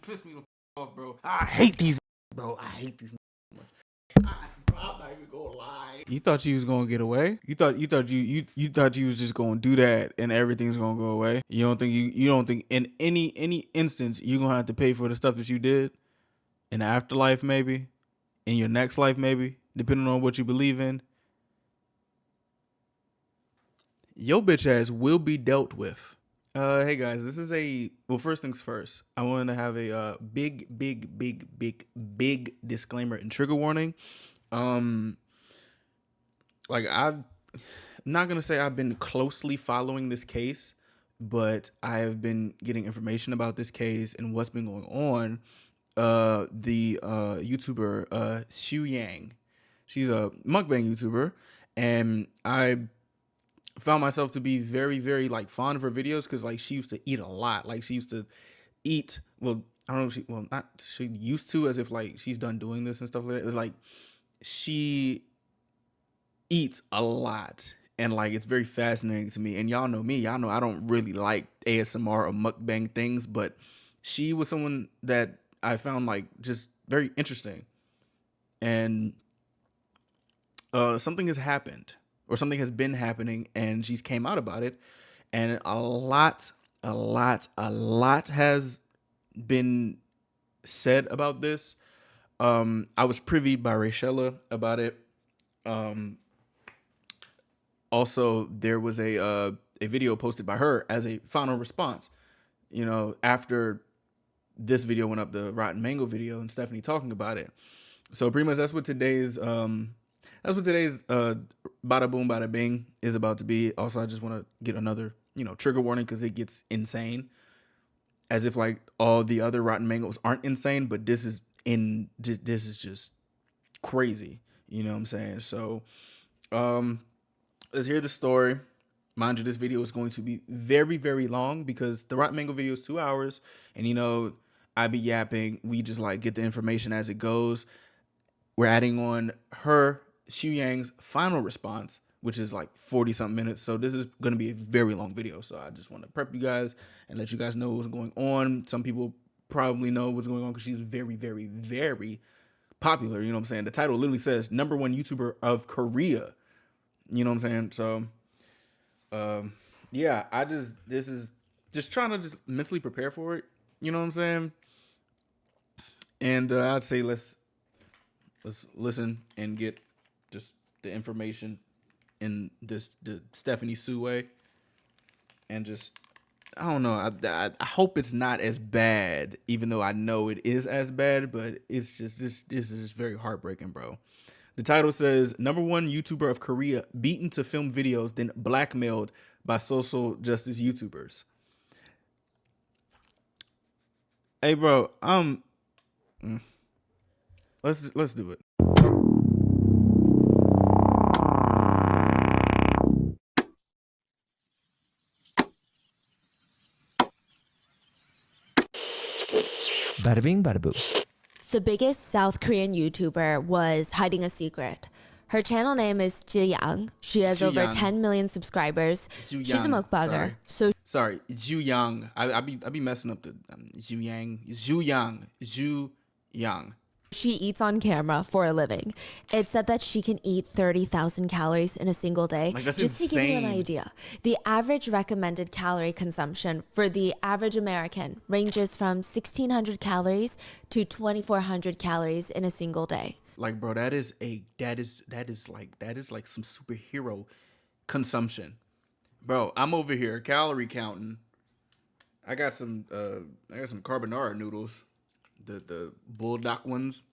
Piss me the off, bro. I hate these, bro. I hate these. I'm not even gonna lie. You thought you was gonna get away? You thought you was just gonna do that and everything's gonna go away? You don't think you don't think in any instance you're gonna have to pay for the stuff that you did in the afterlife, maybe in your next life, maybe depending on what you believe in. Your bitch ass will be dealt with. Hey guys, this is first things first. I want to have a big disclaimer and trigger warning. Like I'm not gonna say I've been closely following this case, but I have been getting information about this case and what's been going on. The YouTuber Tzuyang, she's a mukbang YouTuber, and I found myself to be very like fond of her videos because like she used to eat a lot. Like she used to eat, well, I don't know if she used to, as if like she's done doing this and stuff like that. It was like she eats a lot, and like it's very fascinating to me. And y'all know me, y'all know I don't really like ASMR or mukbang things, but she was someone that I found like just very interesting. And something has happened, or something has been happening, and she's came out about it, and a lot has been said about this. I was privy by Rachella about it. Also, there was a video posted by her as a final response, you know, after this video went up, the Rotten Mango video, and Stephanie talking about it. So pretty much that's what today's bada boom bada bing is about to be. Also, I just want to get another, trigger warning because it gets insane. As if like all the other Rotten Mangoes aren't insane, but this is just crazy. You know what I'm saying? So let's hear the story. Mind you, this video is going to be very long because the Rotten Mango video is 2 hours, and I be yapping. We just like get the information as it goes. We're adding on her Tzuyang's final response, which is like 40 something minutes. So this is going to be a very long video. So I just want to prep you guys and let you guys know what's going on. Some people probably know what's going on because she's very popular. You know what I'm saying? The title literally says #1 YouTuber of Korea. You know what I'm saying? So, yeah, this is just trying to just mentally prepare for it. You know what I'm saying? And I'd say let's listen and get just the information in the Stephanie Sue way, and just I don't know. I hope it's not as bad, even though I know it is as bad. But it's just this is just very heartbreaking, bro. The title says #1 YouTuber of Korea beaten to film videos, then blackmailed by social justice YouTubers. Hey, bro. Let's do it. Bada bing, bada boo. The biggest South Korean YouTuber was hiding a secret. Her channel name is Tzuyang. She has over 10 million subscribers. Tzuyang. She's a mukbanger. Sorry, Tzuyang. I be messing up the Tzuyang. She eats on camera for a living. It's said that she can eat 30,000 calories in a single day. Like, that's Just insane. to give you an idea, the average recommended calorie consumption for the average American ranges from 1,600 calories to 2,400 calories in a single day. Like, bro, that is like some superhero consumption. Bro, I'm over here calorie counting. I got some carbonara noodles. The bulldog ones.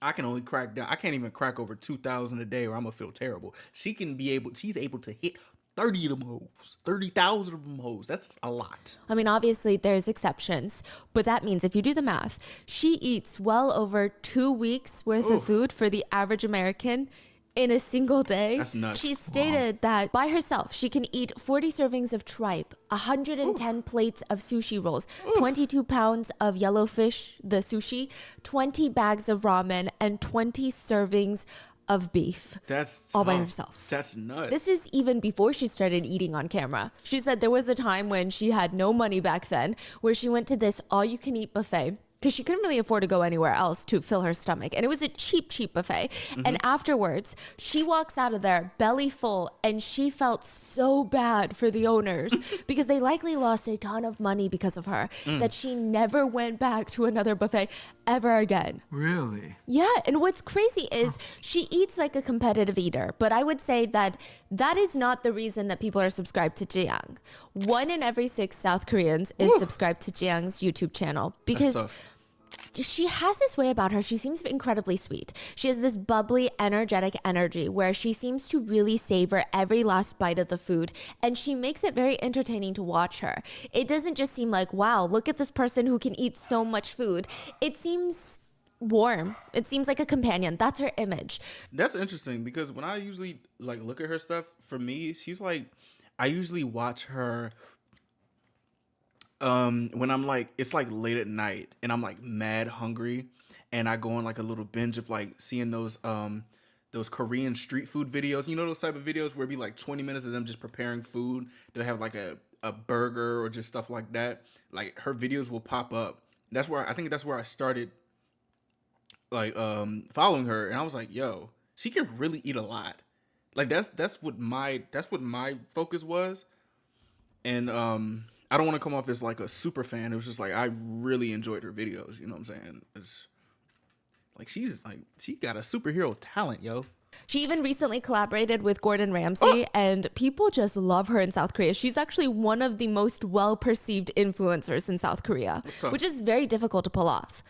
I can only crack down. I can't even crack over 2,000 a day, or I'm gonna feel terrible. She's able to hit 30 of them hoes, 30,000 of them hoes. That's a lot. I mean, obviously there's exceptions, but that means if you do the math, she eats well over 2 weeks worth of food for the average American in a single day. That's nuts. She stated that by herself, she can eat 40 servings of tripe, 110 plates of sushi rolls, 22 pounds of yellowfish, the sushi, 20 bags of ramen, and 20 servings of beef That's all by tough. herself. That's nuts. This is even before she started eating on camera. She said there was a time when she had no money back then where she went to this all-you-can-eat buffet because she couldn't really afford to go anywhere else to fill her stomach. And it was a cheap buffet. And afterwards, she walks out of there belly full and she felt so bad for the owners because they likely lost a ton of money because of her that she never went back to another buffet ever again. Really? Yeah, and what's crazy is she eats like a competitive eater, but I would say that that is not the reason that people are subscribed to Tzuyang. 1 in every 6 South Koreans is subscribed to Tzuyang's YouTube channel because she has this way about her. She seems incredibly sweet. She has this bubbly, energetic energy where she seems to really savor every last bite of the food, and she makes it very entertaining to watch her. It doesn't just seem like, wow, look at this person who can eat so much food. It seems warm. It seems like a companion. That's her image. That's interesting because when I usually like look at her stuff, for me, she's like, I usually watch her when I'm like, it's like late at night and I'm like mad hungry and I go on like a little binge of like seeing those Korean street food videos. You know, those type of videos where it'd be like 20 minutes of them just preparing food. They'll have like a burger or just stuff like that. Like her videos will pop up. I think that's where I started like following her, and I was like, yo, she can really eat a lot. Like that's what my focus was. And I don't want to come off as like a super fan. It was just like I really enjoyed her videos. You know what I'm saying? It's like she got a superhero talent, yo. She even recently collaborated with Gordon Ramsay, and people just love her in South Korea. She's actually one of the most well-perceived influencers in South Korea, which is very difficult to pull off.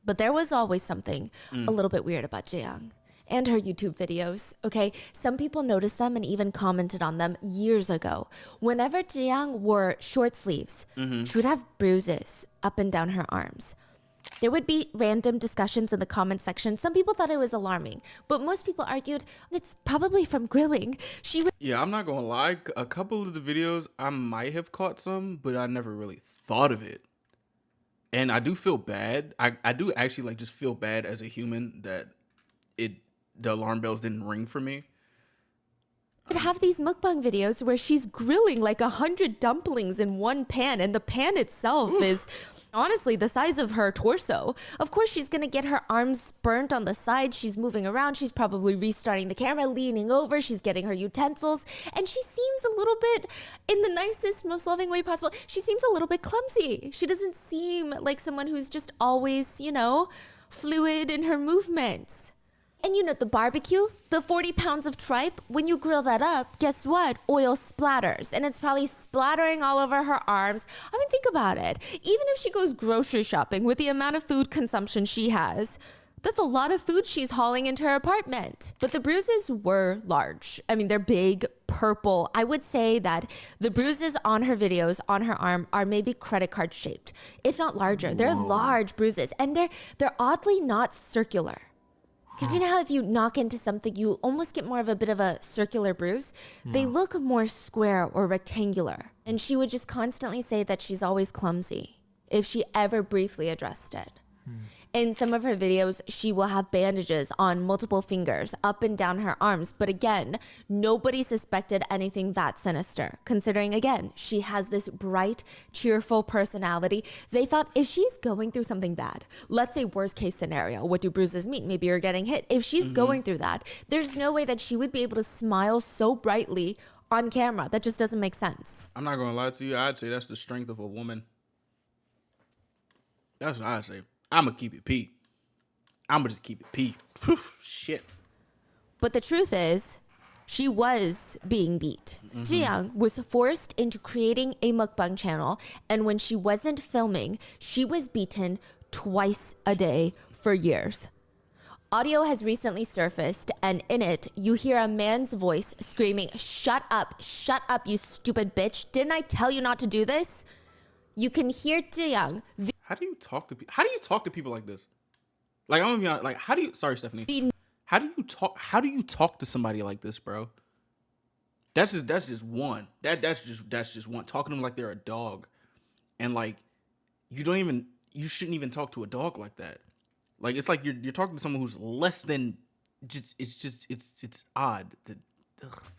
But there was always something a little bit weird about Tzuyang and her YouTube videos, okay? Some people noticed them and even commented on them years ago. Whenever Tzuyang wore short sleeves, she would have bruises up and down her arms. There would be random discussions in the comment section. Some people thought it was alarming, but most people argued it's probably from grilling. Yeah, I'm not gonna lie. A couple of the videos I might have caught some, but I never really thought of it. And I do feel bad. I do actually like just feel bad as a human that the alarm bells didn't ring for me. Would have these mukbang videos where she's grilling like 100 dumplings in one pan, and the pan itself is honestly the size of her torso. Of course, she's gonna get her arms burnt on the side. She's moving around. She's probably restarting the camera, leaning over. She's getting her utensils, and she seems a little bit, in the nicest, most loving way possible, she seems a little bit clumsy. She doesn't seem like someone who's just always, fluid in her movements. And the barbecue, the 40 pounds of tripe, when you grill that up, guess what? Oil splatters. And it's probably splattering all over her arms. I mean, think about it. Even if she goes grocery shopping with the amount of food consumption she has, that's a lot of food she's hauling into her apartment. But the bruises were large. I mean, they're big, purple. I would say that the bruises on her videos, on her arm, are maybe credit card shaped, if not larger. They're large bruises, and they're oddly not circular. Because you know how if you knock into something, you almost get more of a bit of a circular bruise? They look more square or rectangular. And she would just constantly say that she's always clumsy if she ever briefly addressed it. In some of her videos, she will have bandages on multiple fingers, up and down her arms. But again, nobody suspected anything that sinister, considering, again, she has this bright, cheerful personality. They thought if she's going through something bad, let's say worst case scenario, what do bruises mean? Maybe you're getting hit. If she's going through that, there's no way that she would be able to smile so brightly on camera. That just doesn't make sense. I'm not gonna lie to you. I'd say that's the strength of a woman. That's what I'd say. I'm gonna keep it P. I'm gonna just keep it P. Whew, shit. But the truth is, she was being beat. Tzuyang was forced into creating a mukbang channel, and when she wasn't filming, she was beaten twice a day for years. Audio has recently surfaced, and in it, you hear a man's voice screaming, shut up, you stupid bitch. Didn't I tell you not to do this? You can hear Tzuyang. How do you talk to people? How do you talk to people like this? Like, I'm gonna be honest, like, how do you? Sorry, Stephanie. How do you talk? How do you talk to somebody like this, bro? That's just one. That's just one. Talking to them like they're a dog, and like, you shouldn't even talk to a dog like that. Like, it's like you're talking to someone who's less than it's odd.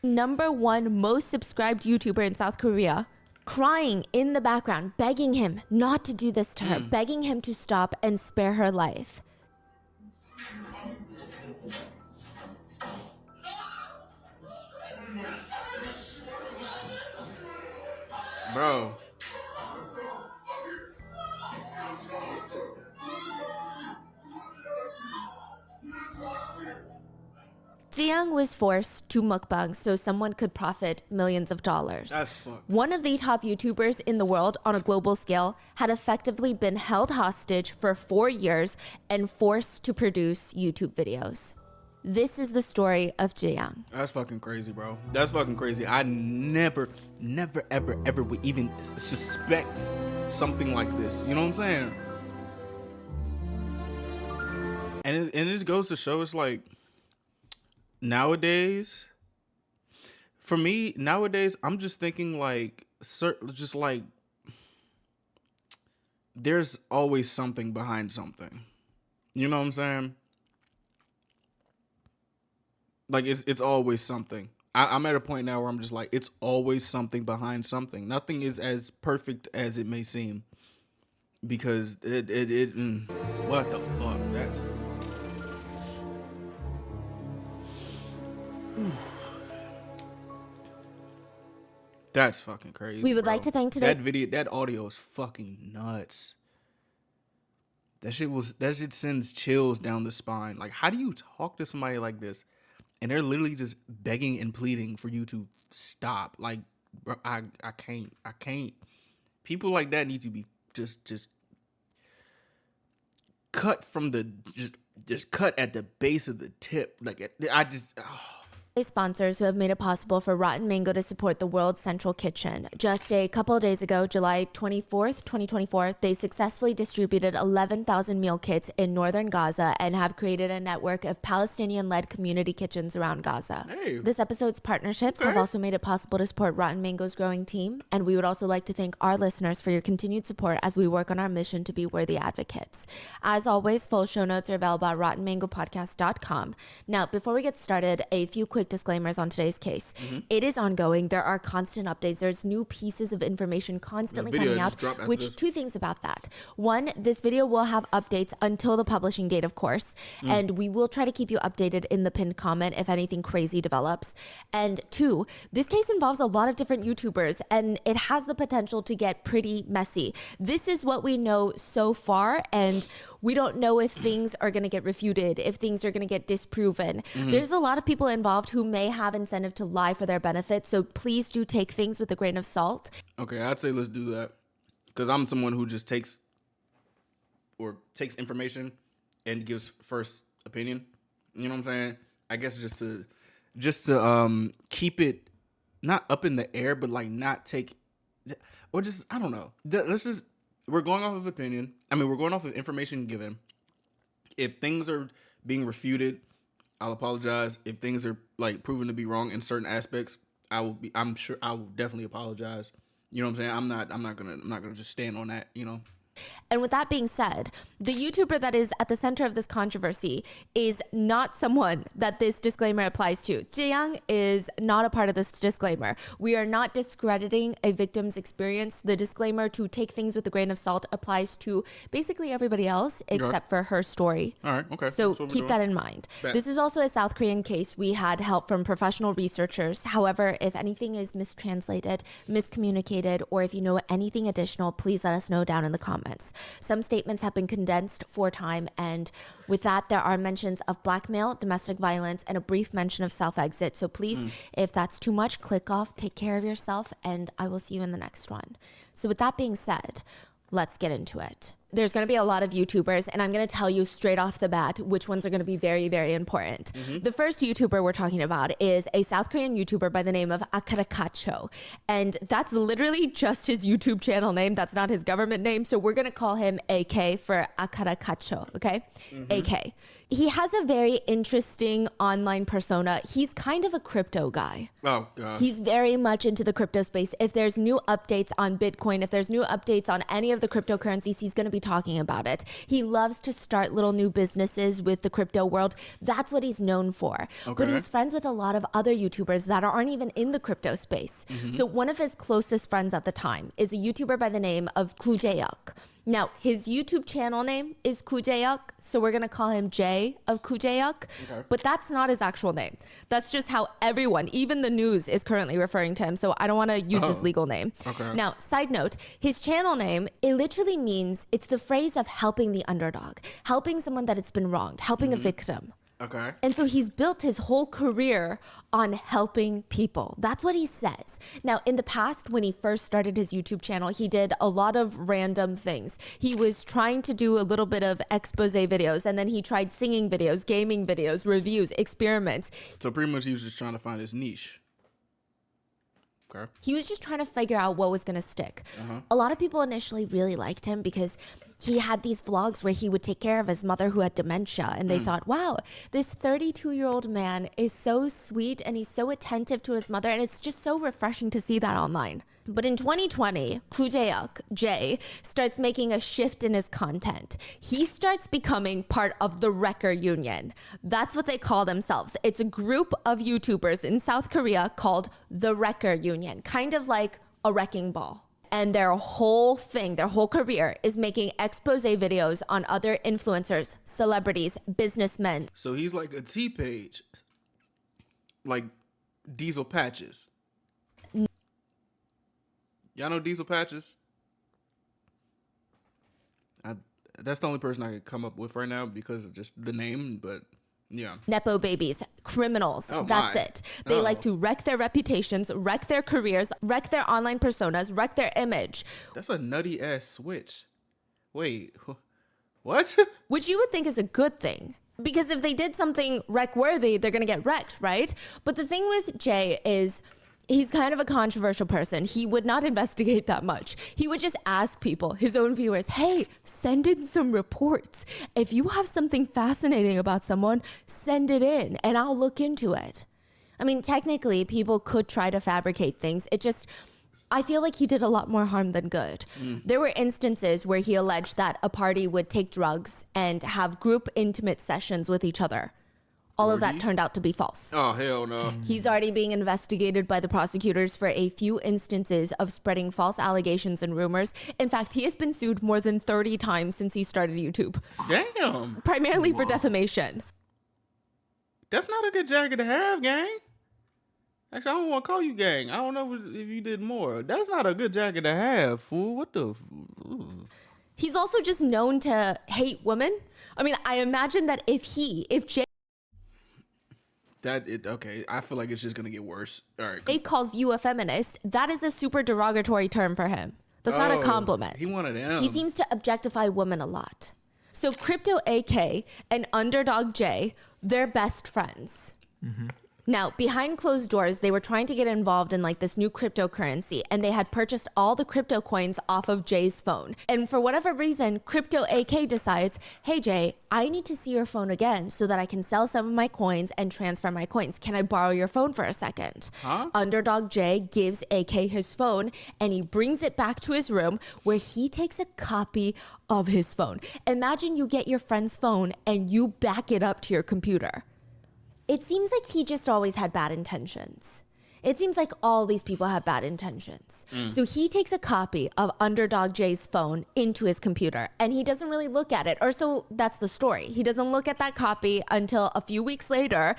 #1 most subscribed YouTuber in South Korea, crying in the background, begging him not to do this to her, begging him to stop and spare her life. Bro. Tzuyang was forced to mukbang so someone could profit millions of dollars. That's fucked. One of the top YouTubers in the world on a global scale had effectively been held hostage for 4 years and forced to produce YouTube videos. This is the story of Tzuyang. That's fucking crazy, bro. That's fucking crazy. I never, ever would even suspect something like this. You know what I'm saying? And it just goes to show, it's like, nowadays, for me, I'm just thinking like, just like, there's always something behind something. You know what I'm saying? Like, it's always something. I'm at a point now where I'm just like, it's always something behind something. Nothing is as perfect as it may seem. Because what the fuck? That's fucking crazy. We would bro. like to thank today. That audio is fucking nuts. That shit sends chills down the spine. Like, how do you talk to somebody like this? And they're literally just begging and pleading for you to stop. Like, bro, I can't. People like that need to be just cut from the just cut at the base of the tip. Like, Sponsors who have made it possible for Rotten Mango to support the World's Central Kitchen. Just a couple of days ago, July 24th, 2024, they successfully distributed 11,000 meal kits in northern Gaza and have created a network of Palestinian-led community kitchens around Gaza. Hey. This episode's partnerships have also made it possible to support Rotten Mango's growing team, and we would also like to thank our listeners for your continued support as we work on our mission to be worthy advocates. As always, full show notes are available at rottenmangopodcast.com. Now, before we get started, a few quick disclaimers on today's case. It is ongoing. There are constant updates. There's new pieces of information constantly coming out, which two things about that. One, this video will have updates until the publishing date, of course, and we will try to keep you updated in the pinned comment if anything crazy develops. And two, this case involves a lot of different YouTubers and it has the potential to get pretty messy. This is what we know so far, and we don't know if things are going to get refuted, if things are going to get disproven. There's a lot of people involved who may have incentive to lie for their benefit, so please do take things with a grain of salt. Okay, I'd say let's do that. Because I'm someone who just takes information and gives first opinion. You know what I'm saying? I guess just to keep it not up in the air, but like not take, or just, I don't know. We're going off of opinion. I mean, we're going off of information given. If things are being refuted, I'll apologize. If things are like proven to be wrong in certain aspects, I'm sure I will definitely apologize. You know what I'm saying? I'm not gonna just stand on that, you know. And with that being said, the YouTuber that is at the center of this controversy is not someone that this disclaimer applies to. Tzuyang is not a part of this disclaimer. We are not discrediting a victim's experience. The disclaimer to take things with a grain of salt applies to basically everybody else except for her story. All right, okay. So keep that in mind. This is also a South Korean case. We had help from professional researchers. However, if anything is mistranslated, miscommunicated, or if you know anything additional, please let us know down in the comments. Some statements have been condensed for time, and with that, there are mentions of blackmail, domestic violence, and a brief mention of self-exit. So please, if that's too much, click off, take care of yourself, and I will see you in the next one. So with that being said, let's get into it. There's going to be a lot of YouTubers, and I'm going to tell you straight off the bat which ones are going to be very, very important. The first YouTuber we're talking about is a South Korean YouTuber by the name of Akarakacho, and that's literally just his YouTube channel name. That's not his government name, so we're going to call him AK for Akarakacho, okay? AK. He has a very interesting online persona. He's kind of a crypto guy. Oh, God. He's very much into the crypto space. If there's new updates on Bitcoin, if there's new updates on any of the cryptocurrencies, he's going to be constantly talking about it. He loves to start little new businesses with the crypto world. That's what he's known for. But Okay. he's friends with a lot of other YouTubers that aren't even in the crypto space. So one of his closest friends at the time is a YouTuber by the name of Tzuyang. Now, his YouTube channel name is Tzuyang, so we're going to call him Jay of Tzuyang, but that's not his actual name. That's just how everyone, even the news, is currently referring to him, so I don't want to use his legal name. Okay. Now, side note, his channel name, it literally means, it's the phrase of helping the underdog, helping someone that has been wronged, helping a victim. Okay. And so he's built his whole career on helping people. That's what he says. Now, in the past, when he first started his YouTube channel, he did a lot of random things. He was trying to do a little bit of expose videos, and then he tried singing videos, gaming videos, reviews, experiments. So pretty much he was just trying to find his niche. Okay. He was just trying to figure out what was going to stick. A lot of people initially really liked him because he had these vlogs where he would take care of his mother who had dementia. And they thought, wow, this 32-year-old man is so sweet and he's so attentive to his mother. And it's just so refreshing to see that online. But in 2020, Tzuyang, Jay, starts making a shift in his content. He starts becoming part of the Wrecker Union. That's what they call themselves. It's a group of YouTubers in South Korea called the Wrecker Union, kind of like a wrecking ball. And their whole thing, their whole career is making expose videos on other influencers, celebrities, businessmen. So he's like a T-Page. Like Diesel Patches. Y'all know Diesel Patches? That's the only person I could come up with right now because of just the name, but yeah. Nepo babies, criminals, Oh, that's my. it. They like to wreck their reputations, wreck their careers, wreck their online personas, wreck their image. That's a nutty ass switch. Wait, what? Which you would think is a good thing. Because if they did something wreck-worthy, they're going to get wrecked, right? But the thing with Jay is he's kind of a controversial person. He would not investigate that much. He would just ask people, his own viewers, hey, send in some reports. If you have something fascinating about someone, send it in and I'll look into it. I mean, technically, people could try to fabricate things. I feel like he did a lot more harm than good. There were instances where he alleged that a party would take drugs and have group intimate sessions with each other. All of that Orgies? turned out to be false. Oh, hell no. He's already being investigated by the prosecutors for a few instances of spreading false allegations and rumors. In fact, he has been sued more than 30 times since he started YouTube, Damn. primarily for defamation. That's not a good jacket to have, gang. Actually, I don't want to call you gang. I don't know if you did more. That's not a good jacket to have, fool. What the? He's also just known to hate women. I mean, I imagine that if Jay Okay, I feel like it's just gonna get worse. All right. calls you a feminist, that is a super derogatory term for him. That's not a compliment. He wanted them. He seems to objectify women a lot. So Crypto AK and Underdog J, they're best friends. Now, behind closed doors, they were trying to get involved in like this new cryptocurrency, and they had purchased all the crypto coins off of Jay's phone. And for whatever reason, Crypto AK decides, hey Jay, I need to see your phone again so that I can sell some of my coins and transfer my coins. Can I borrow your phone for a second? Underdog Jay gives AK his phone, and he brings it back to his room where he takes a copy of his phone. Imagine you get your friend's phone and you back it up to your computer. It seems like he just always had bad intentions. It seems like all these people have bad intentions. So he takes a copy of Underdog Jay's phone into his computer and he doesn't really look at it. Or so that's the story. He doesn't look at that copy until a few weeks later.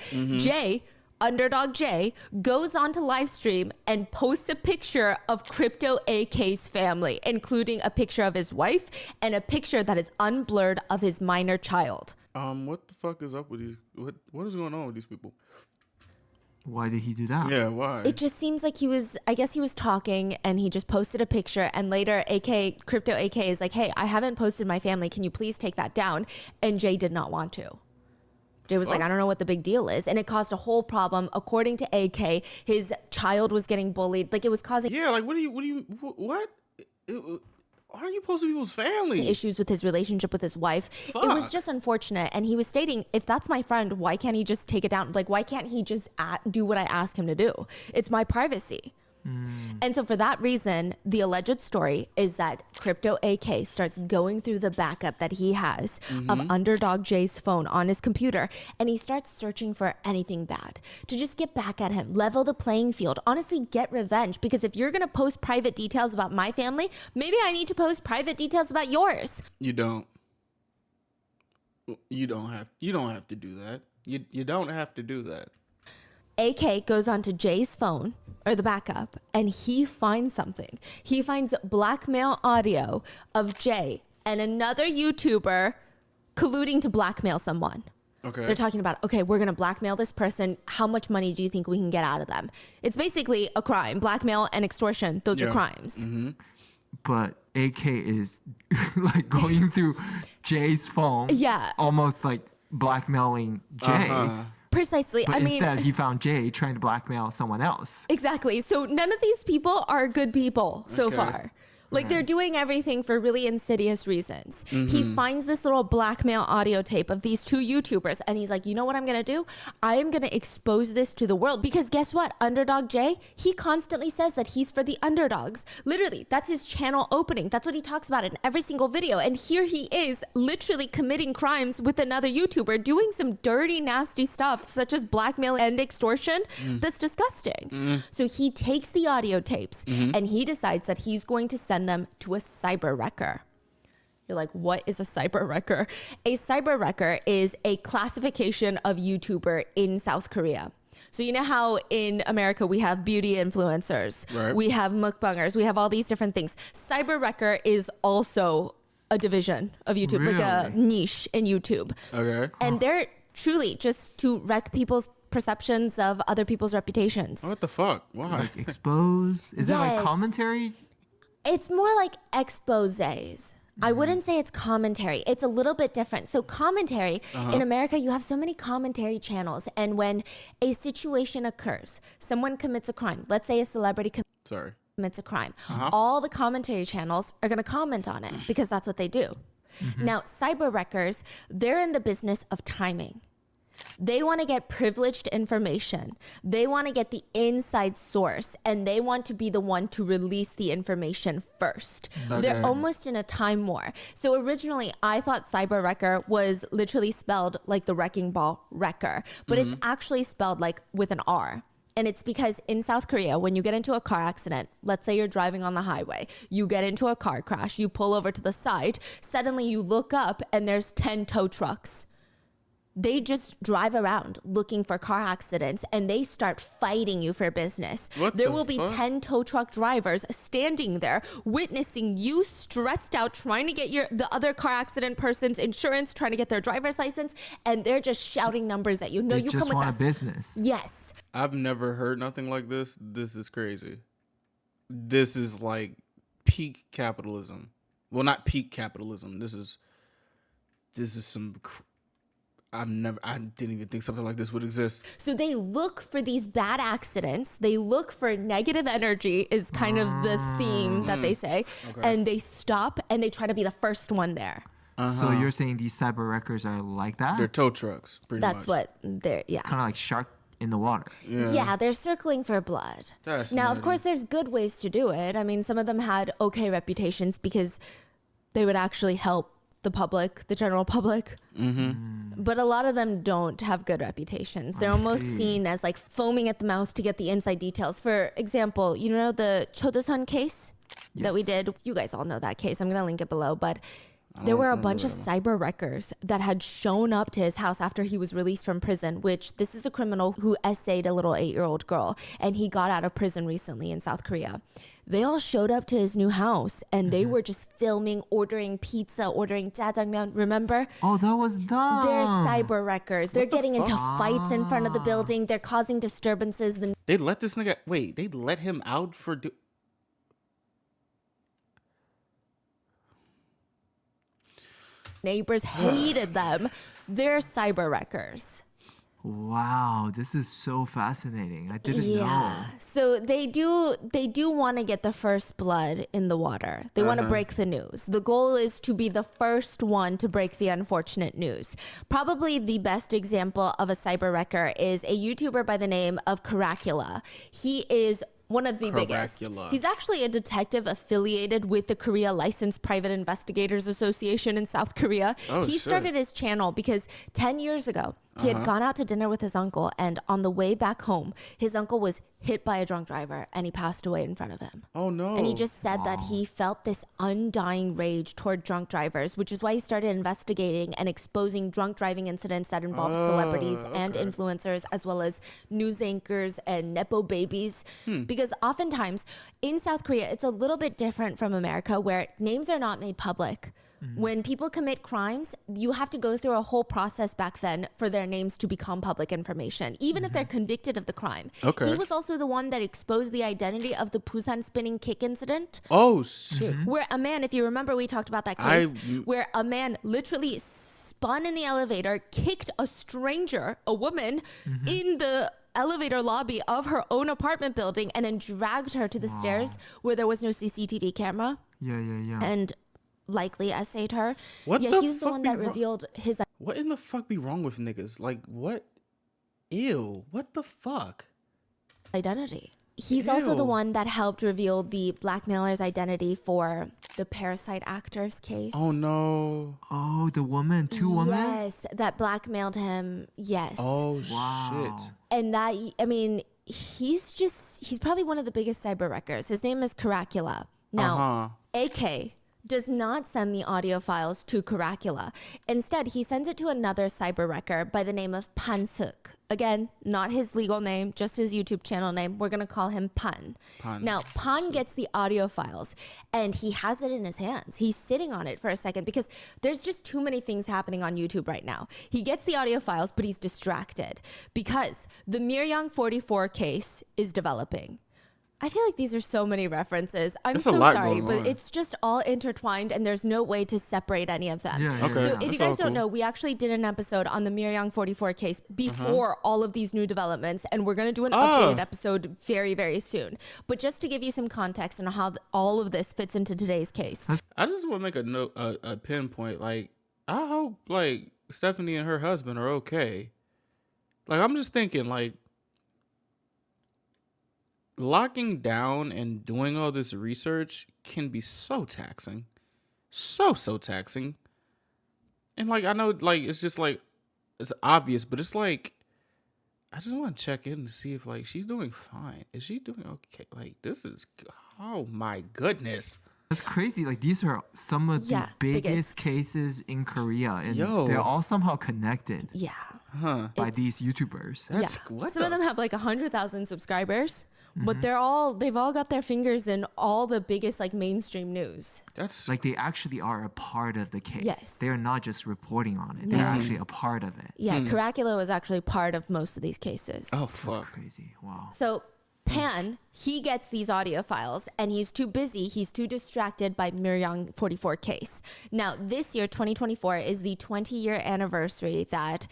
Underdog Jay goes on to live stream and posts a picture of Crypto AK's family, including a picture of his wife and a picture that is unblurred of his minor child. What the fuck is up with these? What is going on with these people? Why did he do that? Yeah, why? It just seems like I guess he was talking and he just posted a picture, and later Crypto AK is like, hey, I haven't posted my family. Can you please take that down? And Jay did not want to. Jay was like, I don't know what the big deal is. And it caused a whole problem. According to AK, his child was getting bullied. Like it was causing Yeah, like what? Aren't you supposed to be people's family? issues with his relationship with his wife. It was Fuck. just unfortunate. And he was stating, if that's my friend, why can't he just take it down? Like, why can't he just do what I ask him to do? It's my privacy. And so for that reason, the alleged story is that Crypto AK starts going through the backup that he has of Underdog J's phone on his computer, and he starts searching for anything bad to just get back at him, level the playing field, honestly get revenge. Because if you're going to post private details about my family, maybe I need to post private details about yours. You don't have to do that. You don't have to do that. AK goes onto Jay's phone or the backup and he finds something. He finds blackmail audio of Jay and another YouTuber colluding to blackmail someone. Okay. They're talking about, okay, we're going to blackmail this person. How much money do you think we can get out of them? It's basically a crime. Blackmail and extortion, those are crimes. But AK is like going through Jay's phone. Yeah. Almost like blackmailing Jay. Precisely. But I mean, instead, he found Jay trying to blackmail someone else. exactly. So none of these people are good people so far. Like they're doing everything for really insidious reasons. He finds this little blackmail audio tape of these two YouTubers and he's like, you know what I'm going to do? I am going to expose this to the world because guess what? Underdog Jay, he constantly says that he's for the underdogs. Literally, that's his channel opening. That's what he talks about in every single video. And here he is literally committing crimes with another YouTuber doing some dirty, nasty stuff such as blackmail and extortion. That's disgusting. So he takes the audio tapes and he decides that he's going to send them to a cyber wrecker. You're like, what is a cyber wrecker? A cyber wrecker is a classification of YouTuber in South Korea. So you know how in America we have beauty influencers, right. We have mukbangers, we have all these different things. Cyber wrecker is also a division of YouTube, like a niche in YouTube. Okay. And they're truly just to wreck people's perceptions of other people's reputations. What the fuck? Why? Like expose? Is it like Yes. commentary? It's more like exposés. I wouldn't say it's commentary. It's a little bit different. So commentary, in America, you have so many commentary channels. And when a situation occurs, someone commits a crime. Let's say a celebrity commits a crime. All the commentary channels are going to comment on it because that's what they do. Now, cyber wreckers, they're in the business of timing. They want to get privileged information. They want to get the inside source and they want to be the one to release the information first. Okay. They're almost in a time war. So originally I thought cyber wrecker was literally spelled like the wrecking ball wrecker, but it's actually spelled like with an R. And it's because in South Korea, when you get into a car accident, let's say you're driving on the highway, you get into a car crash, you pull over to the side, suddenly you look up and there's 10 tow trucks. They just drive around looking for car accidents and they start fighting you for business. There will be 10 tow truck drivers standing there witnessing you stressed out trying to get the other car accident person's insurance, trying to get their driver's license, and they're just shouting numbers at you. No, They you just come with want us. a business. Yes. I've never heard nothing like this. This is crazy. This is like peak capitalism. Well, not peak capitalism. This is some. I didn't even think something like this would exist. So they look for these bad accidents. They look for negative energy is kind of the theme that they say. Okay. And they stop and they try to be the first one there. So you're saying these cyber wreckers are like that? They're tow trucks, pretty much. That's what they're, yeah. Kind of like shark in the water. Yeah, they're circling for blood. Now, of course, there's good ways to do it. I mean, some of them had okay reputations because they would actually help the public, the general public. But a lot of them don't have good reputations. They're almost seen as like foaming at the mouth to get the inside details. For example, you know the Chodosun case that we did? You guys all know that case. I'm going to link it below. But there were a bunch of cyber wreckers that had shown up to his house after he was released from prison, which this is a criminal who essayed a little 8-year-old girl, and he got out of prison recently in South Korea. They all showed up to his new house, and they were just filming, ordering pizza, ordering jjajangmyeon, remember? Oh, that was dumb. They're cyber wreckers. They're getting into fights in front of the building. They're causing disturbances. The They let this nigga... Wait, they let him out for... neighbors hated them. They're cyber wreckers. Wow, this is so fascinating. I didn't know. So they do want to get the first blood in the water. They want to break the news. The goal is to be the first one to break the unfortunate news. Probably the best example of a cyber wrecker is a YouTuber by the name of Caracula. He is One of the biggest. Caracula. He's actually a detective affiliated with the Korea Licensed Private Investigators Association in South Korea. Oh, He shit. started his channel because 10 years ago, he had gone out to dinner with his uncle, and on the way back home, his uncle was hit by a drunk driver and he passed away in front of him. Oh no. And he just said that he felt this undying rage toward drunk drivers, which is why he started investigating and exposing drunk driving incidents that involve celebrities and influencers, as well as news anchors and Nepo babies. Because oftentimes in South Korea, it's a little bit different from America, where names are not made public. When people commit crimes, you have to go through a whole process back then for their names to become public information, even if they're convicted of the crime. Okay. He was also the one that exposed the identity of the Busan spinning kick incident, Oh shit. where a man, if you remember, we talked about that case, where a man literally spun in the elevator, kicked a stranger, a woman, in the elevator lobby of her own apartment building, and then dragged her to the stairs where there was no CCTV camera, Yeah. and likely essayed her. What Yeah, the he's the fuck one be that wrong- revealed his What in the fuck be wrong with niggas? Like what? Ew. What the fuck? identity. He's also the Ew. one that helped reveal the blackmailer's identity for the Parasite actors case. Oh no. Oh, the woman, two women. Yes, that blackmailed him. Yes. Oh Wow. shit. And that, I mean, he's probably one of the biggest cyber wreckers. His name is Caracula. Now, AK does not send the audio files to Caracula. Instead, he sends it to another cyber wrecker by the name of Pansuk. Again, not his legal name, just his YouTube channel name. We're going to call him Pan. Now, Pan gets the audio files and he has it in his hands. He's sitting on it for a second because there's just too many things happening on YouTube right now. He gets the audio files, but he's distracted because the Miryang 44 case is developing. I feel like these are so many references. I'm There's a so lot sorry, going but on. it's just all intertwined and there's no way to separate any of them. Yeah. Okay. So if That's you guys all don't cool. know, we actually did an episode on the Miryang 44 case before all of these new developments, and we're going to do an updated episode very, very soon. But just to give you some context on how all of this fits into today's case. I just want to make a note, a pinpoint. Like, I hope like Stephanie and her husband are okay. Like, I'm just thinking, like, locking down and doing all this research can be so taxing, so taxing. And like, I know, like, it's just like it's obvious, but it's like I just want to check in to see if like she's doing fine. Is she doing okay? Like, this is, oh my goodness. That's crazy. Like these are some of the Yeah, biggest biggest. cases in Korea, and Yo. they're all somehow connected Yeah. by these It's- YouTubers. That's yeah. what Some of the- them have like 100,000 subscribers, but they've all got their fingers in all the biggest like mainstream news. That's Like they actually are a part of the case. Yes. They are not just reporting on it. They're actually a part of it. Yeah, Caracula was actually part of most of these cases. oh That's fuck. crazy. Wow. So Pan, he gets these audio files and he's too busy, he's too distracted by Miryang 44 case. Now, this year, 2024, is the 20-year anniversary that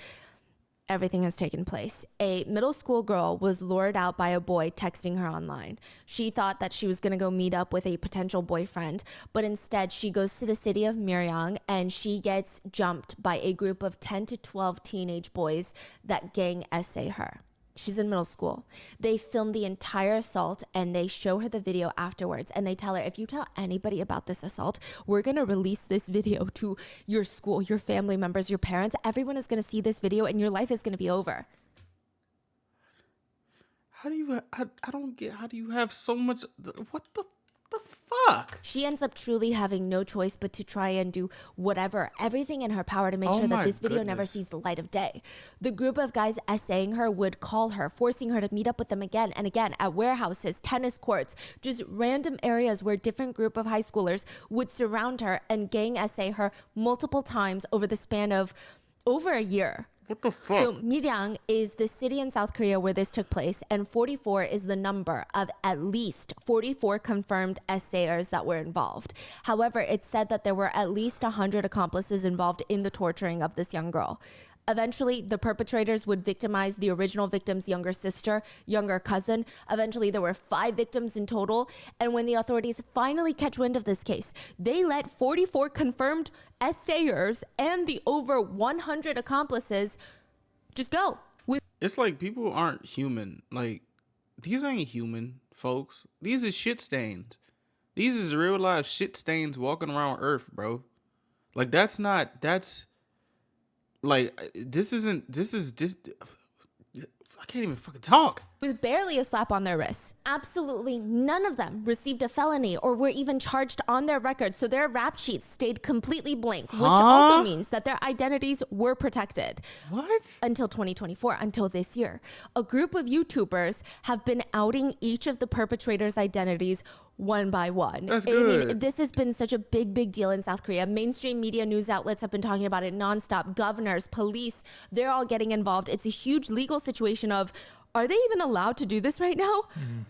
everything has taken place. A middle school girl was lured out by a boy texting her online. She thought that she was going to go meet up with a potential boyfriend, but instead she goes to the city of Miryang and she gets jumped by a group of 10 to 12 teenage boys that gang essay her. She's in middle school. They film the entire assault and they show her the video afterwards. And they tell her, if you tell anybody about this assault, we're going to release this video to your school, your family members, your parents. Everyone is going to see this video and your life is going to be over. How do you? I don't get. How do you have so much? What the fuck? She ends up truly having no choice but to try and do whatever, everything in her power to make Oh sure that my this video never goodness. sees the light of day. The group of guys essaying her would call her, forcing her to meet up with them again and again at warehouses, tennis courts, just random areas where different group of high schoolers would surround her and gang essay her multiple times over the span of over a year. What the fuck? So Miryang is the city in South Korea where this took place, and 44 is the number of at least 44 confirmed essayers that were involved. However, it's said that there were at least 100 accomplices involved in the torturing of this young girl. Eventually, the perpetrators would victimize the original victim's younger sister, younger cousin. Eventually, there were 5 victims in total. And when the authorities finally catch wind of this case, they let 44 confirmed essayers and the over 100 accomplices just go. It's like people aren't human. Like, these ain't human, folks. These is shit stains. These is real life shit stains walking around Earth, bro. Like that's like this isn't. This is this. I can't even fucking talk. With barely a slap on their wrist. Absolutely none of them received a felony or were even charged on their record, so their rap sheets stayed completely blank, which also means that their identities were protected. What? Until 2024, until this year. A group of YouTubers have been outing each of the perpetrators' identities one by one. That's I good. mean, this has been such a big deal in South Korea. Mainstream media news outlets have been talking about it nonstop. Governors, police, they're all getting involved. It's a huge legal situation of, are they even allowed to do this right now?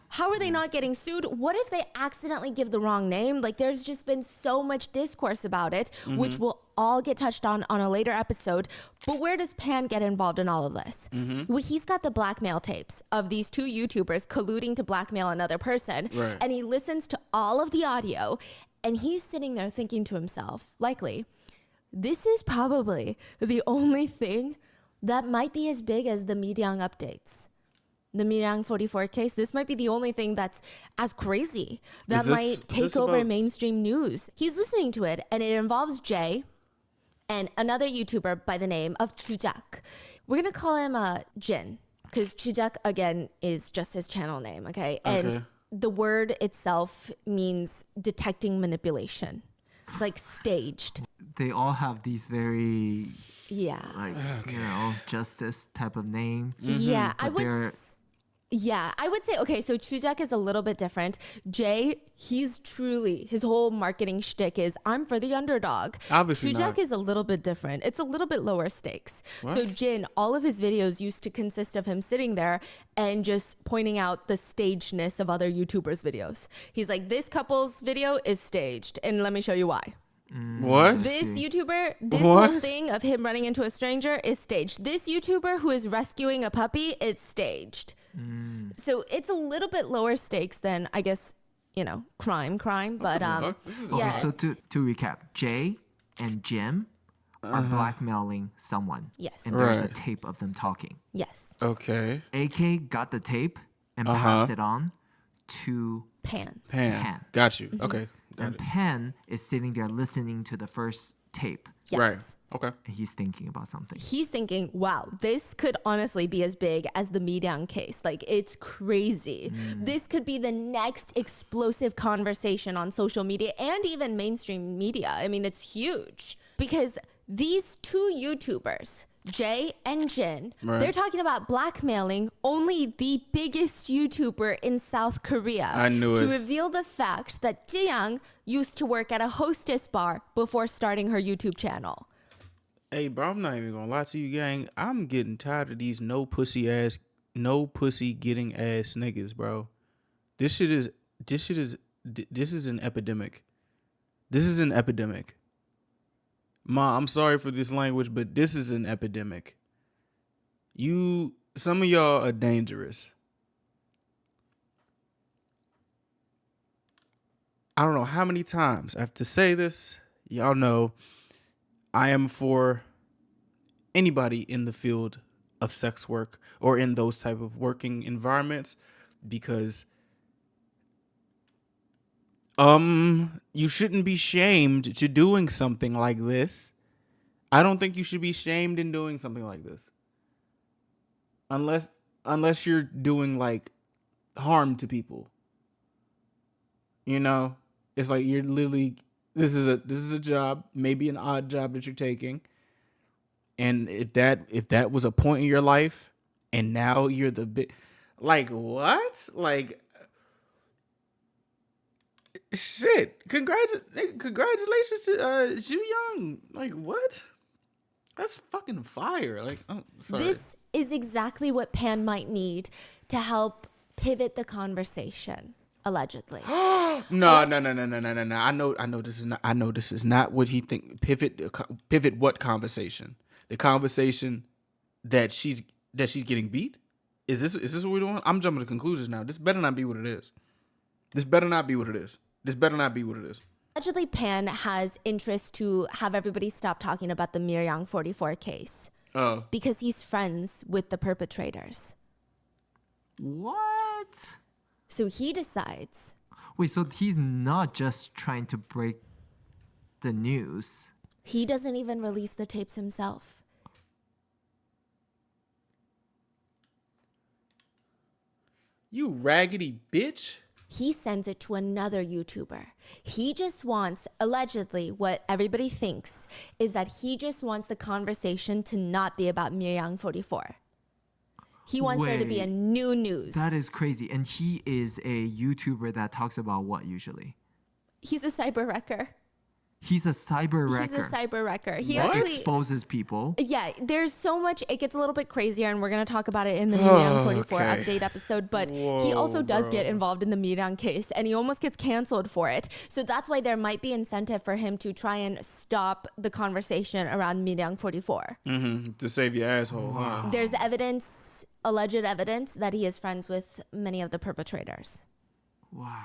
How are they not getting sued? What if they accidentally give the wrong name? Like, there's just been so much discourse about it, which will all get touched on a later episode. But where does Pan get involved in all of this? Well, he's got the blackmail tapes of these two YouTubers colluding to blackmail another person. Right. And he listens to all of the audio, and he's sitting there thinking to himself, likely, this is probably the only thing that might be as big as the Miryang updates. The Tzuyang 44 case, this might be the only thing that's as crazy that might take over mainstream news. He's listening to it, and it involves Jay and another YouTuber by the name of Tzuyang. We're going to call him Jin, because Tzuyang, again, is just his channel name, okay? And the word itself means detecting manipulation. It's like staged. They all have these very, Yeah. like, you know, justice type of name. Yeah, But I would say, okay, so Tzuyang is a little bit different. Jay, he's truly, his whole marketing shtick is, I'm for the underdog. Obviously Tzuyang not. is a little bit different. It's a little bit lower stakes. What? So Jin, all of his videos used to consist of him sitting there and just pointing out the stagedness of other YouTubers' videos. He's like, this couple's video is staged, and let me show you why. What? This YouTuber, this What? whole thing of him running into a stranger is staged. This YouTuber who is rescuing a puppy is staged. So it's a little bit lower stakes than, I guess, you know, crime. But Fuck, this is Okay, yeah. so to recap, Jay and Jim are blackmailing someone. Yes. And there's a Right. tape of them talking. Yes. Okay. AK got the tape and passed it on to Pan. Pan. Got you. Mm-hmm. Okay. Got and it. Pan is sitting there listening to the first tape. Yes. Right. Okay. And he's thinking about something. He's thinking, wow, this could honestly be as big as the Miryang case. Like, it's crazy. This could be the next explosive conversation on social media and even mainstream media. I mean, it's huge because these two YouTubers, Jay and Jin, Right. they're talking about blackmailing only the biggest YouTuber in South Korea. I knew to it. reveal the fact that Tzuyang used to work at a hostess bar before starting her YouTube channel. Hey, bro, I'm not even gonna lie to you, gang. I'm getting tired of these no pussy getting ass niggas, bro. This is an epidemic. This is an epidemic. Ma, I'm sorry for this language, but this is an epidemic. Some of y'all are dangerous. I don't know how many times I have to say this. Y'all know I am for anybody in the field of sex work or in those type of working environments because you shouldn't be shamed to doing something like this. I don't think you should be shamed in doing something like this. Unless you're doing like harm to people. You know? It's like you're literally this is a job, maybe an odd job that you're taking. And if that was a point in your life and now you're the big like what? Like shit. Congratulations to Tzuyang. Like what? That's fucking fire. Like, oh, sorry. This is exactly what Pan might need to help pivot the conversation, allegedly. No. I know this is not what he think. Pivot what conversation? The conversation that she's getting beat? Is this what we're doing? I'm jumping to conclusions now. This better not be what it is. Allegedly, Pan has interest to have everybody stop talking about the Miryang 44 case Oh. because he's friends with the perpetrators. What? What? So he decides, Wait, so he's not just trying to break the news. he doesn't even release the tapes himself. You raggedy bitch. He sends it to another YouTuber. He just wants, allegedly, what everybody thinks is that he just wants the conversation to not be about Miryang 44. He wants there to be a Wait, new news. That is crazy. And he is a YouTuber that talks about what usually? He's a cyber wrecker. He's a cyber wrecker. He's a cyber wrecker. He What? actually Exposes people. Yeah, there's so much. It gets a little bit crazier, and we're going to talk about it in the Miryang 44 Okay. update episode. But he also does get involved in the Miryang case, and he almost gets canceled for it. So that's why there might be incentive for him to try and stop the conversation around Miryang 44. To save your asshole, huh? There's evidence, alleged evidence, that he is friends with many of the perpetrators. Wow.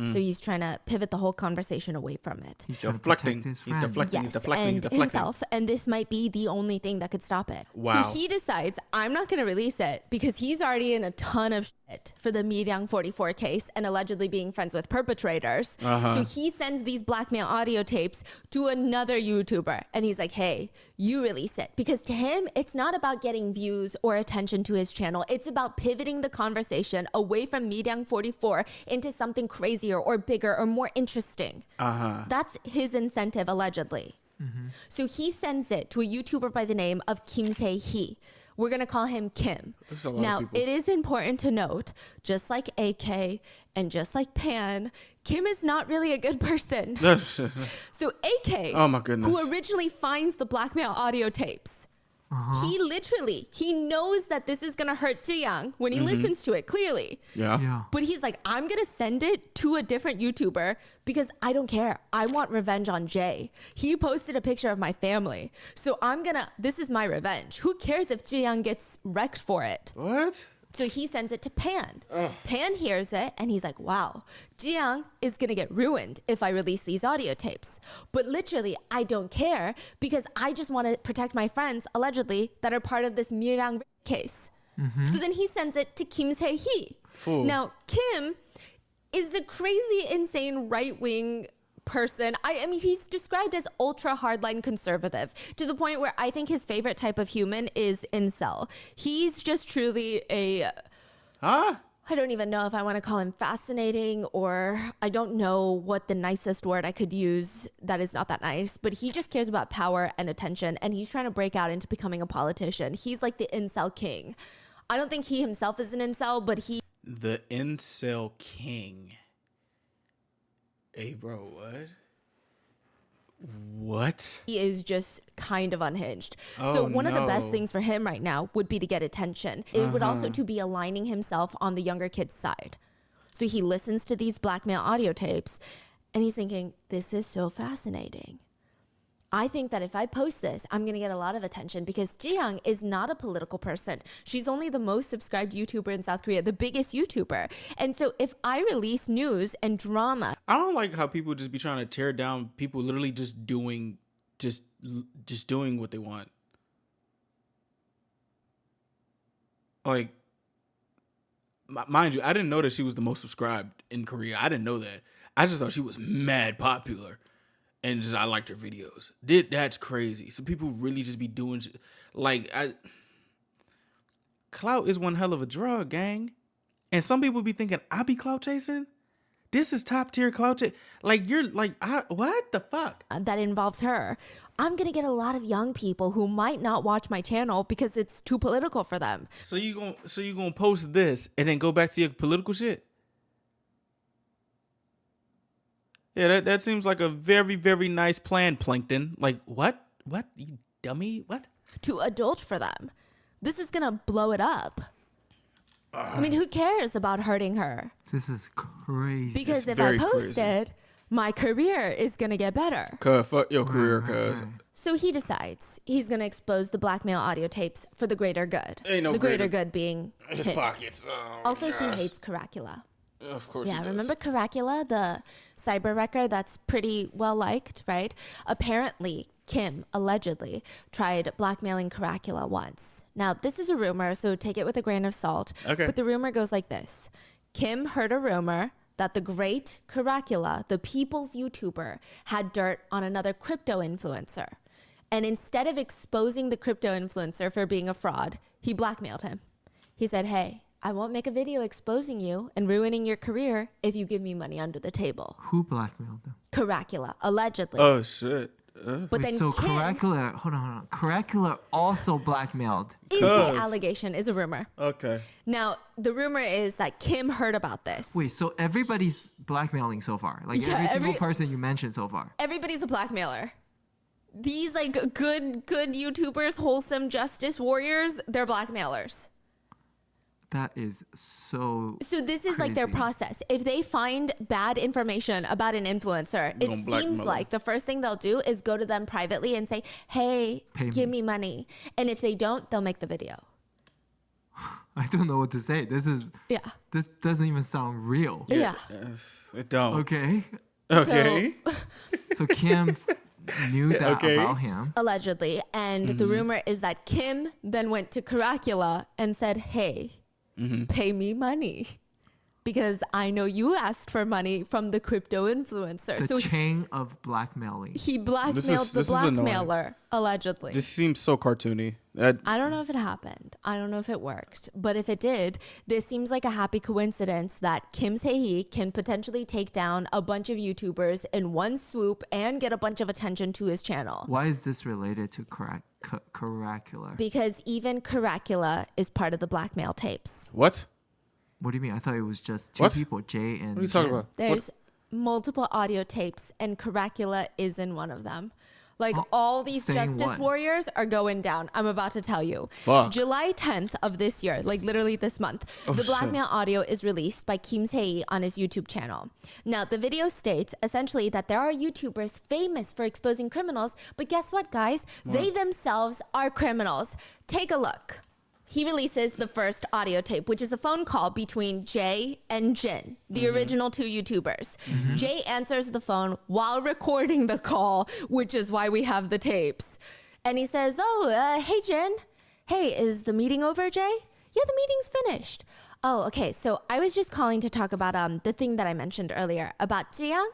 So he's trying to pivot the whole conversation away from it. He's trying to Deflecting. protect his He's friends. deflecting. Yes, He's deflecting. and He's deflecting. himself, and this might be the only thing that could stop it. Wow. So he decides, I'm not going to release it because he's already in a ton of shit for the Miryang 44 case and allegedly being friends with perpetrators. So he sends these blackmail audio tapes to another YouTuber, and he's like, hey, you release it. Because to him, it's not about getting views or attention to his channel. It's about pivoting the conversation away from Miryang 44 into something crazier or bigger or more interesting. That's his incentive, allegedly. So he sends it to a YouTuber by the name of Kim Se-hee. We're going to call him Kim. There's a lot of Now, people. it is important to note, just like AK and just like Pan, Kim is not really a good person. So AK, Oh my goodness. who originally finds the blackmail audio tapes, he knows that this is going to hurt Tzuyang when he listens to it, clearly. Yeah. But he's like, I'm going to send it to a different YouTuber because I don't care. I want revenge on Jay. He posted a picture of my family. So this is my revenge. Who cares if Tzuyang gets wrecked for it? What? So he sends it to Pan. Pan hears it and he's like, wow, Tzuyang is going to get ruined if I release these audio tapes. But literally, I don't care because I just want to protect my friends, allegedly, that are part of this Miryang case. So then he sends it to Kim Se-hee. Fool. Now, Kim is a crazy, insane right-wing person. I mean, he's described as ultra hardline conservative to the point where I think his favorite type of human is incel. He's just truly I don't even know if I want to call him fascinating, or I don't know what the nicest word I could use that is not that nice, but he just cares about power and attention, and he's trying to break out into becoming a politician. He's like the incel king. I don't think he himself is an incel, but The incel king. Hey, bro, what? What? he is just kind of unhinged. So one of the best no. things for him right now would be to get attention. It would also to be aligning himself on the younger kid's side. So he listens to these blackmail audio tapes and he's thinking, this is so fascinating. I think that if I post this, I'm going to get a lot of attention because Tzuyang is not a political person. She's only the most subscribed YouTuber in South Korea, the biggest YouTuber. And so if I release news and drama, I don't like how people just be trying to tear down people literally just doing what they want. Like, mind you, I didn't know that she was the most subscribed in Korea. I didn't know that. I just thought she was mad popular. And just I liked her videos. That's crazy. So people really just be doing shit. Like, clout is one hell of a drug, gang. And some people be thinking I be clout chasing. This is top tier clout chase. Like, you're like, what the fuck? that involves her, I'm going to get a lot of young people who might not watch my channel because it's too political for them. So you gonna post this and then go back to your political shit? Yeah, that seems like a very, very nice plan, Plankton. Like, what? What? You dummy? What? Too adult for them. This is going to blow it up. I mean, who cares about hurting her? This is crazy. Because if I very post crazy. it, my career is going to get better. Cuz, fuck your career, cuz. So he decides he's going to expose the blackmail audio tapes for the greater good. Ain't no the greater greater- good being His him. pockets. Oh, Also, gosh. he hates Caracula. Of course Yeah, he does. remember Caracula, the cyber wrecker that's pretty well liked, right? Apparently, Kim allegedly tried blackmailing Caracula once. Now, this is a rumor, so take it with a grain of salt. Okay. But the rumor goes like this. Kim heard a rumor that the great Caracula, the people's YouTuber, had dirt on another crypto influencer. And instead of exposing the crypto influencer for being a fraud, he blackmailed him. He said, hey, I won't make a video exposing you and ruining your career if you give me money under the table. Who blackmailed them? Caracula, allegedly. Oh shit. But Wait, then so Kim Caracula, hold on. Caracula also blackmailed. is the allegation, is a rumor. Okay. Now, the rumor is that Kim heard about this. Wait, so everybody's blackmailing so far? Like Yeah, every single person you mentioned so far? Everybody's a blackmailer. These like good YouTubers, wholesome justice warriors, they're blackmailers. That is so this is like their crazy. process. If they find bad information about an influencer, it gonna blackmail seems them. like the first thing they'll do is go to them privately and say, hey, Pay give me. me money. And if they don't, they'll make the video. I don't know what to say. This doesn't even sound real. Yeah. It don't. Okay. Okay. So Kim knew that Okay. about him. Allegedly. And the rumor is that Kim then went to Caracula and said, hey, pay me money. Because I know you asked for money from the crypto influencer. The So chain of blackmailing. he blackmailed This the is annoying. blackmailer, allegedly. This seems so cartoony. I don't know if it happened. I don't know if it worked. But if it did, this seems like a happy coincidence that Kim Se-hee can potentially take down a bunch of YouTubers in one swoop and get a bunch of attention to his channel. Why is this related to Caracula? Because even Caracula is part of the blackmail tapes. What? What do you mean? I thought it was just two What? people, Jay and What are you talking Jin. about? There's multiple audio tapes, and Caracula is in one of them. Like Oh, all these saying justice what? warriors are going down. I'm about to tell you. Fuck. July 10th of this year, like literally this month, the shit. blackmail audio is released by Kim Se-hee on his YouTube channel. Now, the video states essentially that there are YouTubers famous for exposing criminals, but guess what, guys? They themselves are criminals. Take a look. He releases the first audio tape, which is a phone call between Jay and Jin, the original two YouTubers. Jay answers the phone while recording the call, which is why we have the tapes. And he says, hey, Jin. Hey, is the meeting over, Jay? Yeah, the meeting's finished. Oh, okay. So I was just calling to talk about the thing that I mentioned earlier about Tzuyang.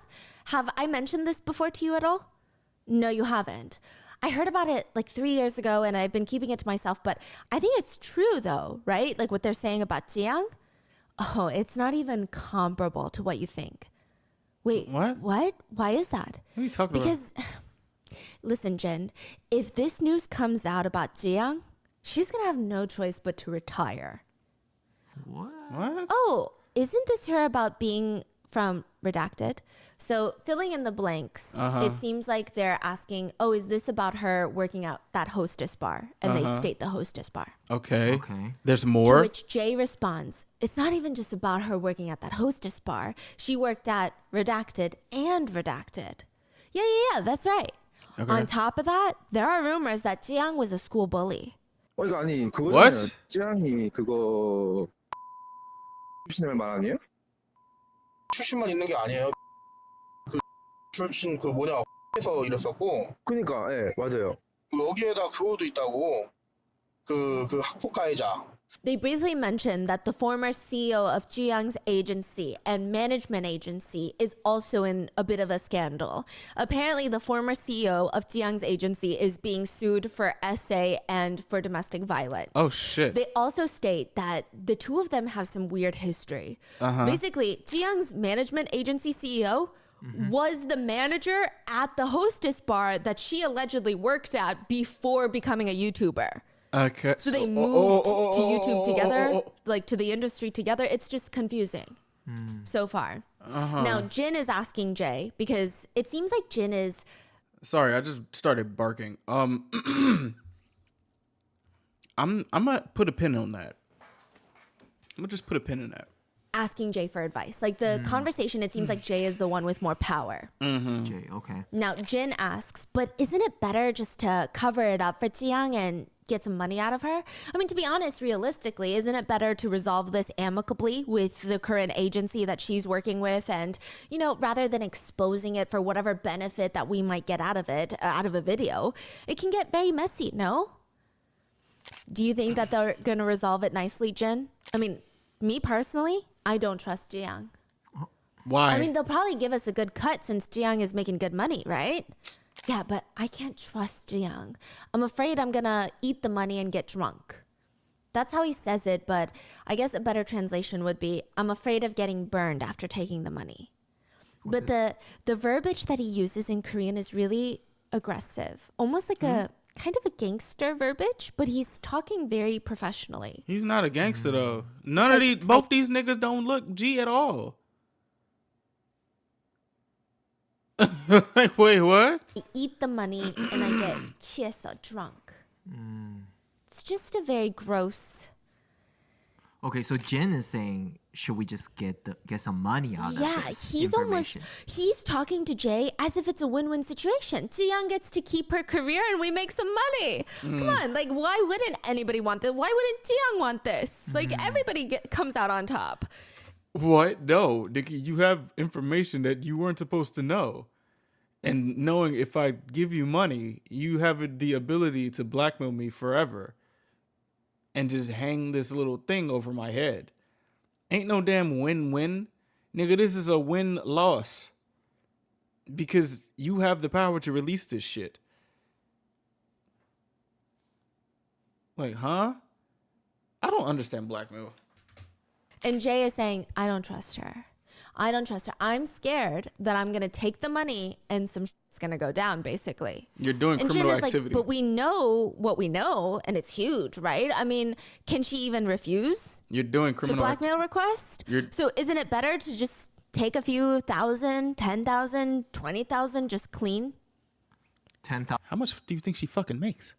Have I mentioned this before to you at all? No, you haven't. I heard about it like 3 years ago and I've been keeping it to myself, but I think it's true though, right? Like what they're saying about Tzuyang. Oh, it's not even comparable to what you think. Wait, What? What? Why is that? What are you talking Because, listen, Jen, if this news comes out about Tzuyang, she's going to have no choice but to retire. What? about? What? Oh, isn't this her about being from Redacted? So filling in the blanks, it seems like they're asking, oh, is this about her working out that hostess bar? And they state the hostess bar. Okay. Okay. There's To more? which Jay responds, it's not even just about her working at that hostess bar. She worked at Redacted and Redacted. Yeah, that's right. Okay. On top of that, there are rumors that Tzuyang was a school bully. 이거 아니 그거잖아요. What? 찌양이 그거 출신을 말 아니에요? 출신만 있는 게 아니에요. 그 출신 그 뭐냐 에서 일했었고 그니까 예 맞아요. 여기에다 그거도 있다고 그 학폭 가해자. They briefly mentioned that the former CEO of Tzuyang's agency and management agency is also in a bit of a scandal. Apparently, the former CEO of Tzuyang's agency is being sued for SA and for domestic violence. Oh, shit. They also state that the two of them have some weird history. Basically, Tzuyang's management agency CEO was the manager at the hostess bar that she allegedly worked at before becoming a YouTuber. Okay. So they moved to YouTube together, like to the industry together. It's just confusing so far. Now, Jin is asking Jay because it seems like Jin is. Sorry, I just started barking. I'm gonna put a pin on that. I'm gonna just put a pin in that. asking Jay for advice. Like the conversation, it seems like Jay is the one with more power. Jay, okay. Now, Jin asks, but isn't it better just to cover it up for Tzuyang and get some money out of her? I mean, to be honest, realistically, isn't it better to resolve this amicably with the current agency that she's working with? And, you know, rather than exposing it for whatever benefit that we might get out of it, out of a video, it can get very messy, no? Do you think that they're going to resolve it nicely, Jin? I mean, me personally, I don't trust Tzuyang. Why? I mean, they'll probably give us a good cut since Tzuyang is making good money, right? Yeah, but I can't trust Tzuyang. I'm afraid I'm gonna eat the money and get drunk. That's how he says it, but I guess a better translation would be, I'm afraid of getting burned after taking the money. But the verbiage that he uses in Korean is really aggressive, almost like a kind of a gangster verbiage, but he's talking very professionally. He's not a gangster though. None of these, both these niggas don't look G at all. Like, wait, what? I eat the money and I get 취해서 drunk. It's just a very gross. Okay, so Jin is saying, should we just get some money out of Yeah, this he's talking to Jay as if it's a win-win situation. Tzuyang gets to keep her career and we make some money. Come on, like why wouldn't anybody want this? Why wouldn't Tzuyang want this? Like everybody comes out on top. What? No, Nikki, you have information that you weren't supposed to know. And knowing if I give you money, you have the ability to blackmail me forever and just hang this little thing over my head. Ain't no damn win-win. Nigga, this is a win-loss. Because you have the power to release this shit. Like, huh? I don't understand blackmail. And Jay is saying, I don't trust her. I don't trust her. I'm scared that I'm going to take the money and some shit's going to go down, basically. You're doing And criminal Jin is activity. like, but we know what we know, and it's huge, right? I mean, can she even refuse You're doing the criminal blackmail request? You're- So isn't it better to just take a few thousand, 10,000, 20,000, just clean? 10,000. How much do you think she fucking makes?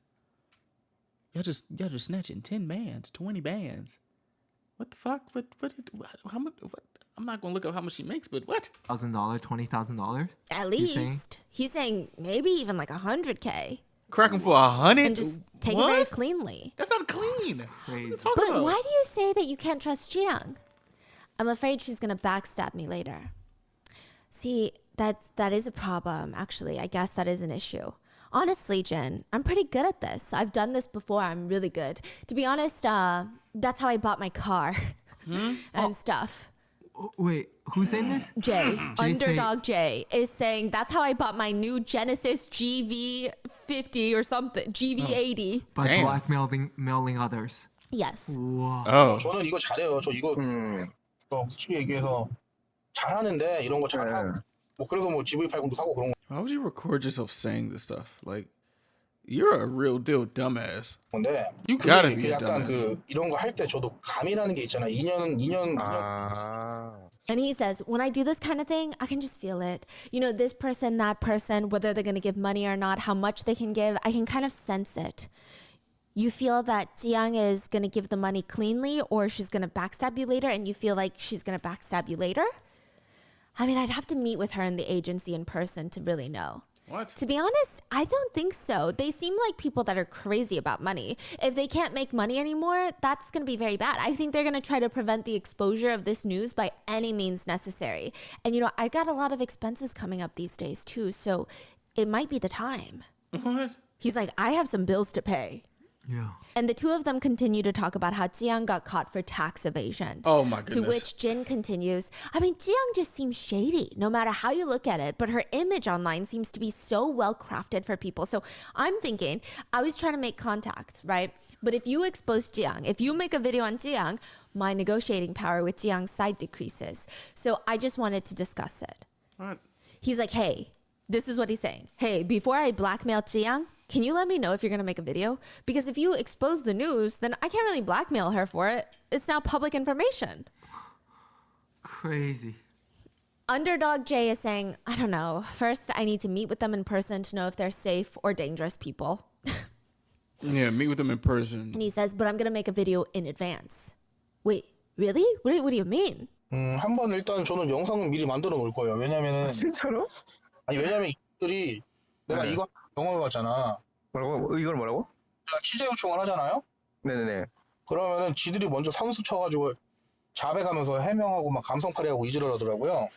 Y'all just snatching 10 bands, 20 bands. What the fuck? How much? What? I'm not gonna look up how much she makes, but what? $1,000, $20,000. At He's saying? least. He's saying maybe even like 100K. Crack him for 100 And just take what? it very cleanly. That's not clean. What are you Crazy. talking But about? why do you say that you can't trust Tzuyang? I'm afraid she's gonna backstab me later. See, that is a problem, actually. I guess that is an issue. Honestly, Jen, I'm pretty good at this. I've done this before. I'm really good. To be honest, that's how I bought my car and stuff. Oh, wait, who's saying this? Jay, Jay Underdog Jay, is saying that's how I bought my new Genesis GV50 or something. GV80. By Damn. mailing others. Yes. Wow. Oh, 저는 이거 잘해요. 저 이거 솔직히 얘기해서 잘하는데 이런 거 잘하고 뭐 그래서 뭐 GV80도 사고 그런 why would you record yourself saying this stuff? Like, you're a real deal dumbass. 건데 You gotta 그게 be a 약간 dumbass. 이런 거 할 때 저도 감이라는 게 있잖아. 2년 And he says, when I do this kind of thing, I can just feel it. You know, this person, that person, whether they're going to give money or not, how much they can give, I can kind of sense it. You feel that Tzuyang is going to give the money cleanly or she's going to backstab you later, and you feel like she's going to backstab you later? I mean, I'd have to meet with her in the agency in person to really know. What? To be honest, I don't think so. They seem like people that are crazy about money. If they can't make money anymore, that's going to be very bad. I think they're going to try to prevent the exposure of this news by any means necessary. And, you know, I got a lot of expenses coming up these days, too. So it might be the time. What? He's like, I have some bills to pay. Yeah. And the two of them continue to talk about how Tzuyang got caught for tax evasion. Oh my To goodness. which Jin continues, I mean, Tzuyang just seems shady, no matter how you look at it, but her image online seems to be so well crafted for people. So I'm thinking, I was trying to make contact, right? But if you expose Tzuyang, if you make a video on Tzuyang, my negotiating power with Tzuyang's side decreases. So I just wanted to discuss it. What? He's like, hey, this is what he's saying. Hey, before I blackmail Tzuyang, can you let me know if you're going to make a video? Because if you expose the news, then I can't really blackmail her for it. It's now public information. Crazy. Underdog Jay is saying, I don't know. First, I need to meet with them in person to know if they're safe or dangerous people. Yeah, meet with them in person. And he says, but I'm going to make a video in advance. Wait, really? What do you mean? 한번 일단 저는 영상은 미리 만들어 놓을 거예요. 왜냐면은 진짜로? 왜냐면 이들이 내가 네. 이거 영화를 봤잖아. 뭐라고? 이걸 뭐라고? 내가 취재 요청을 하잖아요. 네네네. 그러면은 지들이 먼저 상수 쳐가지고 자백하면서 해명하고 막 감성팔이하고 이지랄하더라고요.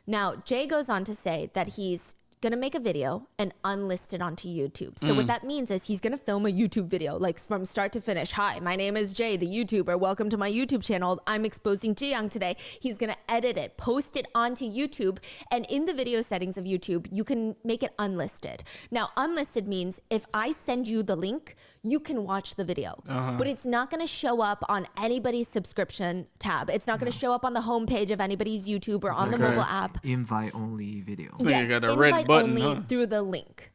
Now, Jay goes on to say that he's going to make a video and unlist it onto YouTube. So what that means is he's going to film a YouTube video, like from start to finish. Hi, my name is Jay, the YouTuber. Welcome to my YouTube channel. I'm exposing Tzuyang today. He's going to edit it, post it onto YouTube. And in the video settings of YouTube, you can make it unlisted. Now, unlisted means if I send you the link, you can watch the video. But it's not going to show up on anybody's subscription tab. It's not going to show up on the homepage of anybody's YouTube or on the Okay. mobile app. Invite only video. So you got a invite red button, only huh? through the link.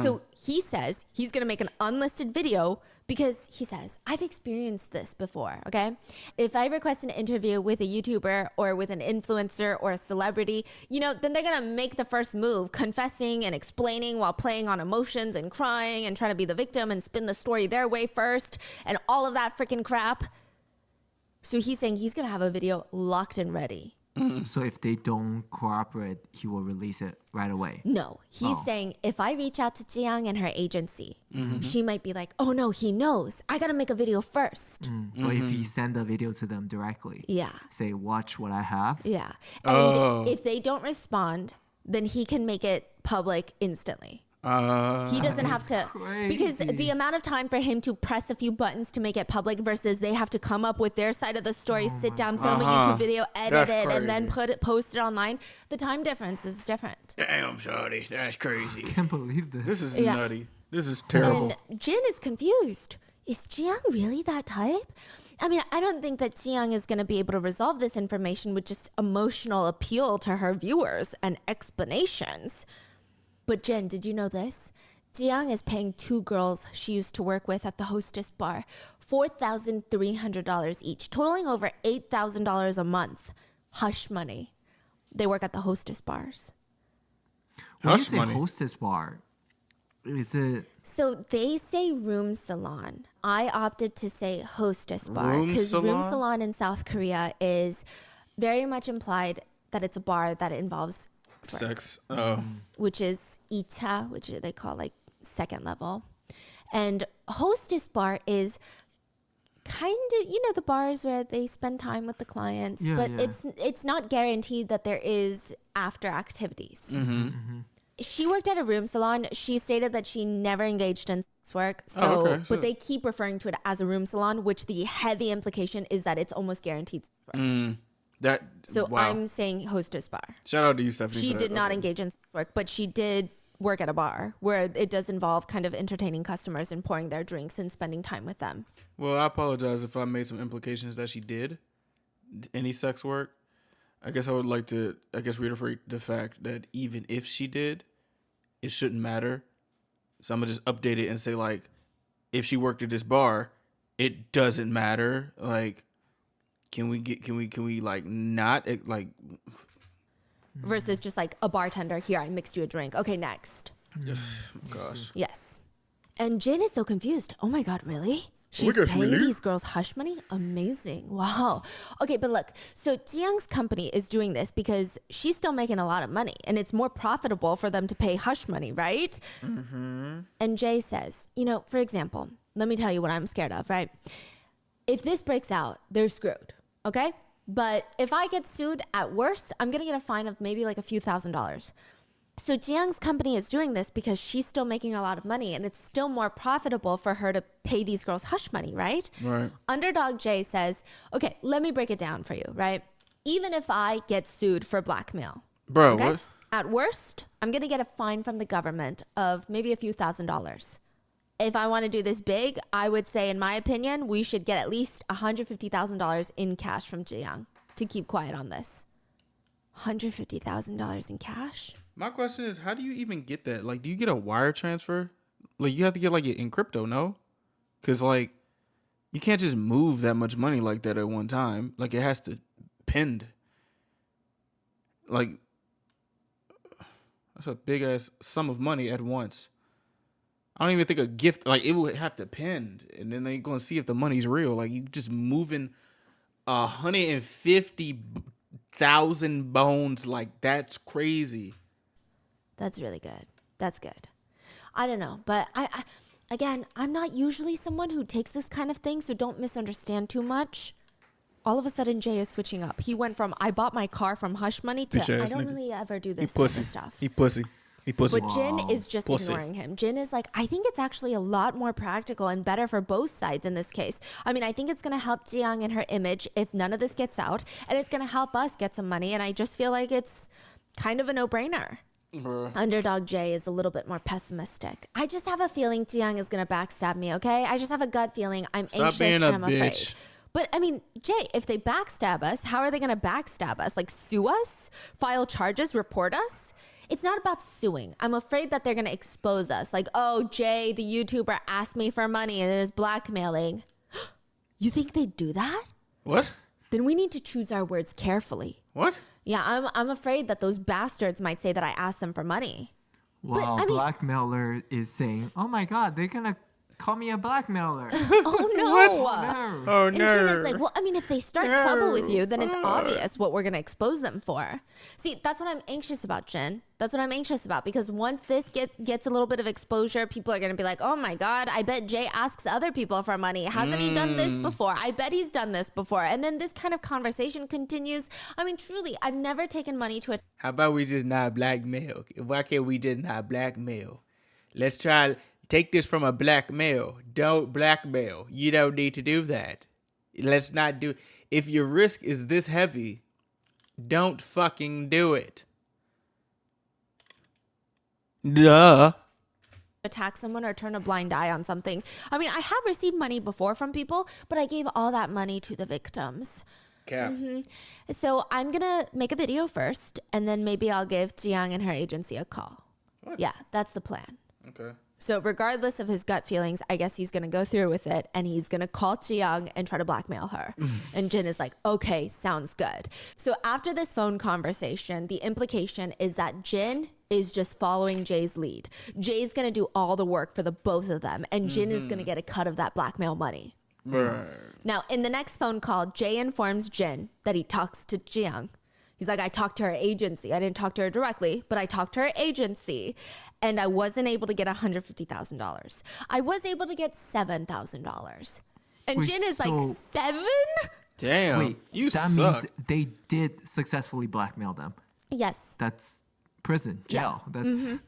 So he says he's going to make an unlisted video because he says, I've experienced this before, okay? If I request an interview with a YouTuber or with an influencer or a celebrity, then they're going to make the first move, confessing and explaining while playing on emotions and crying and trying to be the victim and spin the story their way first and all of that freaking crap. So he's saying he's going to have a video locked and ready. So if they don't cooperate, he will release it right away. No, he's saying if I reach out to Tzuyang and her agency, she might be like, oh no, he knows. I got to make a video first. Or if he send the video to them directly, Yeah. say, watch what I have. Yeah. And if they don't respond, then he can make it public instantly. He doesn't have to, because the amount of time for him to press a few buttons to make it public versus they have to come up with their side of the story, sit down, film a YouTube video, edit That's it, and then crazy. post it online. The time difference is different. Damn, shawty, that's crazy. Can't believe this. This is Yeah. nutty. This is terrible. And Jin is confused. Is Tzuyang really that type? I mean, I don't think that Tzuyang is going to be able to resolve this information with just emotional appeal to her viewers and explanations. But Jen, did you know this? Tzuyang is paying two girls she used to work with at the hostess bar $4,300 each, totaling over $8,000 a month. Hush money. They work at the hostess bars. When you Hush say money. hostess bar, is it So they say room salon. I opted to say hostess bar Room because room salon? salon in South Korea is very much implied that it's a bar that involves Sex. Oh. which is ita, which they call like second level. And hostess bar is kind of, the bars where they spend time with the clients, Yeah, but yeah. it's not guaranteed that there is after activities. She worked at a room salon. She stated that she never engaged in sex work. So, okay, so- but they keep referring to it as a room salon, which the heavy implication is that it's almost guaranteed sex work. That. So wow. I'm saying hostess bar. Shout out to you, Stephanie. She for did that. not Okay. engage in sex work, but she did work at a bar where it does involve kind of entertaining customers and pouring their drinks and spending time with them. Well, I apologize if I made some implications that she did any sex work. I guess I would like to, reiterate the fact that even if she did, it shouldn't matter. So I'm gonna just update it and say, like, if she worked at this bar, it doesn't matter. Like, can we like not like? Versus just like a bartender, here, I mixed you a drink. Okay, next. Gosh. Yes. And Jin is so confused. Oh my God, really? She's God, paying really? these girls hush money? Amazing. Wow. Okay, but look, so Tzuyang's company is doing this because she's still making a lot of money and it's more profitable for them to pay hush money, right? And Jay says, for example, let me tell you what I'm scared of, right? If this breaks out, they're screwed, okay? But if I get sued, at worst, I'm gonna get a fine of maybe like a few $1,000s. So Tzuyang's company is doing this because she's still making a lot of money and it's still more profitable for her to pay these girls hush money, right? Right. Underdog Jay says, okay, let me break it down for you, right? Even if I get sued for blackmail, Bro, okay? what? At worst, I'm gonna get a fine from the government of maybe a few $1,000s. If I want to do this big, I would say, in my opinion, we should get at least $150,000 in cash from Tzuyang to keep quiet on this. $150,000 in cash? My question is, how do you even get that? Like, do you get a wire transfer? Like, you have to get like it in crypto, no? Because like, you can't just move that much money like that at one time. Like, it has to pinned. Like, that's a big ass sum of money at once. I don't even think a gift, like, it would have to pinned, and then they gonna see if the money's real. Like, you just moving 150,000 bones. Like, that's crazy. That's really good. That's good. I don't know, but again, I'm not usually someone who takes this kind of thing, so don't misunderstand too much. All of a sudden, Jay is switching up. He went from I bought my car from hush money to Bitch I ass don't nigga. really ever do He this kind pussy. of stuff. He pussy. He pussy. But Jin is just Pussy. ignoring him. Jin is like, I think it's actually a lot more practical and better for both sides in this case. I mean, I think it's going to help Tzuyang and her image if none of this gets out, and it's going to help us get some money, and I just feel like it's kind of a no-brainer. Bruh. Underdog Jay is a little bit more pessimistic. I just have a feeling Tzuyang is going to backstab me, okay? I just have a gut feeling. I'm Stop anxious being and a I'm afraid. bitch. But I mean, Jay, if they backstab us, how are they going to backstab us? Like sue us? File charges? Report us? It's not about suing. I'm afraid that they're going to expose us. Like, oh, Jay, the YouTuber, asked me for money and is blackmailing. You think they'd do that? What? Then we need to choose our words carefully. What? Yeah, I'm afraid that those bastards might say that I asked them for money. Wow, I mean- blackmailer is saying, "Oh my God, they're gonna call me a blackmailer." Oh no! No. Oh, And no. Jin is like, well, I mean, if they start trouble with you, then it's obvious what we're going to expose them for. See, that's what I'm anxious about, Jin. That's what I'm anxious about, because once this gets a little bit of exposure, people are going to be like, oh my God, I bet Jay asks other people for money. Hasn't he done this before? I bet he's done this before. And then this kind of conversation continues. I mean, truly, I've never taken money to a How about we just not blackmail? Why can't we just not blackmail? Let's try take this from a black male. Don't blackmail. You don't need to do that. Let's not do. If your risk is this heavy, don't fucking do it. Duh. attack someone or turn a blind eye on something. I mean, I have received money before from people, but I gave all that money to the victims. Cap. So I'm going to make a video first, and then maybe I'll give Tzuyang and her agency a call. What? Yeah, that's the plan. Okay. So regardless of his gut feelings, I guess he's going to go through with it, and he's going to call Tzuyang and try to blackmail her. And Jin is like, okay, sounds good. So after this phone conversation, the implication is that Jin is just following Jay's lead. Jay's going to do all the work for the both of them, and Jin is going to get a cut of that blackmail money. Bruh. Now, in the next phone call, Jay informs Jin that he talks to Tzuyang. He's like, I talked to her agency. I didn't talk to her directly, but I talked to her agency, and I wasn't able to get $150,000. I was able to get $7,000. And Wait, Jin is like, so- 7? Damn. Wait, you that suck. means they did successfully blackmail them. Yes. That's prison, jail. That's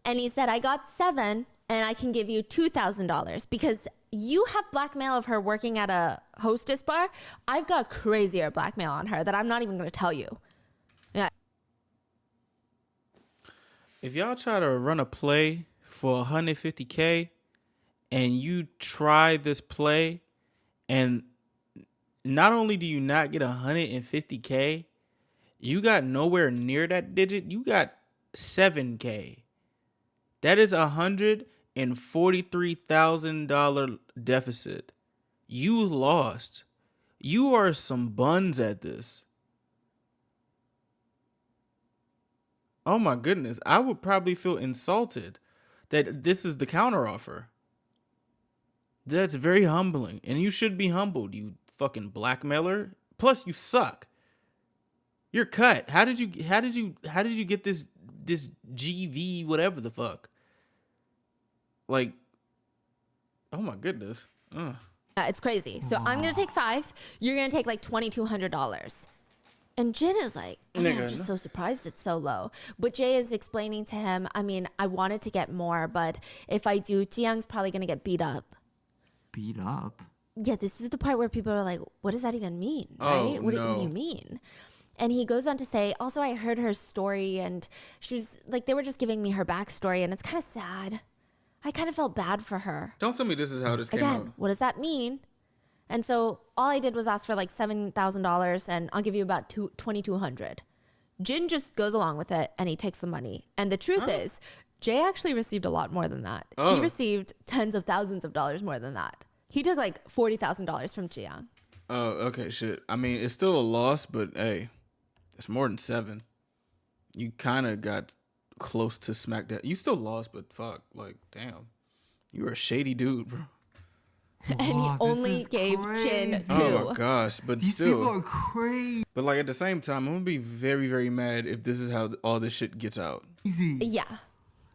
And he said, I got 7, and I can give you $2,000 because you have blackmail of her working at a hostess bar. I've got crazier blackmail on her that I'm not even going to tell you. Yeah. If y'all try to run a play for 150K and you try this play and not only do you not get 150K, you got nowhere near that digit. You got 7K. That is $143,000 deficit. You lost. You are some buns at this. Oh my goodness. I would probably feel insulted that this is the counteroffer. That's very humbling. And you should be humbled, you fucking blackmailer. Plus you suck. You're cut. How did you get this GV whatever the fuck? Like, oh my goodness. Ugh. It's crazy. So I'm going to take 5. You're going to take like $2,200. And Jin is like, oh, I'm Nigga, just so surprised it's so low. But Jay is explaining to him, I mean, I wanted to get more, but if I do, Tzuyang's probably going to get beat up. beat up. Yeah, this is the part where people are like, what does that even mean? Oh, Right? What no. do you mean? And he goes on to say, also, I heard her story and she was like, they were just giving me her backstory and it's kind of sad. I kind of felt bad for her. Don't tell me this is how this came Again, out. what does that mean? And so all I did was ask for like $7,000 and I'll give you about $2,200. Jin just goes along with it and he takes the money. And the truth is, Jay actually received a lot more than that. Oh. He received tens of thousands of dollars more than that. He took like $40,000 from Tzuyang. Oh, okay, shit. I mean, it's still a loss, but hey, it's more than 7. You kind of got close to smack that. You still lost, but fuck, like, damn. You were a shady dude, bro. and he Wow, this only is gave Jin crazy. 2. Oh my gosh, but These still. people are crazy. But like at the same time, I'm gonna be very, very mad if this is how all this shit gets out. Yeah.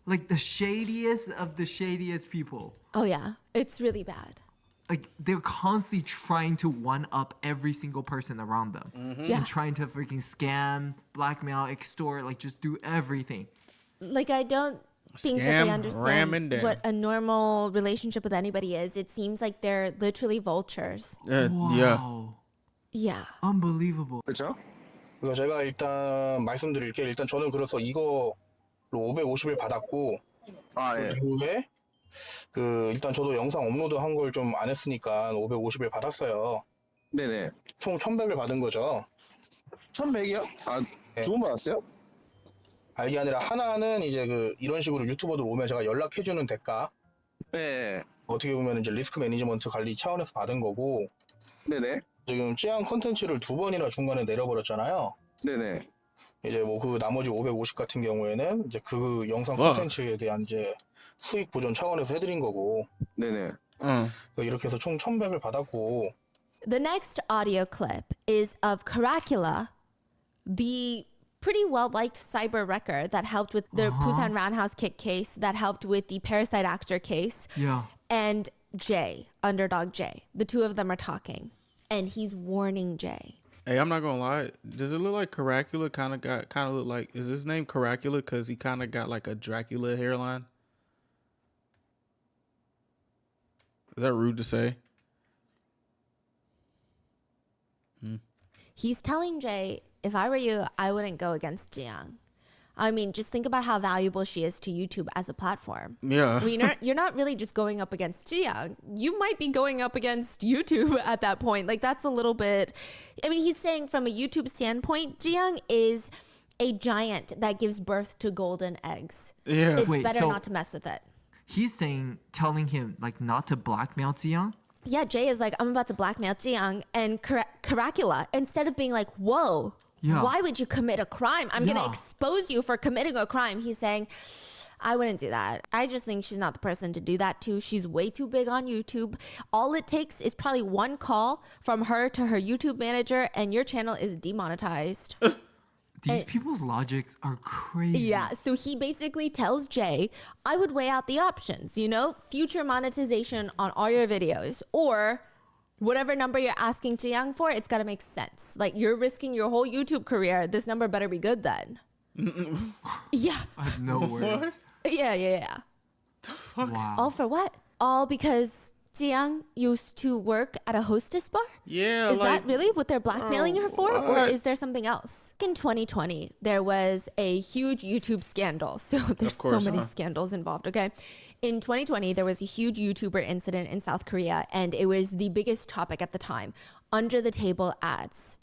Like the shadiest of the shadiest people. Oh yeah. It's really bad. Like they're constantly trying to one up every single person around them. Yeah. And trying to freaking scam, blackmail, extort, like just do everything. Like I don't think that Scam, they ram, and understand down. what a normal relationship with anybody is. It seems like they're literally vultures. Yeah. Wow. Yeah. Unbelievable. 그렇죠? 그래서 제가 일단 말씀드릴게 일단 저는 그래서 이거로 550을 받았고 아, 그 예. 이후에 그 일단 저도 영상 업로드 한 걸 좀 안 했으니까 550을 받았어요. 네네. 총 1100을 받은 거죠. 1100이요? 아, 네. 두 번 받았어요? 알게 아니라 하나는 이제 그 이런 식으로 유튜버들 오면 제가 연락해주는 대가 네. 어떻게 보면 이제 리스크 매니지먼트 관리 차원에서 받은 거고 네네. 지금 찌양 컨텐츠를 2번이나 중간에 내려버렸잖아요. 네네. 이제 뭐 그 나머지 550 같은 경우에는 이제 그 영상 와. 콘텐츠에 대한 이제 수익 보전 차원에서 해드린 거고 네네. 이렇게 해서 총 1100을 받았고 The next audio clip is of Caracula, the pretty well-liked cyber wrecker that helped with the Busan Roundhouse kick case, that helped with the Parasite actor case, Yeah. and Jay, Underdog Jay. The two of them are talking, and he's warning Jay. Hey, I'm not gonna lie. Does it look like Caracula kind of look like? Is his name Caracula because he kind of got like a Dracula hairline? Is that rude to say? He's telling Jay, if I were you, I wouldn't go against Tzuyang. I mean, just think about how valuable she is to YouTube as a platform. Yeah. I mean, you're not really just going up against Tzuyang. You might be going up against YouTube at that point. Like, that's a little bit... I mean, he's saying from a YouTube standpoint, Tzuyang is a giant that gives birth to golden eggs. Yeah. It's Wait, better so- not to mess with it. He's telling him like not to blackmail Tzuyang. Yeah, Jay is like, I'm about to blackmail Tzuyang. And Caracula, instead of being like, whoa, Yeah. why would you commit a crime? I'm going to Yeah. expose you for committing a crime. He's saying, I wouldn't do that. I just think she's not the person to do that to. She's way too big on YouTube. All it takes is probably one call from her to her YouTube manager, and your channel is demonetized. These people's logics are crazy. Yeah, so he basically tells Jay, I would weigh out the options, you know, future monetization on all your videos, or whatever number you're asking Tzuyang for, it's got to make sense. Like, you're risking your whole YouTube career. This number better be good then. Yeah. I have no words. Yeah. Wow. All for what? All because Tzuyang used to work at a hostess bar? Yeah. Is like, that really what they're blackmailing her for? Or what? is there something else? In 2020, there was a huge YouTube scandal. So there's course, so many huh? scandals involved, okay? In 2020, there was a huge YouTuber incident in South Korea, and it was the biggest topic at the time, under the table ads.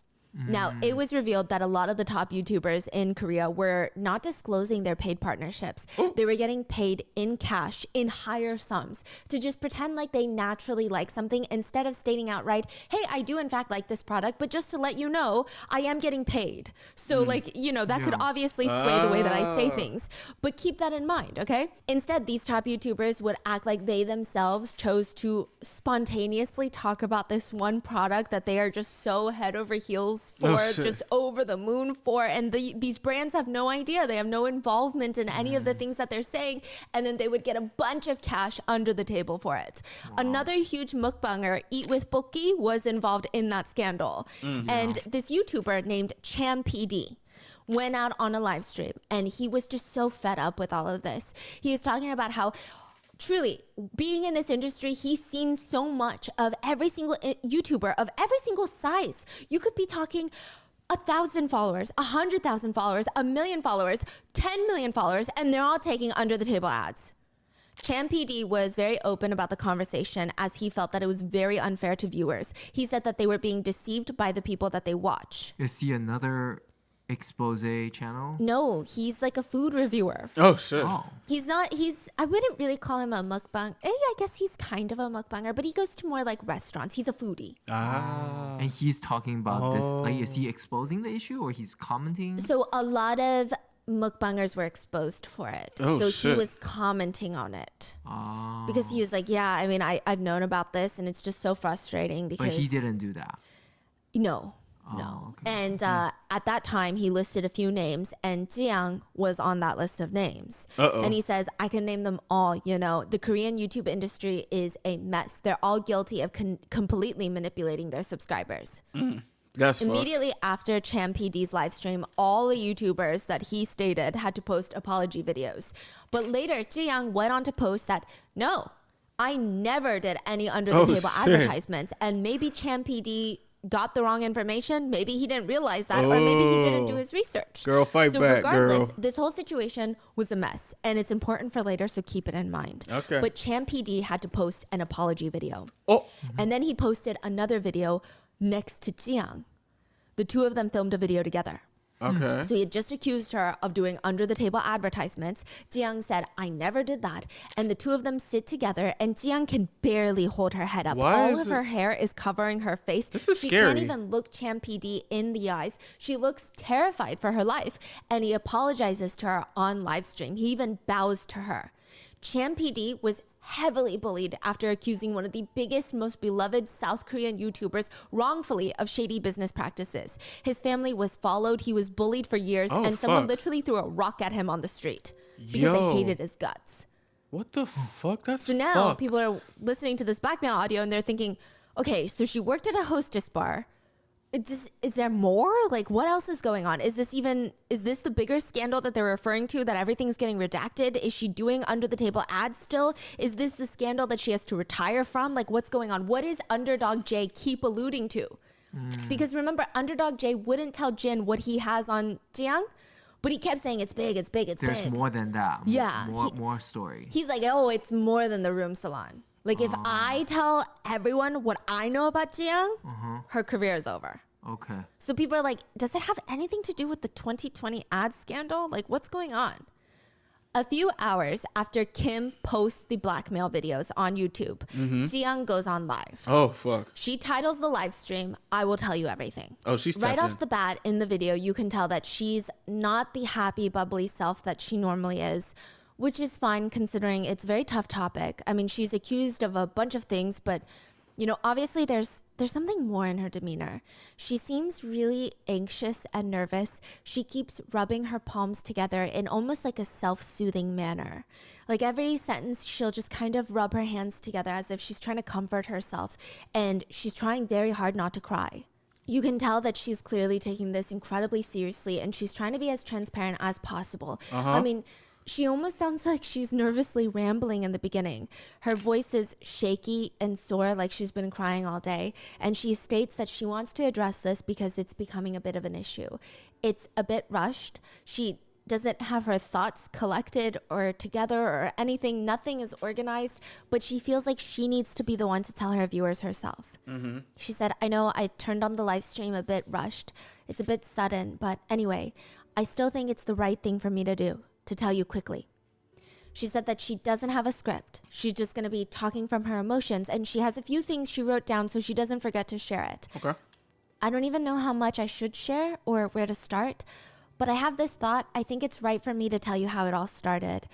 Now, it was revealed that a lot of the top YouTubers in Korea were not disclosing their paid partnerships. They were getting paid in cash, in higher sums, to just pretend like they naturally like something instead of stating outright, hey, I do in fact like this product, but just to let you know, I am getting paid. So like, you know, that could Yeah. obviously sway the way that I say things. But keep that in mind, okay? Instead, these top YouTubers would act like they themselves chose to spontaneously talk about this one product that they are just so head over heels for, shit. just over the moon for, and these brands have no idea. They have no involvement in any of the things that they're saying, and then they would get a bunch of cash under the table for it. Another huge mukbanger, Eat with Bokki, was involved in that scandal. And this YouTuber named Cham PD went out on a live stream, and he was just so fed up with all of this. He was talking about how truly, being in this industry, he's seen so much of every single YouTuber of every single size. You could be talking 1,000 followers, 100,000 followers, 1,000,000 followers, 10 million followers, and they're all taking under the table ads. Cham PD was very open about the conversation as he felt that it was very unfair to viewers. He said that they were being deceived by the people that they watch. Is he another expose channel? No, he's like a food reviewer. Oh shit. Oh. I wouldn't really call him a mukbang. I guess he's kind of a mukbanger, but he goes to more like restaurants. He's a foodie. Ah. And he's talking about this. Like, is he exposing the issue or he's commenting? So a lot of mukbangers were exposed for it. Oh, so shit. he was commenting on it. Oh. Because he was like, yeah, I mean, I've known about this and it's just so frustrating because... But he didn't do that. No. Oh, okay. And at that time, he listed a few names, and Tzuyang was on that list of names. Uh-oh. And he says, I can name them all. You know, the Korean YouTube industry is a mess. They're all guilty of completely manipulating their subscribers. That's fucked. Immediately after Chan PD's live stream, all the YouTubers that he stated had to post apology videos. But later, Tzuyang went on to post that, no, I never did any under-the-table shit. advertisements. And maybe Chan PD got the wrong information. Maybe he didn't realize that, or maybe he didn't do his research. Girl, fight so back, regardless, girl. this whole situation was a mess, and it's important for later, so keep it in mind. Okay. But Chan PD had to post an apology video. Oh, And then he posted another video next to Tzuyang. The two of them filmed a video together. okay. So he had just accused her of doing under-the-table advertisements. Tzuyang said, I never did that. And the two of them sit together, and Tzuyang can barely hold her head up. Why All is of her hair is covering her face. This is She can't scary. even look Chan PD in the eyes. She looks terrified for her life. And he apologizes to her on live stream. He even bows to her. Chan PD was heavily bullied after accusing one of the biggest, most beloved South Korean YouTubers wrongfully of shady business practices. His family was followed, he was bullied for years, Oh, and someone fuck. literally threw a rock at him on the street because Yo. they hated his guts. What the fuck? That's So now fucked. people are listening to this blackmail audio and they're thinking, okay, so she worked at a hostess bar. Is there more? Like, what else is going on? Is this the bigger scandal that they're referring to, that everything's getting redacted? Is she doing under the table ads still? Is this the scandal that she has to retire from? Like, what's going on? What is Underdog J keep alluding to? Because remember, Underdog J wouldn't tell Jin what he has on Tzuyang, but he kept saying it's big, it's big, it's There's big. more than that. Yeah, More story. He's like, oh, it's more than the room salon. Like, if I tell everyone what I know about Tzuyang, her career is over. Okay. So people are like, does it have anything to do with the 2020 ad scandal? Like, what's going on? A few hours after Kim posts the blackmail videos on YouTube, Tzuyang goes on live. Oh, fuck. She titles the live stream, I Will Tell You Everything. Oh, she's Right tapped off in. the bat in the video, you can tell that she's not the happy, bubbly self that she normally is, which is fine considering it's a very tough topic. I mean, she's accused of a bunch of things, but you know, obviously there's something more in her demeanor. She seems really anxious and nervous. She keeps rubbing her palms together in almost like a self-soothing manner. Like every sentence, she'll just kind of rub her hands together as if she's trying to comfort herself. And she's trying very hard not to cry. You can tell that she's clearly taking this incredibly seriously and she's trying to be as transparent as possible. I mean, she almost sounds like she's nervously rambling in the beginning. Her voice is shaky and sore, like she's been crying all day. And she states that she wants to address this because it's becoming a bit of an issue. It's a bit rushed. She doesn't have her thoughts collected or together or anything. Nothing is organized, but she feels like she needs to be the one to tell her viewers herself. She said, I know I turned on the live stream a bit rushed. It's a bit sudden, but anyway, I still think it's the right thing for me to do. To tell you quickly. She said that she doesn't have a script. She's just going to be talking from her emotions, and she has a few things she wrote down so she doesn't forget to share it. Okay. I don't even know how much I should share or where to start, but I have this thought. I think it's right for me to tell you how it all started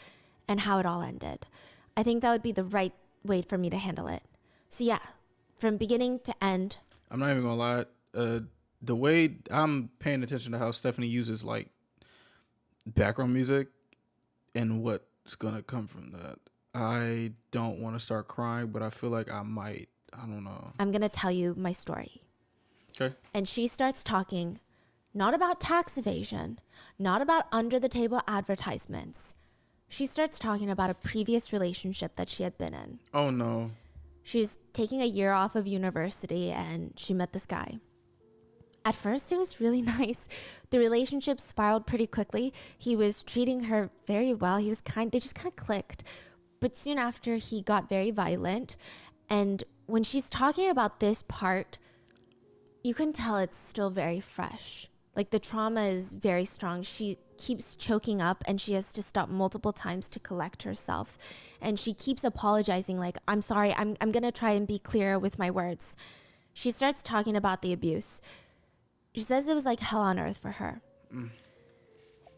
and how it all ended. I think that would be the right way for me to handle it. So yeah, from beginning to end. I'm not even gonna lie. The way I'm paying attention to how Stephanie uses like background music and what's gonna come from that, I don't want to start crying, but I feel like I might. I don't know. I'm going to tell you my story. Okay. And she starts talking not about tax evasion, not about under the table advertisements. She starts talking about a previous relationship that she had been in. Oh no. She's taking a year off of university and she met this guy. At first, it was really nice. The relationship spiraled pretty quickly. He was treating her very well. They just kind of clicked. But soon after, he got very violent. And when she's talking about this part, you can tell it's still very fresh. Like the trauma is very strong. She keeps choking up and she has to stop multiple times to collect herself. And she keeps apologizing like, I'm sorry, I'm going to try and be clearer with my words. She starts talking about the abuse. She says it was like hell on earth for her.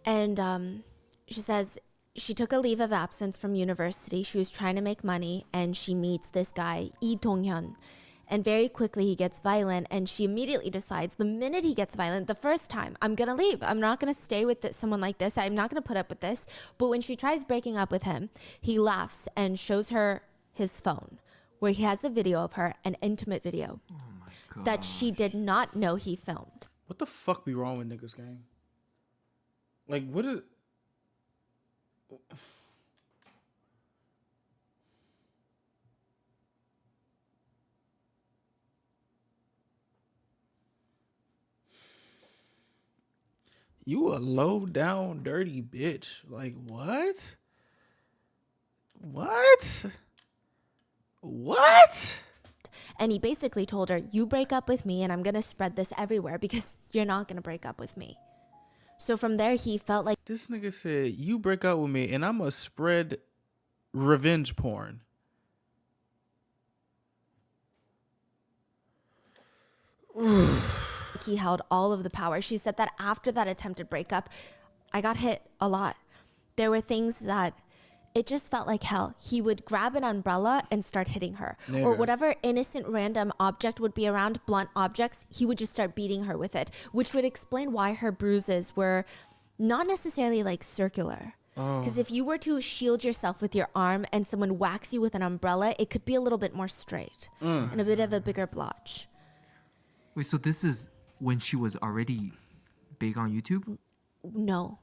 And she says she took a leave of absence from university. She was trying to make money, and she meets this guy, Lee Dong-hyun. And very quickly he gets violent, and she immediately decides the minute he gets violent, the first time, I'm going to leave. I'm not going to stay with someone like this. I'm not going to put up with this. But when she tries breaking up with him, he laughs and shows her his phone, where he has a video of her, an intimate video that she did not know he filmed. What the fuck be wrong with niggas, gang? Like, what is... You a low down dirty bitch. Like, what? What? What? And he basically told her, you break up with me and I'm going to spread this everywhere because you're not going to break up with me. So from there, he felt like... This nigga said, you break up with me and I'm going to spread revenge porn. He held all of the power. She said that after that attempted breakup, I got hit a lot. There were things that it just felt like hell. He would grab an umbrella and start hitting her. Nigga. Or whatever innocent random object would be around, blunt objects, he would just start beating her with it, which would explain why her bruises were not necessarily like circular. Because if you were to shield yourself with your arm and someone whacks you with an umbrella, it could be a little bit more straight and a bit of a bigger blotch. Wait, so this is when she was already big on YouTube? No.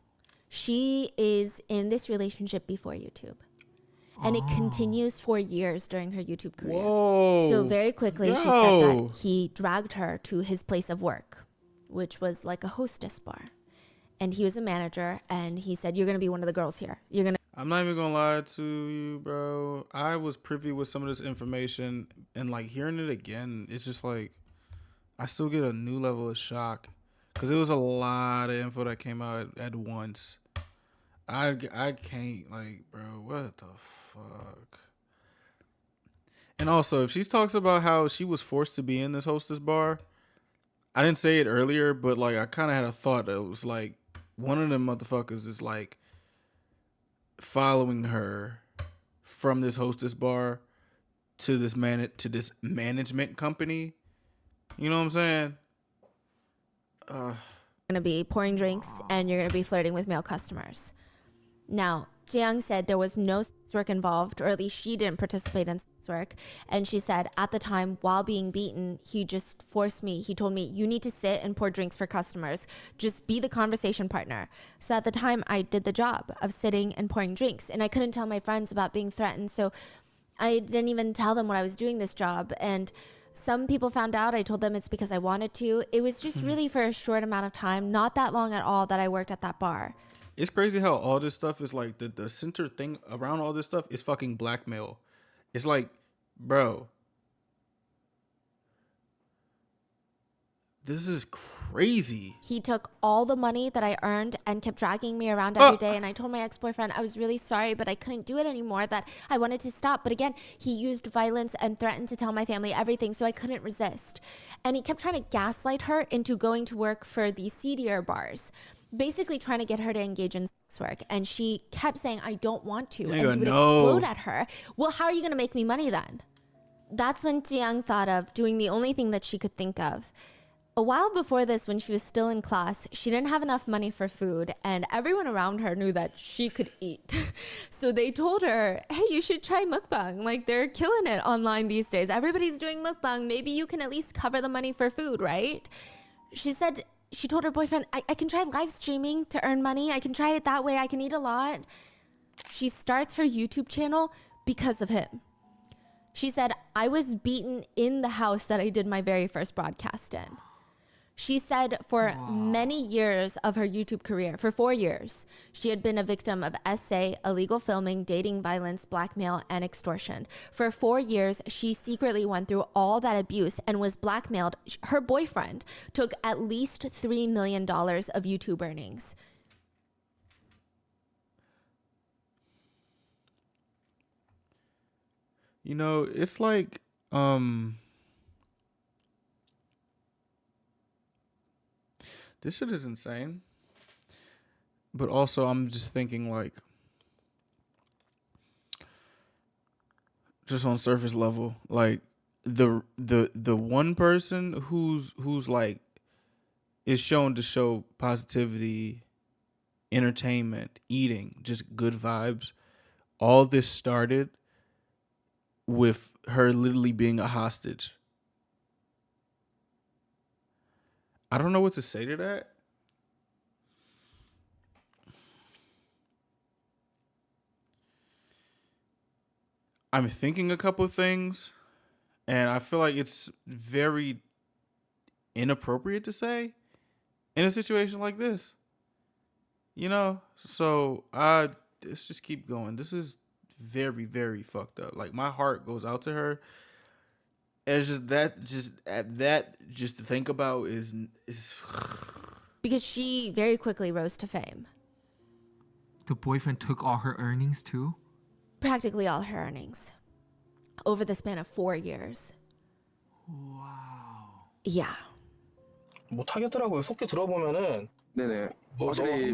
She is in this relationship before YouTube. And it continues for years during her YouTube career. Whoa. So very quickly, she said Yo. that he dragged her to his place of work, which was like a hostess bar. And he was a manager, and he said, you're going to be one of the girls here. You're going to... I'm not even gonna lie to you, bro. I was privy with some of this information, and like hearing it again, it's just like I still get a new level of shock because it was a lot of info that came out at once. I can't, like, bro, what the fuck? And also, if she talks about how she was forced to be in this hostess bar, I didn't say it earlier, but like I kind of had a thought that it was like one of them motherfuckers is like following her from this hostess bar to this management company. You know what I'm saying? going to be pouring drinks and you're going to be flirting with male customers. Now, Tzuyang said there was no sex work involved, or at least she didn't participate in sex work. And she said at the time, while being beaten, he just forced me. He told me, you need to sit and pour drinks for customers. Just be the conversation partner. So at the time, I did the job of sitting and pouring drinks. And I couldn't tell my friends about being threatened. So I didn't even tell them when I was doing this job. And some people found out. I told them it's because I wanted to. It was just really for a short amount of time, not that long at all, that I worked at that bar. It's crazy how all this stuff is like the center thing around all this stuff is fucking blackmail. It's like, bro, this is crazy. He took all the money that I earned and kept dragging me around every day. And I told my ex-boyfriend I was really sorry, but I couldn't do it anymore, that I wanted to stop. But again, he used violence and threatened to tell my family everything, so I couldn't resist. And he kept trying to gaslight her into going to work for these seedier bars, basically trying to get her to engage in sex work. And she kept saying, I don't want to. And he would explode at her. Well, how are you going to make me money then? That's when Tzuyang thought of doing the only thing that she could think of. A while before this, when she was still in class, she didn't have enough money for food, and everyone around her knew that she could eat. So they told her, hey, you should try mukbang. Like, they're killing it online these days. Everybody's doing mukbang. Maybe you can at least cover the money for food, right? She told her boyfriend, I can try live streaming to earn money. I can try it that way. I can eat a lot. She starts her YouTube channel because of him. She said, I was beaten in the house that I did my very first broadcast in. She said for many years of her YouTube career, for 4 years, she had been a victim of SA, illegal filming, dating violence, blackmail, and extortion. For 4 years, she secretly went through all that abuse and was blackmailed. Her boyfriend took at least $3 million of YouTube earnings. You know, it's like, this shit is insane. But also, I'm just thinking like, just on surface level, like the one person who's like is shown to show positivity, entertainment, eating, just good vibes. All this started with her literally being a hostage. I don't know what to say to that. I'm thinking a couple of things, and I feel like it's very inappropriate to say in a situation like this. You know? So let's just keep going. This is very, very fucked up. Like, my heart goes out to her. It's just to think about is Because she very quickly rose to fame. The boyfriend took all her earnings too? Practically all her earnings. Over the span of 4 years. Wow. Yeah. 못 하겠더라고요. 속기 들어보면은 네네. 너 확실히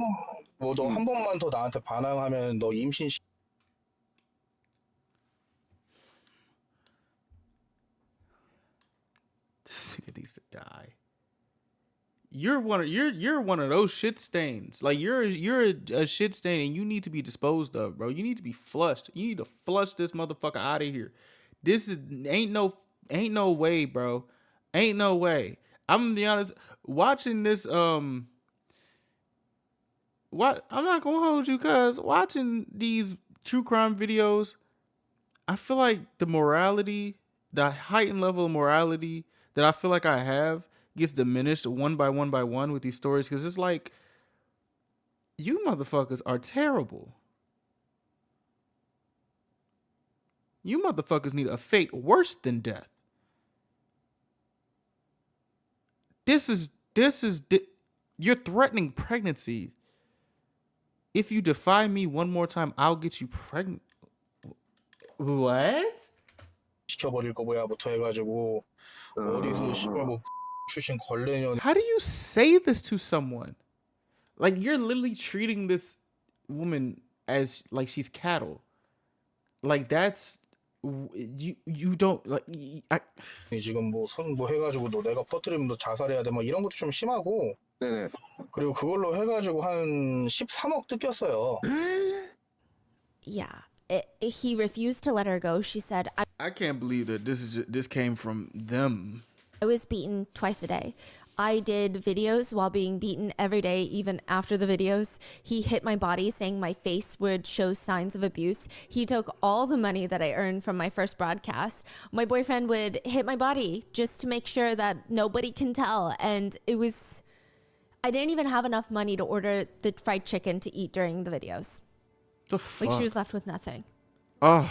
한 번만 더 나한테 반항하면 너 임신 this nigga needs to die. You're one of those shit stains. Like, you're a shit stain, and you need to be disposed of, bro. You need to be flushed. You need to flush this motherfucker out of here. This is ain't no way, bro. Ain't no way. I'm gonna be honest. Watching this what I'm not gonna hold you, cuz watching these true crime videos, I feel like the heightened level of morality that I feel like I have gets diminished one by one with these stories, because it's like, you motherfuckers are terrible. You motherfuckers need a fate worse than death. You're threatening pregnancy. If you defy me one more time, I'll get you pregnant. What? 시켜버릴 거고야부터 해가지고 어디서 씨발 뭐 출신 걸레년 How do you say this to someone? Like, you're literally treating this woman as like she's cattle. Like, that's you don't like. 지금 뭐 해가지고 너 내가 퍼뜨리면 너 자살해야 돼 뭐 이런 것도 좀 심하고 네네. 그리고 그걸로 해가지고 한 13억 뜯겼어요. Yeah. He refused to let her go. She said, I can't believe that this came from them. I was beaten twice a day. I did videos while being beaten every day, even after the videos. He hit my body, saying my face would show signs of abuse. He took all the money that I earned from my first broadcast. My boyfriend would hit my body just to make sure that nobody can tell. And I didn't even have enough money to order the fried chicken to eat during the videos. The fuck? Like, she was left with nothing. Oh.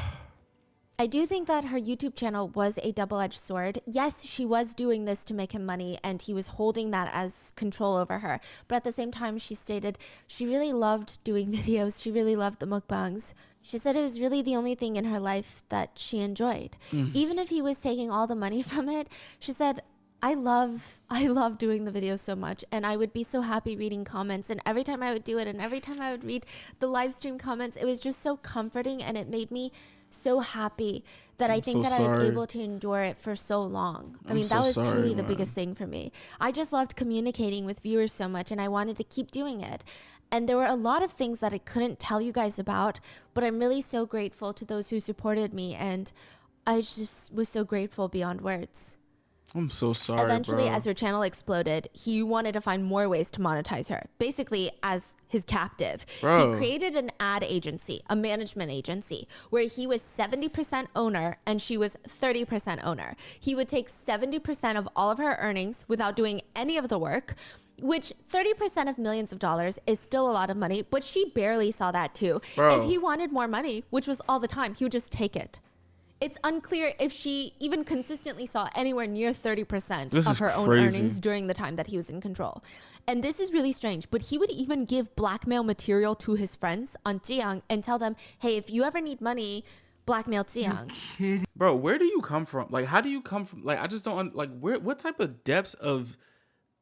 I do think that her YouTube channel was a double-edged sword. Yes, she was doing this to make him money, and he was holding that as control over her. But at the same time, she stated she really loved doing videos. She really loved the mukbangs. She said it was really the only thing in her life that she enjoyed. Even if he was taking all the money from it, she said, I love doing the videos so much, and I would be so happy reading comments, and every time I would do it and every time I would read the live stream comments, it was just so comforting, and it made me so happy that I think so that I was sorry. able to endure it for so long. I I'm mean, so that was sorry, truly the man. biggest thing for me. I just loved communicating with viewers so much, and I wanted to keep doing it. And there were a lot of things that I couldn't tell you guys about, but I'm really so grateful to those who supported me, and I just was so grateful beyond words. I'm so sorry, Eventually, bro. as her channel exploded, he wanted to find more ways to monetize her, basically as his captive. Bro. He created an ad agency, a management agency, where he was 70% owner and she was 30% owner. He would take 70% of all of her earnings without doing any of the work, which 30% of millions of dollars is still a lot of money, but she barely saw that too. Bro. If he wanted more money, which was all the time, he would just take it. It's unclear if she even consistently saw anywhere near 30% This of is her own crazy. earnings during the time that he was in control. And this is really strange, but he would even give blackmail material to his friends on Tzuyang and tell them, hey, if you ever need money, blackmail Tzuyang. Bro, where do you come from? Like, how do you come from? Like, I just don't like what type of depths of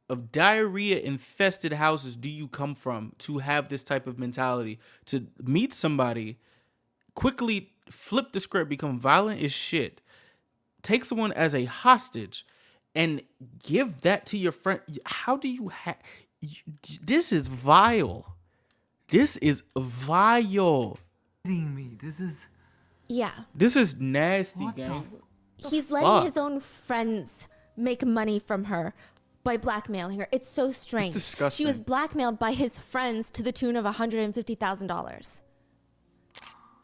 of diarrhea infested houses do you come from to have this type of mentality? To meet somebody, quickly flip the script, become violent as shit, take someone as a hostage, and give that to your friend. How do you have? This is vile. This is vile. Kidding me. This is Yeah. This is nasty, What the gang. He's fuck? letting his own friends make money from her by blackmailing her. It's so strange. disgusting. She was blackmailed by his friends to the tune of $150,000.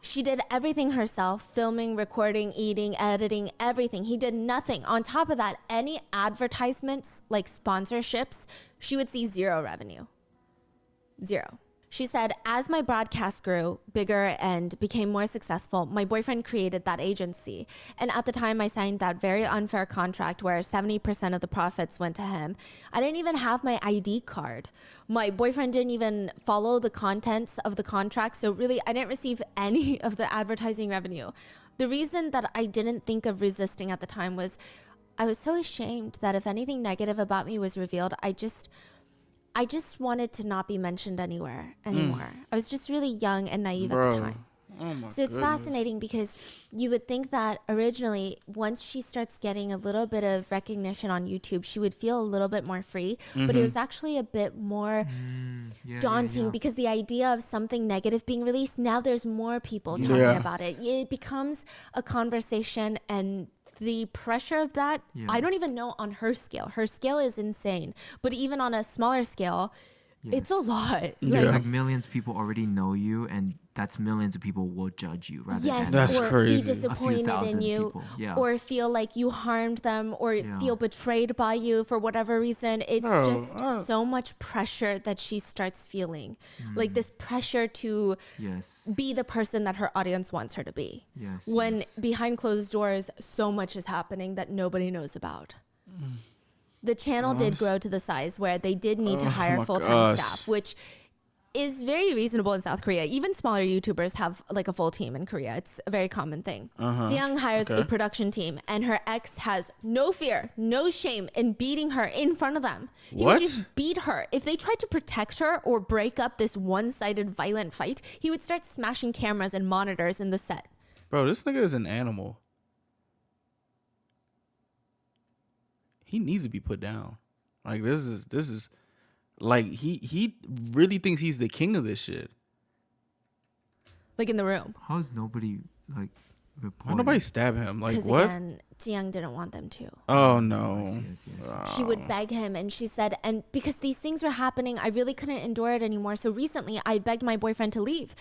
She did everything herself, filming, recording, eating, editing, everything. He did nothing. On top of that, any advertisements, like sponsorships, she would see zero revenue. Zero. She said, as my broadcast grew bigger and became more successful, my boyfriend created that agency. And at the time, I signed that very unfair contract where 70% of the profits went to him. I didn't even have my ID card. My boyfriend didn't even follow the contents of the contract. So really, I didn't receive any of the advertising revenue. The reason that I didn't think of resisting at the time was I was so ashamed that if anything negative about me was revealed, I just wanted to not be mentioned anywhere anymore. I was just really young and naive at the time. Oh my So it's fascinating because you would think that originally, once she starts getting a little bit of recognition on YouTube, she would feel a little bit more free. But it was actually a bit more daunting because the idea of something negative being released, now there's more people talking about it. It becomes a conversation, and the pressure of that, I don't even know on her scale. Her scale is insane. But even on a smaller scale, it's a lot. It's like millions of people already know you, and that's millions of people will judge you rather Yes, than That's or crazy. be disappointed in thousand you, people. Yeah. or feel like you harmed them, or feel betrayed by you for whatever reason. It's just so much pressure that she starts feeling, like this pressure to be the person that her audience wants her to be. Yes, When yes. behind closed doors, so much is happening that nobody knows about. The channel did grow to the size where they did need to hire my full-time gosh. staff, which is very reasonable in South Korea. Even smaller YouTubers have like a full team in Korea. It's a very common thing. Tzuyang hires a production team, and her ex has no fear, no shame in beating her in front of them. He would What? just beat her. If they tried to protect her or break up this one-sided violent fight, he would start smashing cameras and monitors in the set. Bro, this nigga is an animal. He needs to be put down. Like this is like he really thinks he's the king of this shit. Like in the room. How's nobody like Why reporting? nobody stab him? Like Because what? again, Tzuyang didn't want them to. Oh no. Yes. She would beg him, and she said, and because these things were happening, I really couldn't endure it anymore. So recently, I begged my boyfriend to leave,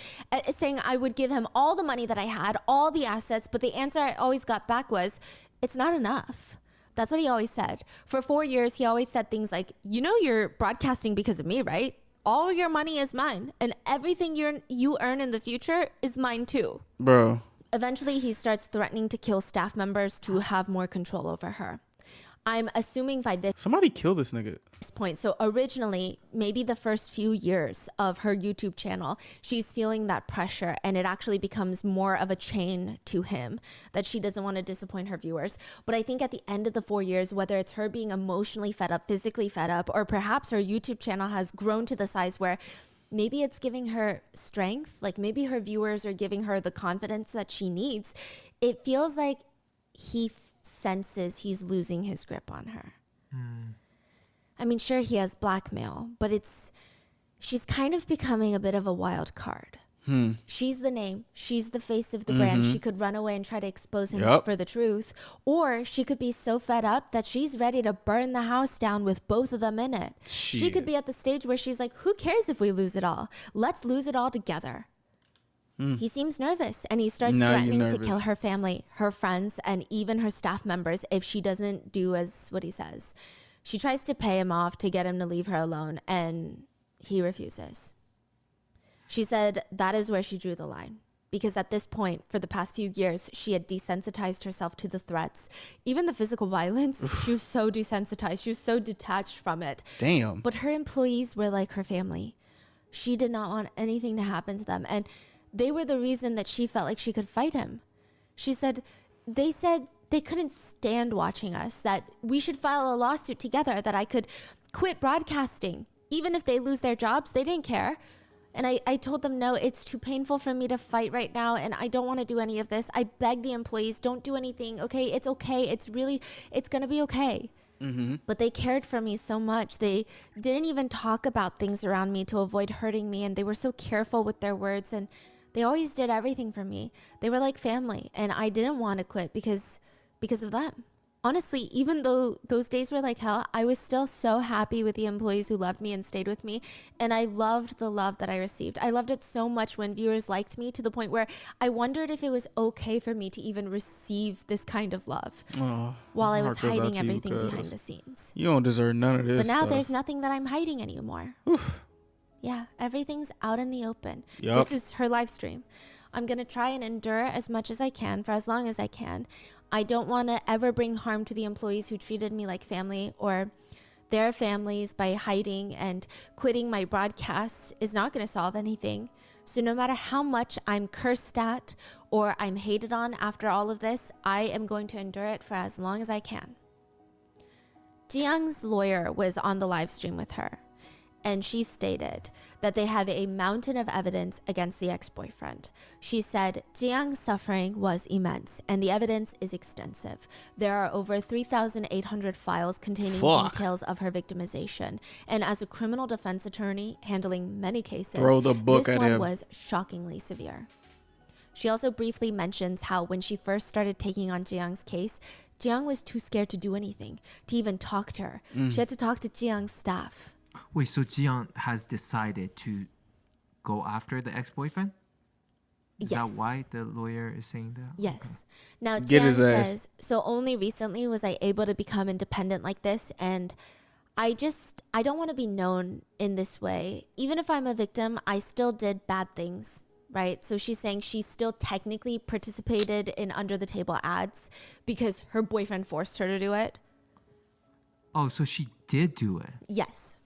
saying I would give him all the money that I had, all the assets. But the answer I always got back was, it's not enough. That's what he always said. For 4 years, he always said things like, you know, you're broadcasting because of me, right? All your money is mine, and everything you earn in the future is mine too. Bro. Eventually, he starts threatening to kill staff members to have more control over her. I'm assuming by this Somebody kill this nigga. point. So originally, maybe the first few years of her YouTube channel, she's feeling that pressure, and it actually becomes more of a chain to him that she doesn't want to disappoint her viewers. But I think at the end of the 4 years, whether it's her being emotionally fed up, physically fed up, or perhaps her YouTube channel has grown to the size where maybe it's giving her strength, like maybe her viewers are giving her the confidence that she needs, it feels like he senses he's losing his grip on her. I mean, sure, he has blackmail, but she's kind of becoming a bit of a wild card. She's the name. She's the face of the brand. She could run away and try to expose him for the truth. Or she could be so fed up that she's ready to burn the house down with both of them in it. She could be at the stage where she's like, who cares if we lose it all? Let's lose it all together. He seems nervous, and he starts threatening to kill her family, her friends, and even her staff members if she doesn't do as what he says. She tries to pay him off to get him to leave her alone, and he refuses. She said that is where she drew the line, because at this point, for the past few years, she had desensitized herself to the threats, even the physical violence. She was so desensitized. She was so detached from it. Damn. But her employees were like her family. She did not want anything to happen to them, and they were the reason that she felt like she could fight him. She said they couldn't stand watching us, that we should file a lawsuit together, that I could quit broadcasting. Even if they lose their jobs, they didn't care. And I told them, no, it's too painful for me to fight right now, and I don't want to do any of this. I beg the employees, don't do anything, okay? It's okay. It's going to be okay. But they cared for me so much. They didn't even talk about things around me to avoid hurting me, and they were so careful with their words, and they always did everything for me. They were like family, and I didn't want to quit because of them. Honestly, even though those days were like hell, I was still so happy with the employees who loved me and stayed with me. And I loved the love that I received. I loved it so much when viewers liked me, to the point where I wondered if it was okay for me to even receive this kind of love while I was heart goes out hiding to you, everything cuz behind the scenes. You don't deserve none of this. But now stuff. there's nothing that I'm hiding anymore. Yeah, everything's out in the open. Yup. This is her live stream. I'm going to try and endure as much as I can for as long as I can. I don't want to ever bring harm to the employees who treated me like family or their families by hiding, and quitting my broadcast is not going to solve anything. So no matter how much I'm cursed at or I'm hated on after all of this, I am going to endure it for as long as I can. Tzuyang's lawyer was on the live stream with her, and she stated that they have a mountain of evidence against the ex-boyfriend. She said Tzuyang's suffering was immense, and the evidence is extensive. There are over 3,800 files containing details of her victimization. And as a criminal defense attorney handling many cases, Throw the book this at one him. was shockingly severe. She also briefly mentions how when she first started taking on Tzuyang's case, Tzuyang was too scared to do anything, to even talk to her. She had to talk to Tzuyang's staff. Wait, so Tzuyang has decided to go after the ex-boyfriend? Is Yes. that why the lawyer is saying that? Yes. Now, Get Tzuyang his ass. says, so only recently was I able to become independent like this, and I don't want to be known in this way. Even if I'm a victim, I still did bad things, right? So she's saying she still technically participated in under-the-table ads because her boyfriend forced her to do it. Oh, so she did do it. Yes.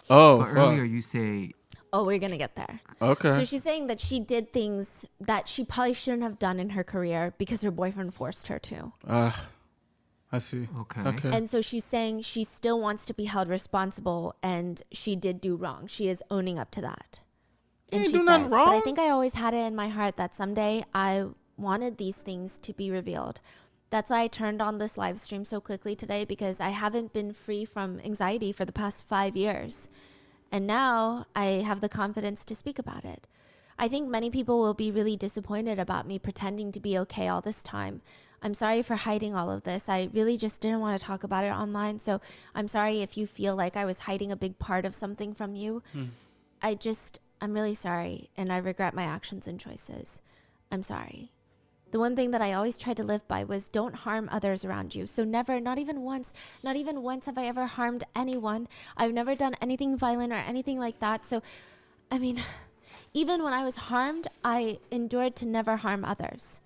Oh, But fuck. earlier you say, Oh, we're going to get there. Okay. So she's saying that she did things that she probably shouldn't have done in her career because her boyfriend forced her to. I see. Okay. And so she's saying she still wants to be held responsible, and she did do wrong. She is owning up to that. And ain't she do nothing says, but I wrong." think I always had it in my heart that someday I wanted these things to be revealed. That's why I turned on this live stream so quickly today, because I haven't been free from anxiety for the past 5 years. And now I have the confidence to speak about it. I think many people will be really disappointed about me pretending to be okay all this time. I'm sorry for hiding all of this. I really just didn't want to talk about it online. So I'm sorry if you feel like I was hiding a big part of something from you. I'm really sorry, and I regret my actions and choices. I'm sorry. The one thing that I always tried to live by was don't harm others around you. So never, not even once have I ever harmed anyone. I've never done anything violent or anything like that. So, I mean, even when I was harmed, I endured to never harm others.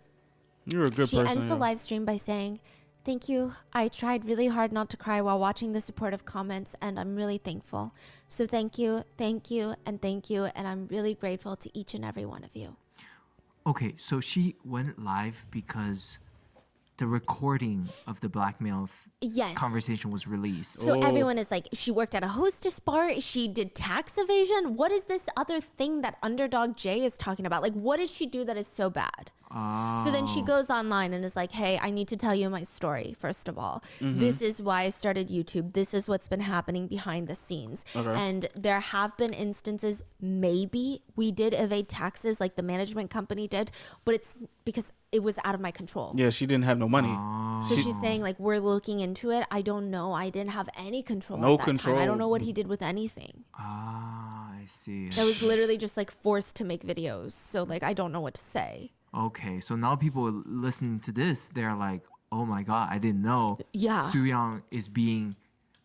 You're a good She person. ends the yeah. live stream by saying, "Thank you. I tried really hard not to cry while watching the supportive comments, and I'm really thankful. So thank you, and thank you, and I'm really grateful to each and every one of you." okay, so she went live because the recording of the blackmail Yes. conversation was released. So everyone is like, she worked at a hostess bar. She did tax evasion. What is this other thing that Underdog J is talking about? Like, what did she do that is so bad? So then she goes online and is like, hey, I need to tell you my story, first of all. This is why I started YouTube. This is what's been happening behind the scenes. And there have been instances, maybe we did evade taxes like the management company did, but it's because it was out of my control. Yeah, she didn't have no money. So she's saying, like, we're looking into it. I don't know. I didn't have any control No at that control. time. I don't know what he did with anything. I see. I was literally just, like, forced to make videos. So, like, I don't know what to say. Okay, so now people listening to this, they're like, oh my God, I didn't know Yeah. Tzuyang is being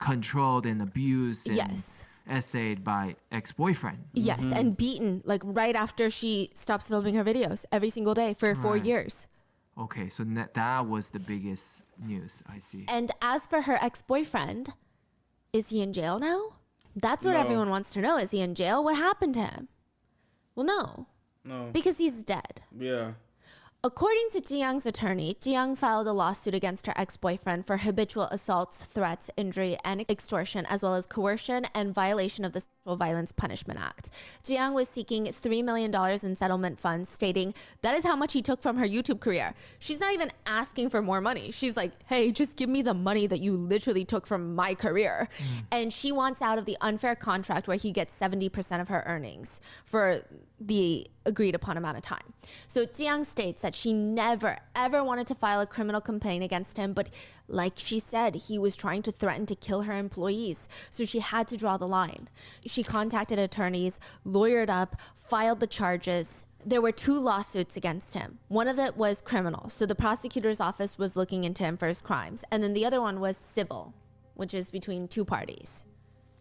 controlled and abused and Yes. essayed by ex-boyfriend. Yes, and beaten, like, right after she stops filming her videos every single day for 4 Right. years. Okay, so that was the biggest news, I see. And as for her ex-boyfriend, is he in jail now? That's what No. everyone wants to know. Is he in jail? What happened to him? Well, no, No. because he's dead. Yeah. According to Tzuyang's attorney, Tzuyang filed a lawsuit against her ex-boyfriend for habitual assaults, threats, injury, and extortion, as well as coercion and violation of the Sexual Violence Punishment Act. Tzuyang was seeking $3 million in settlement funds, stating that is how much he took from her YouTube career. She's not even asking for more money. She's like, hey, just give me the money that you literally took from my career. And she wants out of the unfair contract where he gets 70% of her earnings for the agreed upon amount of time. So Tzuyang states that she never ever wanted to file a criminal complaint against him, but like she said, he was trying to threaten to kill her employees, so she had to draw the line. She contacted attorneys, lawyered up, filed the charges. There were 2 lawsuits against him. One of it was criminal, so the prosecutor's office was looking into him for his crimes, and then the other one was civil, which is between 2 parties.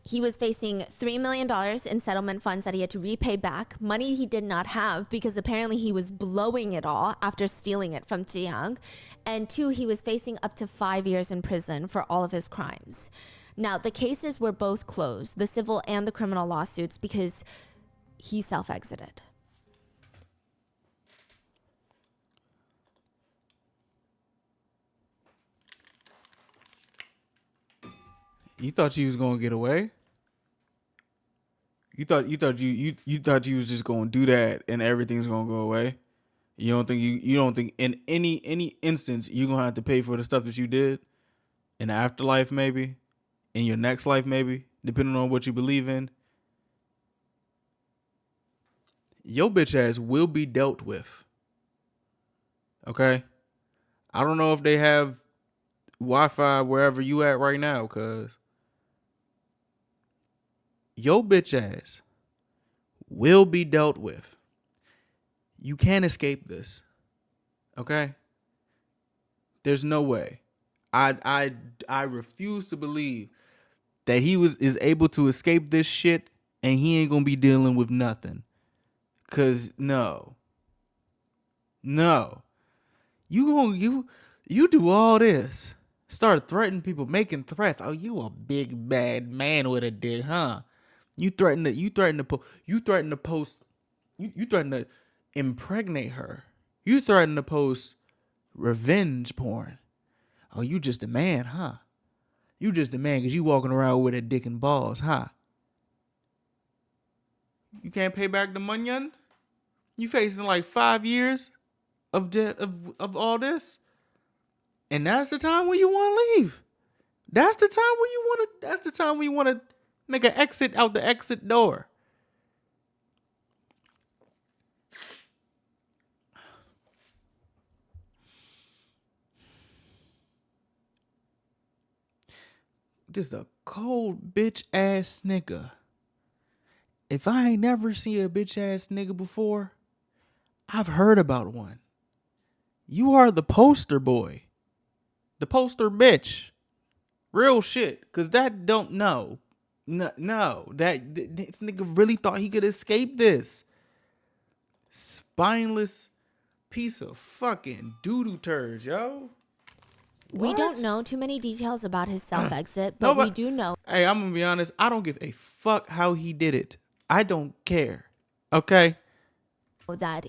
He was facing $3 million in settlement funds that he had to repay back, money he did not have because apparently he was blowing it all after stealing it from Tzuyang. And 2, he was facing up to 5 years in prison for all of his crimes. Now, the cases were both closed, the civil and the criminal lawsuits, because he self-exited. You thought you was gonna get away? You thought you was just gonna do that and everything's gonna go away? You don't think in any instance you're gonna have to pay for the stuff that you did in the afterlife, maybe in your next life, maybe depending on what you believe in. Your bitch ass will be dealt with. Okay, I don't know if they have Wi-Fi wherever you at right now, cause your bitch ass will be dealt with. You can't escape this. Okay? There's no way. I refuse to believe that he is able to escape this shit and he ain't gonna be dealing with nothing. Cause no. You do all this. Start threatening people, making threats. Oh, you a big bad man with a dick, huh? You threaten to impregnate her. You threaten to post revenge porn. Oh, you just a man, huh? You just a man because you walking around with a dick and balls, huh? You can't pay back the money. You facing like 5 years of debt of all this, and that's the time when you want to leave. That's the time when you want to make an exit out the exit door. Just a cold bitch ass nigga. If I ain't never seen a bitch ass nigga before, I've heard about one. You are the poster boy. The poster bitch. Real shit. Cause that don't know. No, this nigga really thought he could escape this. Spineless piece of fucking doo-doo turds, yo. We What? don't know too many details about his self-exit, but we do know. Hey, I'm gonna be honest. I don't give a fuck how he did it. I don't care. Okay? That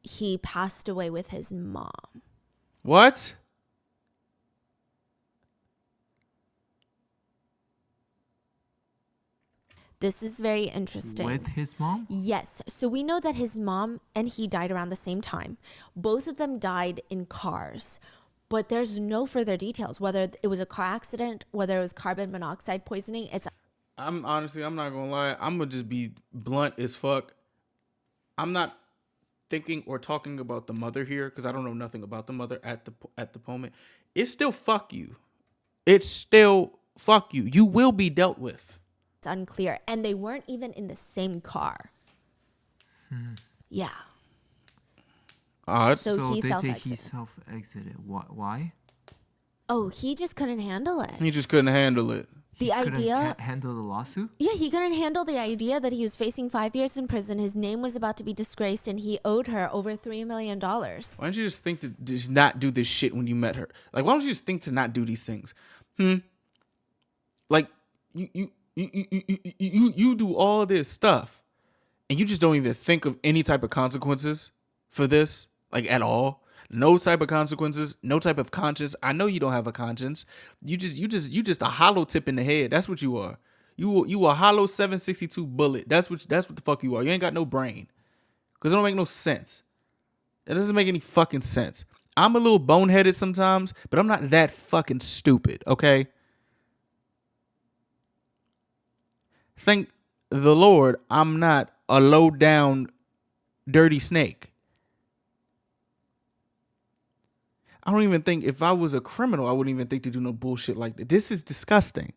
he passed away with his mom. What? This is very interesting. With his mom? Yes. So we know that his mom and he died around the same time. Both of them died in cars. But there's no further details, whether it was a car accident, whether it was carbon monoxide poisoning. I'm not gonna lie. I'm gonna just be blunt as fuck. I'm not thinking or talking about the mother here because I don't know nothing about the mother at the moment. It's still fuck you. It's still fuck you. You will be dealt with. It's unclear. And they weren't even in the same car. Yeah. So he they say he self-exited. self-exited. Why? Oh, he just couldn't handle it. He just couldn't handle it. The idea. Handle the lawsuit? Yeah, he couldn't handle the idea that he was facing 5 years in prison. His name was about to be disgraced, and he owed her over $3 million. Why don't you just think to just not do this shit when you met her? Like, why don't you just think to not do these things? Like, you do all this stuff, and you just don't even think of any type of consequences for this. like at all. No type of consequences, no type of conscience. I know you don't have a conscience. You just a hollow tip in the head. That's what you are. You a hollow 762 bullet. That's what the fuck you are. You ain't got no brain. Cause it don't make no sense. It doesn't make any fucking sense. I'm a little boneheaded sometimes, but I'm not that fucking stupid, okay? Thank the Lord I'm not a low down dirty snake. I don't even think if I was a criminal, I wouldn't even think to do no bullshit like that. This is disgusting.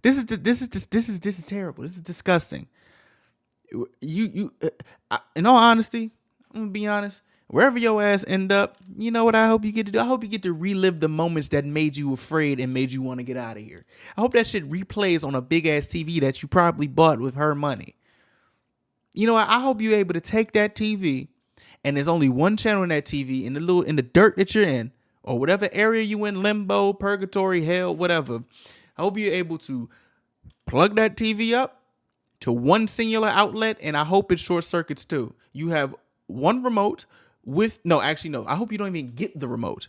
This is terrible. This is disgusting. In all honesty, I'm gonna be honest. Wherever your ass end up, you know what I hope you get to do? I hope you get to relive the moments that made you afraid and made you want to get out of here. I hope that shit replays on a big ass TV that you probably bought with her money. You know what? I hope you're able to take that TV, and there's only one channel in that TV in the dirt that you're in, or whatever area you in, limbo, purgatory, hell, whatever. I hope you're able to plug that TV up to one singular outlet, and I hope it short circuits too. You have one remote I hope you don't even get the remote.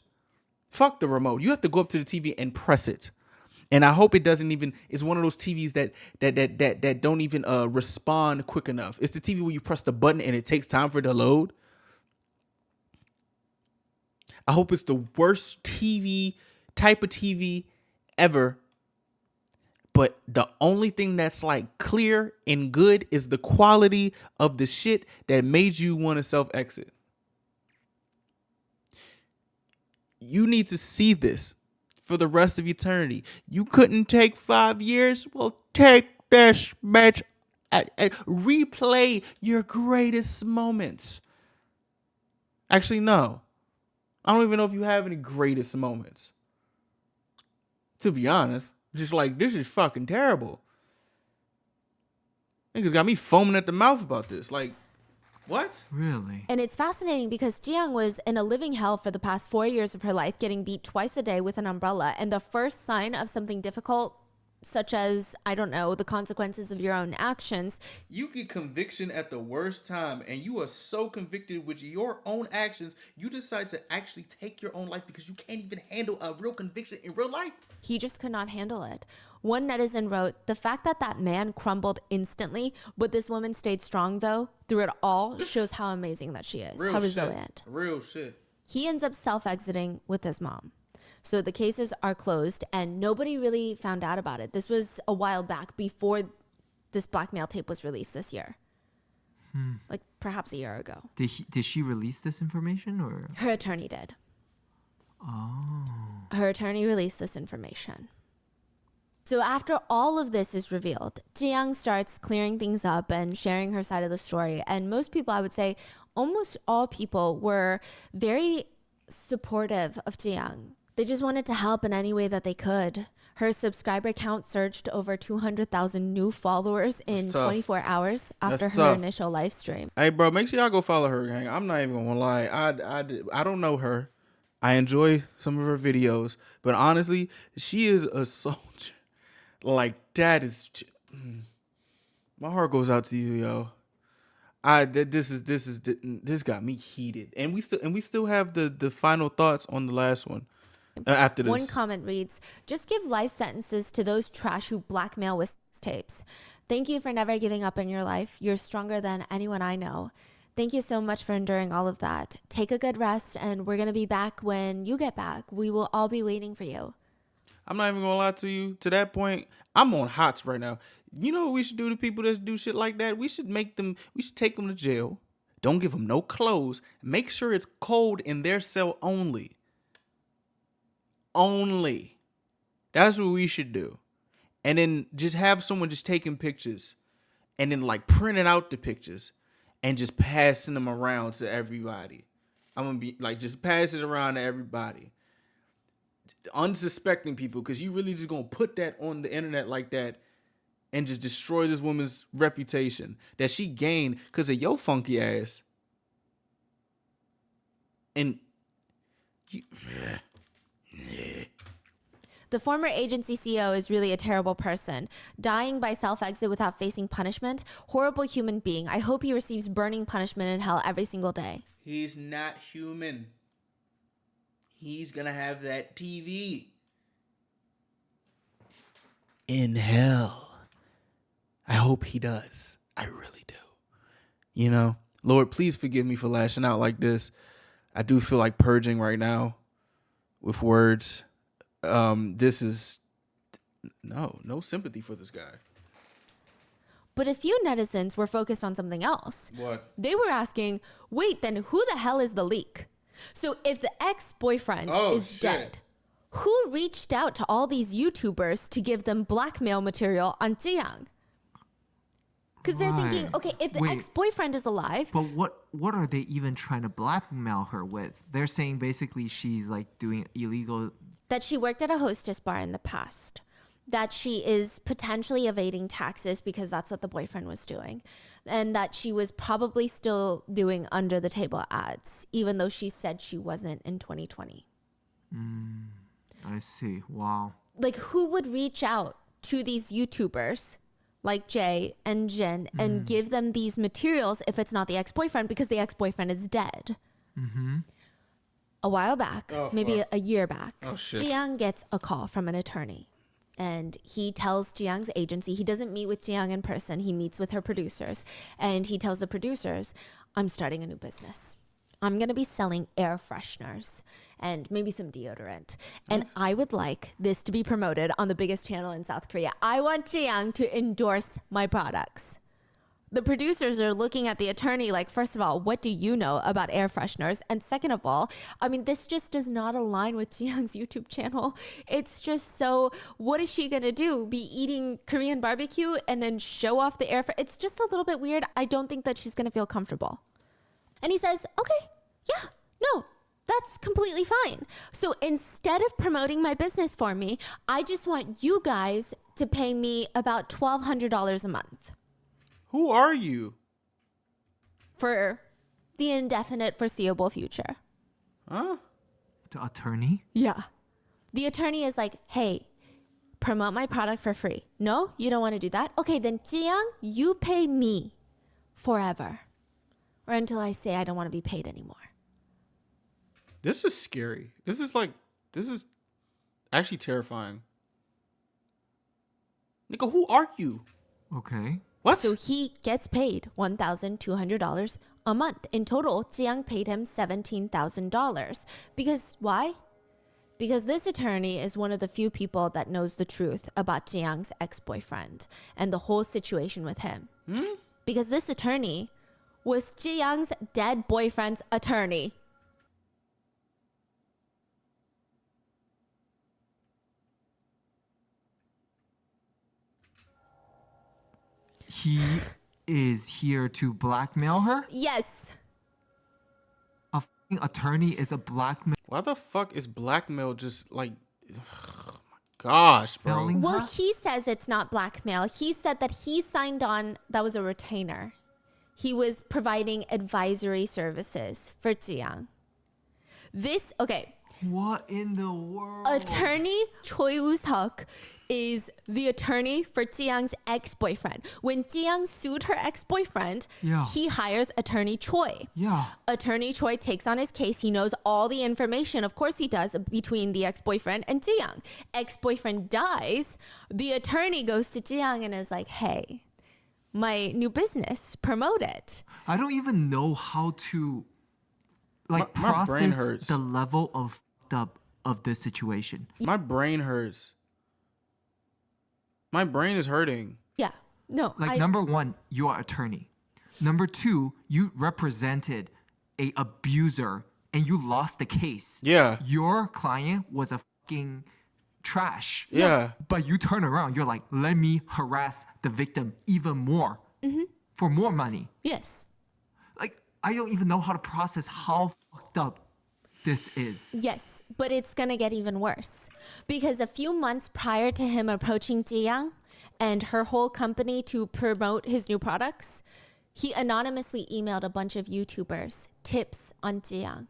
Fuck the remote. You have to go up to the TV and press it. And I hope it doesn't even, it's one of those TVs that don't even respond quick enough. It's the TV where you press the button and it takes time for it to load. I hope it's the worst type of TV ever. But the only thing that's like clear and good is the quality of the shit that made you want to self-exit. You need to see this for the rest of eternity. You couldn't take 5 years? Well, take this, bitch. Replay your greatest moments. Actually, no. I don't even know if you have any greatest moments. To be honest. Just like, this is fucking terrible. Niggas got me foaming at the mouth about this. Like, what? Really? And it's fascinating because Tzuyang was in a living hell for the past 4 years of her life, getting beat twice a day with an umbrella. And the first sign of something difficult, such as, I don't know, the consequences of your own actions. You get conviction at the worst time, and you are so convicted with your own actions, you decide to actually take your own life because you can't even handle a real conviction in real life. He just could not handle it. One netizen wrote, the fact that man crumbled instantly, but this woman stayed strong, though, through it all, shows how amazing that she is, how resilient. Real shit. He ends up self-exiting with his mom. So the cases are closed, and nobody really found out about it. This was a while back, before this blackmail tape was released this year. Like, perhaps a year ago. Did she release this information, or? Her attorney did. Oh. Her attorney released this information. So after all of this is revealed, Tzuyang starts clearing things up and sharing her side of the story. And most people, I would say, almost all people were very supportive of Tzuyang. They just wanted to help in any way that they could. Her subscriber count surged to over 200,000 new followers in 24 hours after her initial live stream. Hey, bro, make sure y'all go follow her, gang. I'm not even gonna lie. I don't know her. I enjoy some of her videos, but honestly, she is a soldier. Like, that is, my heart goes out to you, yo. This got me heated, and we still have the final thoughts on the last one. After this, one comment reads, just give life sentences to those trash who blackmail with tapes. Thank you for never giving up in your life. You're stronger than anyone I know. Thank you so much for enduring all of that. Take a good rest, and we're going to be back when you get back. We will all be waiting for you. I'm not even going to lie to you. To that point, I'm on hots right now. You know what we should do to people that do shit like that? We should take them to jail. Don't give them no clothes. Make sure it's cold in their cell only. Only. That's what we should do. And then just have someone just taking pictures and then like printing out the pictures and just passing them around to everybody. I'm going to be like, just pass it around to everybody. Unsuspecting people, because you really just going to put that on the internet like that and just destroy this woman's reputation that she gained because of your funky ass. And you... The former agency CEO is really a terrible person, dying by self-exit without facing punishment. Horrible human being. I hope he receives burning punishment in hell every single day. He's not human. He's gonna have that TV. In hell. I hope he does. I really do. You know, Lord, please forgive me for lashing out like this. I do feel like purging right now with words. This is no sympathy for this guy. But a few netizens were focused on something else. What? They were asking, wait, then who the hell is the leak? So if the ex-boyfriend is dead, who reached out to all these YouTubers to give them blackmail material on Tzuyang? Because they're thinking, okay, if the ex-boyfriend is alive... But what are they even trying to blackmail her with? They're saying basically she's like doing illegal... That she worked at a hostess bar in the past. That she is potentially evading taxes because that's what the boyfriend was doing. And that she was probably still doing under the table ads, even though she said she wasn't in 2020. I see. Wow. Like, who would reach out to these YouTubers like Jay and Jin and give them these materials if it's not the ex-boyfriend, because the ex-boyfriend is dead? A while back, maybe a year back, Tzuyang gets a call from an attorney. And he tells Tzuyang's agency, he doesn't meet with Tzuyang in person, he meets with her producers. And he tells the producers, I'm starting a new business. I'm going to be selling air fresheners and maybe some deodorant. And I would like this to be promoted on the biggest channel in South Korea. I want Tzuyang to endorse my products. The producers are looking at the attorney like, first of all, what do you know about air fresheners? And second of all, I mean, this just does not align with Tzuyang's YouTube channel. It's just so, what is she going to do? Be eating Korean barbecue and then show off the air freshener? It's just a little bit weird. I don't think that she's going to feel comfortable. And he says, okay, yeah, no, that's completely fine. So instead of promoting my business for me, I just want you guys to pay me about $1,200 a month. Who are you? For the indefinite foreseeable future. Huh? The attorney? Yeah. The attorney is like, hey, promote my product for free. No, you don't want to do that? Okay, then Tzuyang, you pay me forever. Or until I say I don't want to be paid anymore. This is scary. This is actually terrifying. Nigga, who are you? Okay. What? So he gets paid $1,200 a month. In total, Tzuyang paid him $17,000. Because why? Because this attorney is one of the few people that knows the truth about Tzuyang's ex-boyfriend and the whole situation with him. Because this attorney was Tzuyang's dead boyfriend's attorney. He is here to blackmail her? Yes. A fucking attorney is a blackmail. Why the fuck is blackmail just like... Oh my gosh, bro. Telling Well, her? he says it's not blackmail. He said that he signed on, that was a retainer. He was providing advisory services for Tzuyang. Okay. What in the world? Attorney Choi Woo-seok is the attorney for Tzuyang's ex-boyfriend. When Tzuyang sued her ex-boyfriend, he hires attorney Choi. Yeah. Attorney Choi takes on his case. He knows all the information, of course he does, between the ex-boyfriend and Tzuyang. Ex-boyfriend dies. The attorney goes to Tzuyang and is like, hey, my new business, promote it. I don't even know how to like My brain process hurts. the level of up of this situation. My brain hurts. My brain is hurting. Yeah. No. Like, number one, you are attorney. Number two, you represented a abuser and you lost the case. Yeah. Your client was a fucking trash. Yeah. But you turn around, you're like, let me harass the victim even more for more money. Yes. Like, I don't even know how to process how fucked up this is. Yes, but it's going to get even worse. Because a few months prior to him approaching Tzuyang and her whole company to promote his new products, he anonymously emailed a bunch of YouTubers tips on Tzuyang.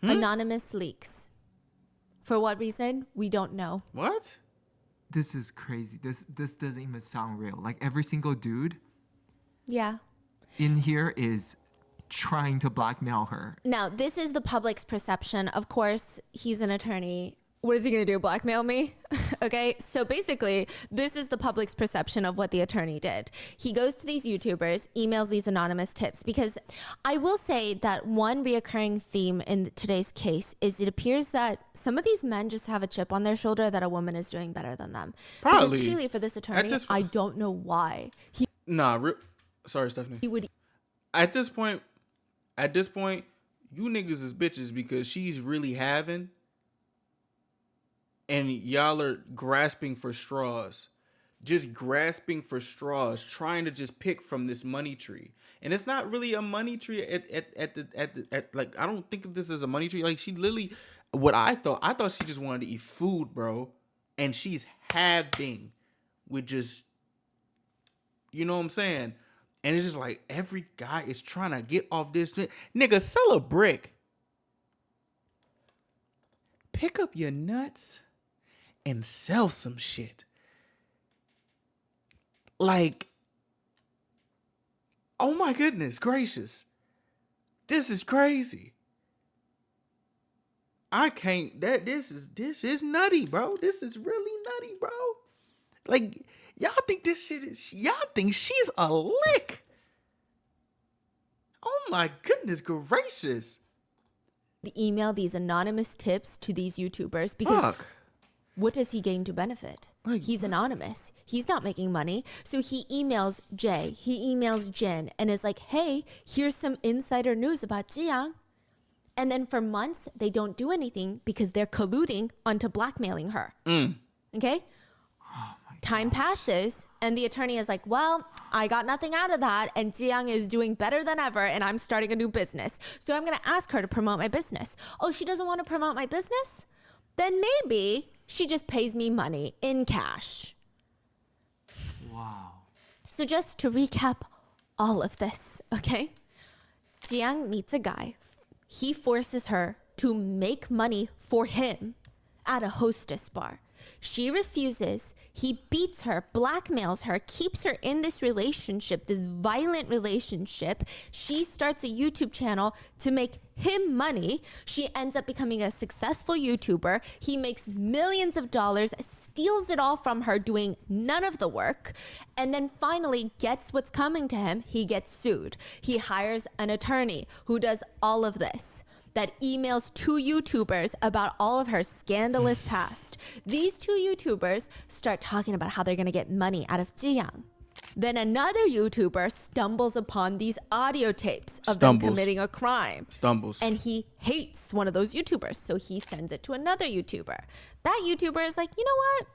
Anonymous leaks. For what reason? We don't know. What? This is crazy. This doesn't even sound real. Like, every single dude Yeah. in here is trying to blackmail her. Now, this is the public's perception. Of course, he's an attorney. What is he going to do? Blackmail me? Okay. So basically, this is the public's perception of what the attorney did. He goes to these YouTubers, emails these anonymous tips, because I will say that one reoccurring theme in today's case is it appears that some of these men just have a chip on their shoulder that a woman is doing better than them. Probably. Because truly, for this attorney, I don't know why. Sorry, Stephanie. He would. At this point, you niggas is bitches because she's really having, and y'all are grasping for straws. Just grasping for straws, trying to just pick from this money tree. And it's not really a money tree at like, I don't think of this as a money tree. Like, she literally, I thought she just wanted to eat food, bro. And she's having with just, you know what I'm saying? And it's just like every guy is trying to get off this. Nigga, sell a brick. Pick up your nuts and sell some shit. Like, oh my goodness gracious. This is crazy. I can't, this is nutty, bro. This is really nutty, bro. Like, y'all think she's a lick. Oh my goodness gracious. Email these anonymous tips to these YouTubers because Fuck. what does he gain to benefit? He's anonymous. He's not making money. So he emails Jay, he emails Jin, and is like, hey, here's some insider news about Tzuyang. And then for months, they don't do anything because they're colluding onto blackmailing her. Okay? Time passes, and the attorney is like, well, I got nothing out of that, and Tzuyang is doing better than ever, and I'm starting a new business. So I'm going to ask her to promote my business. Oh, she doesn't want to promote my business? Then maybe she just pays me money in cash. Wow. So just to recap all of this, okay? Tzuyang meets a guy. He forces her to make money for him at a hostess bar. She refuses. He beats her, blackmails her, keeps her in this relationship, this violent relationship. She starts a YouTube channel to make him money. She ends up becoming a successful YouTuber. He makes millions of dollars, steals it all from her, doing none of the work, and then finally gets what's coming to him. He gets sued. He hires an attorney who does all of this, that emails two YouTubers about all of her scandalous past. These two YouTubers start talking about how they're going to get money out of Tzuyang. Then another YouTuber stumbles upon these audio tapes of them committing a crime. And he hates one of those YouTubers, so he sends it to another YouTuber. That YouTuber is like, you know what?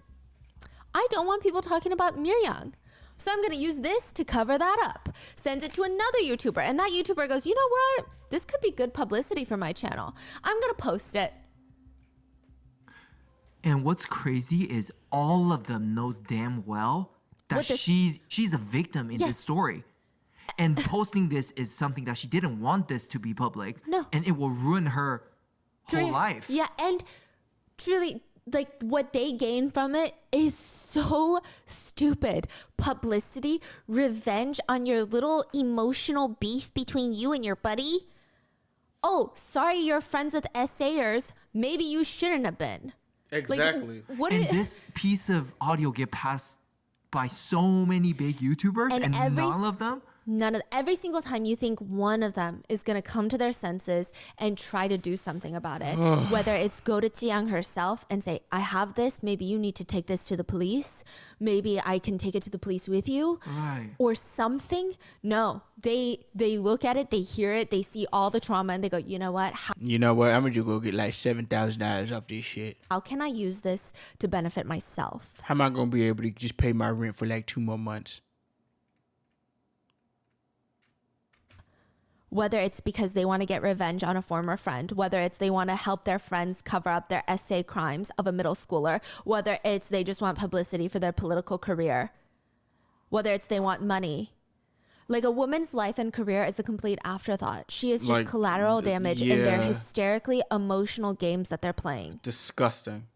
I don't want people talking about Miryang. So I'm going to use this to cover that up. Sends it to another YouTuber. And that YouTuber goes, you know what? This could be good publicity for my channel. I'm going to post it. And what's crazy is all of them knows damn well that she's a victim in this story. And posting this is something that she didn't want this to be public. No. And it will ruin her whole life. Yeah, and truly, like, what they gain from it is so stupid. Publicity, revenge on your little emotional beef between you and your buddy. Oh, sorry you're friends with essayers. Maybe you shouldn't have been. Exactly. Like, and this piece of audio get passed by so many big YouTubers, and none of them. Every single time you think one of them is going to come to their senses and try to do something about it, whether it's go to Tzuyang herself and say, I have this, maybe you need to take this to the police, maybe I can take it to the police with you, right, or something. No, they look at it, they hear it, they see all the trauma, and they go, you know what? I'm gonna just go get like $7,000 off this shit. How can I use this to benefit myself? How am I gonna be able to just pay my rent for like 2 more months? Whether it's because they want to get revenge on a former friend, whether it's they want to help their friends cover up their essay crimes of a middle schooler, whether it's they just want publicity for their political career, whether it's they want money. Like, a woman's life and career is a complete afterthought. She is just Like, collateral damage in their yeah. hysterically emotional games that they're playing. Disgusting.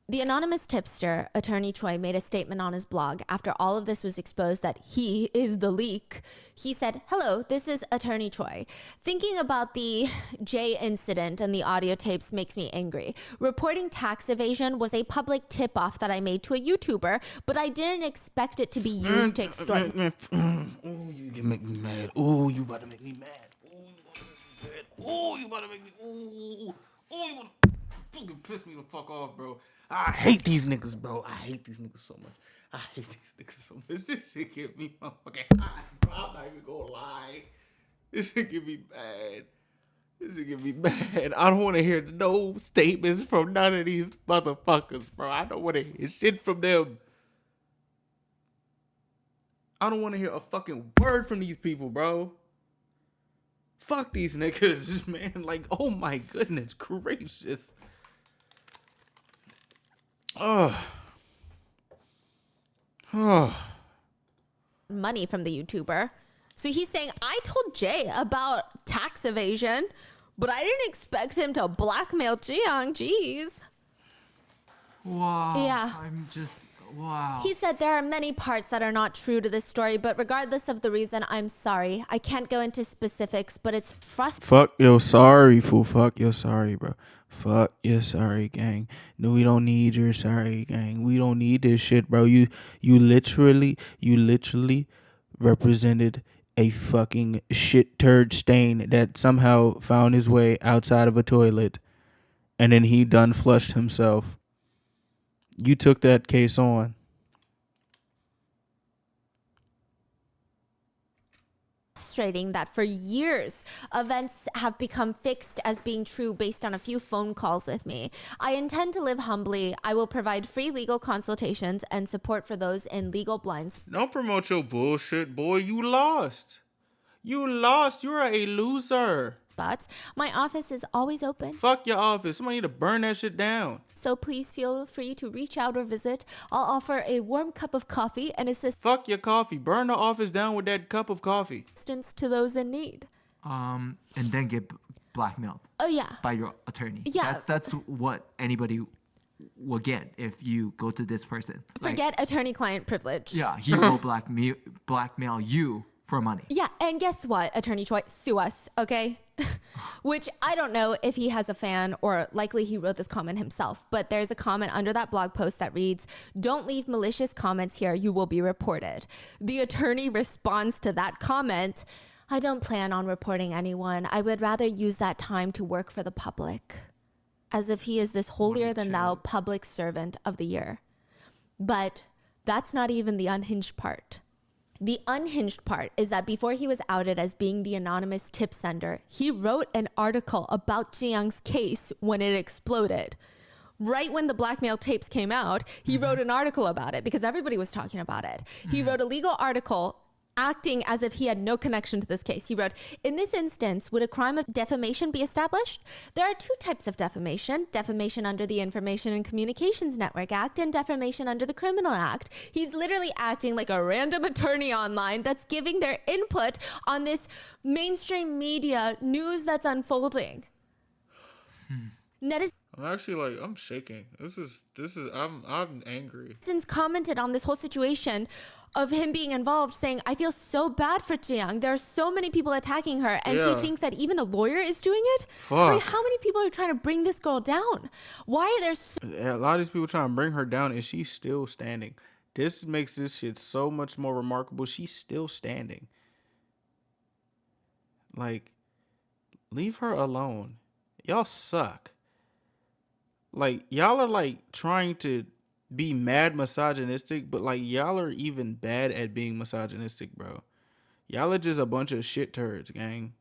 The anonymous tipster, Attorney Choi, made a statement on his blog after all of this was exposed that he is the leak. He said, "Hello, this is Attorney Choi. Thinking about the Jay incident and the audio tapes makes me angry. Reporting tax evasion was a public tip-off that I made to a YouTuber, but I didn't expect it to be used to extort." Oh, you make me mad. Oh, you about to make me mad. Oh, you about to make me. Oh, you about to fucking piss me the fuck off, bro. I hate these niggas, bro. I hate these niggas so much. I hate these niggas so much. This shit get me motherfucking hot, bro. I'm not even gonna lie. This shit get me bad. This shit get me bad. I don't want to hear no statements from none of these motherfuckers, bro. I don't want to hear shit from them. I don't want to hear a fucking word from these people, bro. Fuck these niggas, man. Like, oh my goodness gracious. Money from the YouTuber. So he's saying, I told Jay about tax evasion, but I didn't expect him to blackmail Tzuyang. Jeez. Wow. Yeah. I'm just, wow. He said there are many parts that are not true to this story, but regardless of the reason, I'm sorry. I can't go into specifics, but it's frustrating. Fuck your sorry, fool. Fuck your sorry, bro. Fuck your sorry, gang. No, we don't need your sorry, gang. We don't need this shit, bro. You literally represented a fucking shit turd stain that somehow found his way outside of a toilet, and then he done flushed himself. You took that case on. That for years, events have become fixed as being true based on a few phone calls with me. I intend to live humbly. I will provide free legal consultations and support for those in legal blind spots. Don't promote your bullshit, boy. You lost. You lost. You're a loser. My office is always open. Fuck your office. Somebody need to burn that shit down. So please feel free to reach out or visit. I'll offer a warm cup of coffee and Fuck your coffee. Burn the office down with that cup of coffee. assistance to those in need. And then get blackmailed. Oh, yeah. By your attorney. Yeah. That's what anybody will get if you go to this person. Forget attorney-client privilege. Yeah, he will blackmail you for money. Yeah, and guess what, Attorney Choi? Sue us, okay? Which I don't know if he has a fan or likely he wrote this comment himself, but there's a comment under that blog post that reads, "Don't leave malicious comments here, you will be reported." The attorney responds to that comment, "I don't plan on reporting anyone. I would rather use that time to work for the public." As if he is this holier-than-thou public servant of the year. But that's not even the unhinged part. The unhinged part is that before he was outed as being the anonymous tip sender, he wrote an article about Tzuyang's case when it exploded. Right when the blackmail tapes came out, he wrote an article about it because everybody was talking about it. He wrote a legal article acting as if he had no connection to this case. He wrote, "In this instance, would a crime of defamation be established? There are two types of defamation: defamation under the Information and Communications Network Act and defamation under the Criminal Act." He's literally acting like a random attorney online that's giving their input on this mainstream media news that's unfolding. I'm actually I'm shaking. I'm angry. Since commented on this whole situation of him being involved, saying, "I feel so bad for Tzuyang. There are so many people attacking her." And to think that even a lawyer is doing it? Fuck. Like, how many people are trying to bring this girl down? Why are there A lot of these people trying to bring her down, and she's still standing. This makes this shit so much more remarkable. She's still standing. Like, leave her alone. Y'all suck. Like, y'all are trying to be mad misogynistic, but y'all are even bad at being misogynistic, bro. Y'all are just a bunch of shit turds, gang.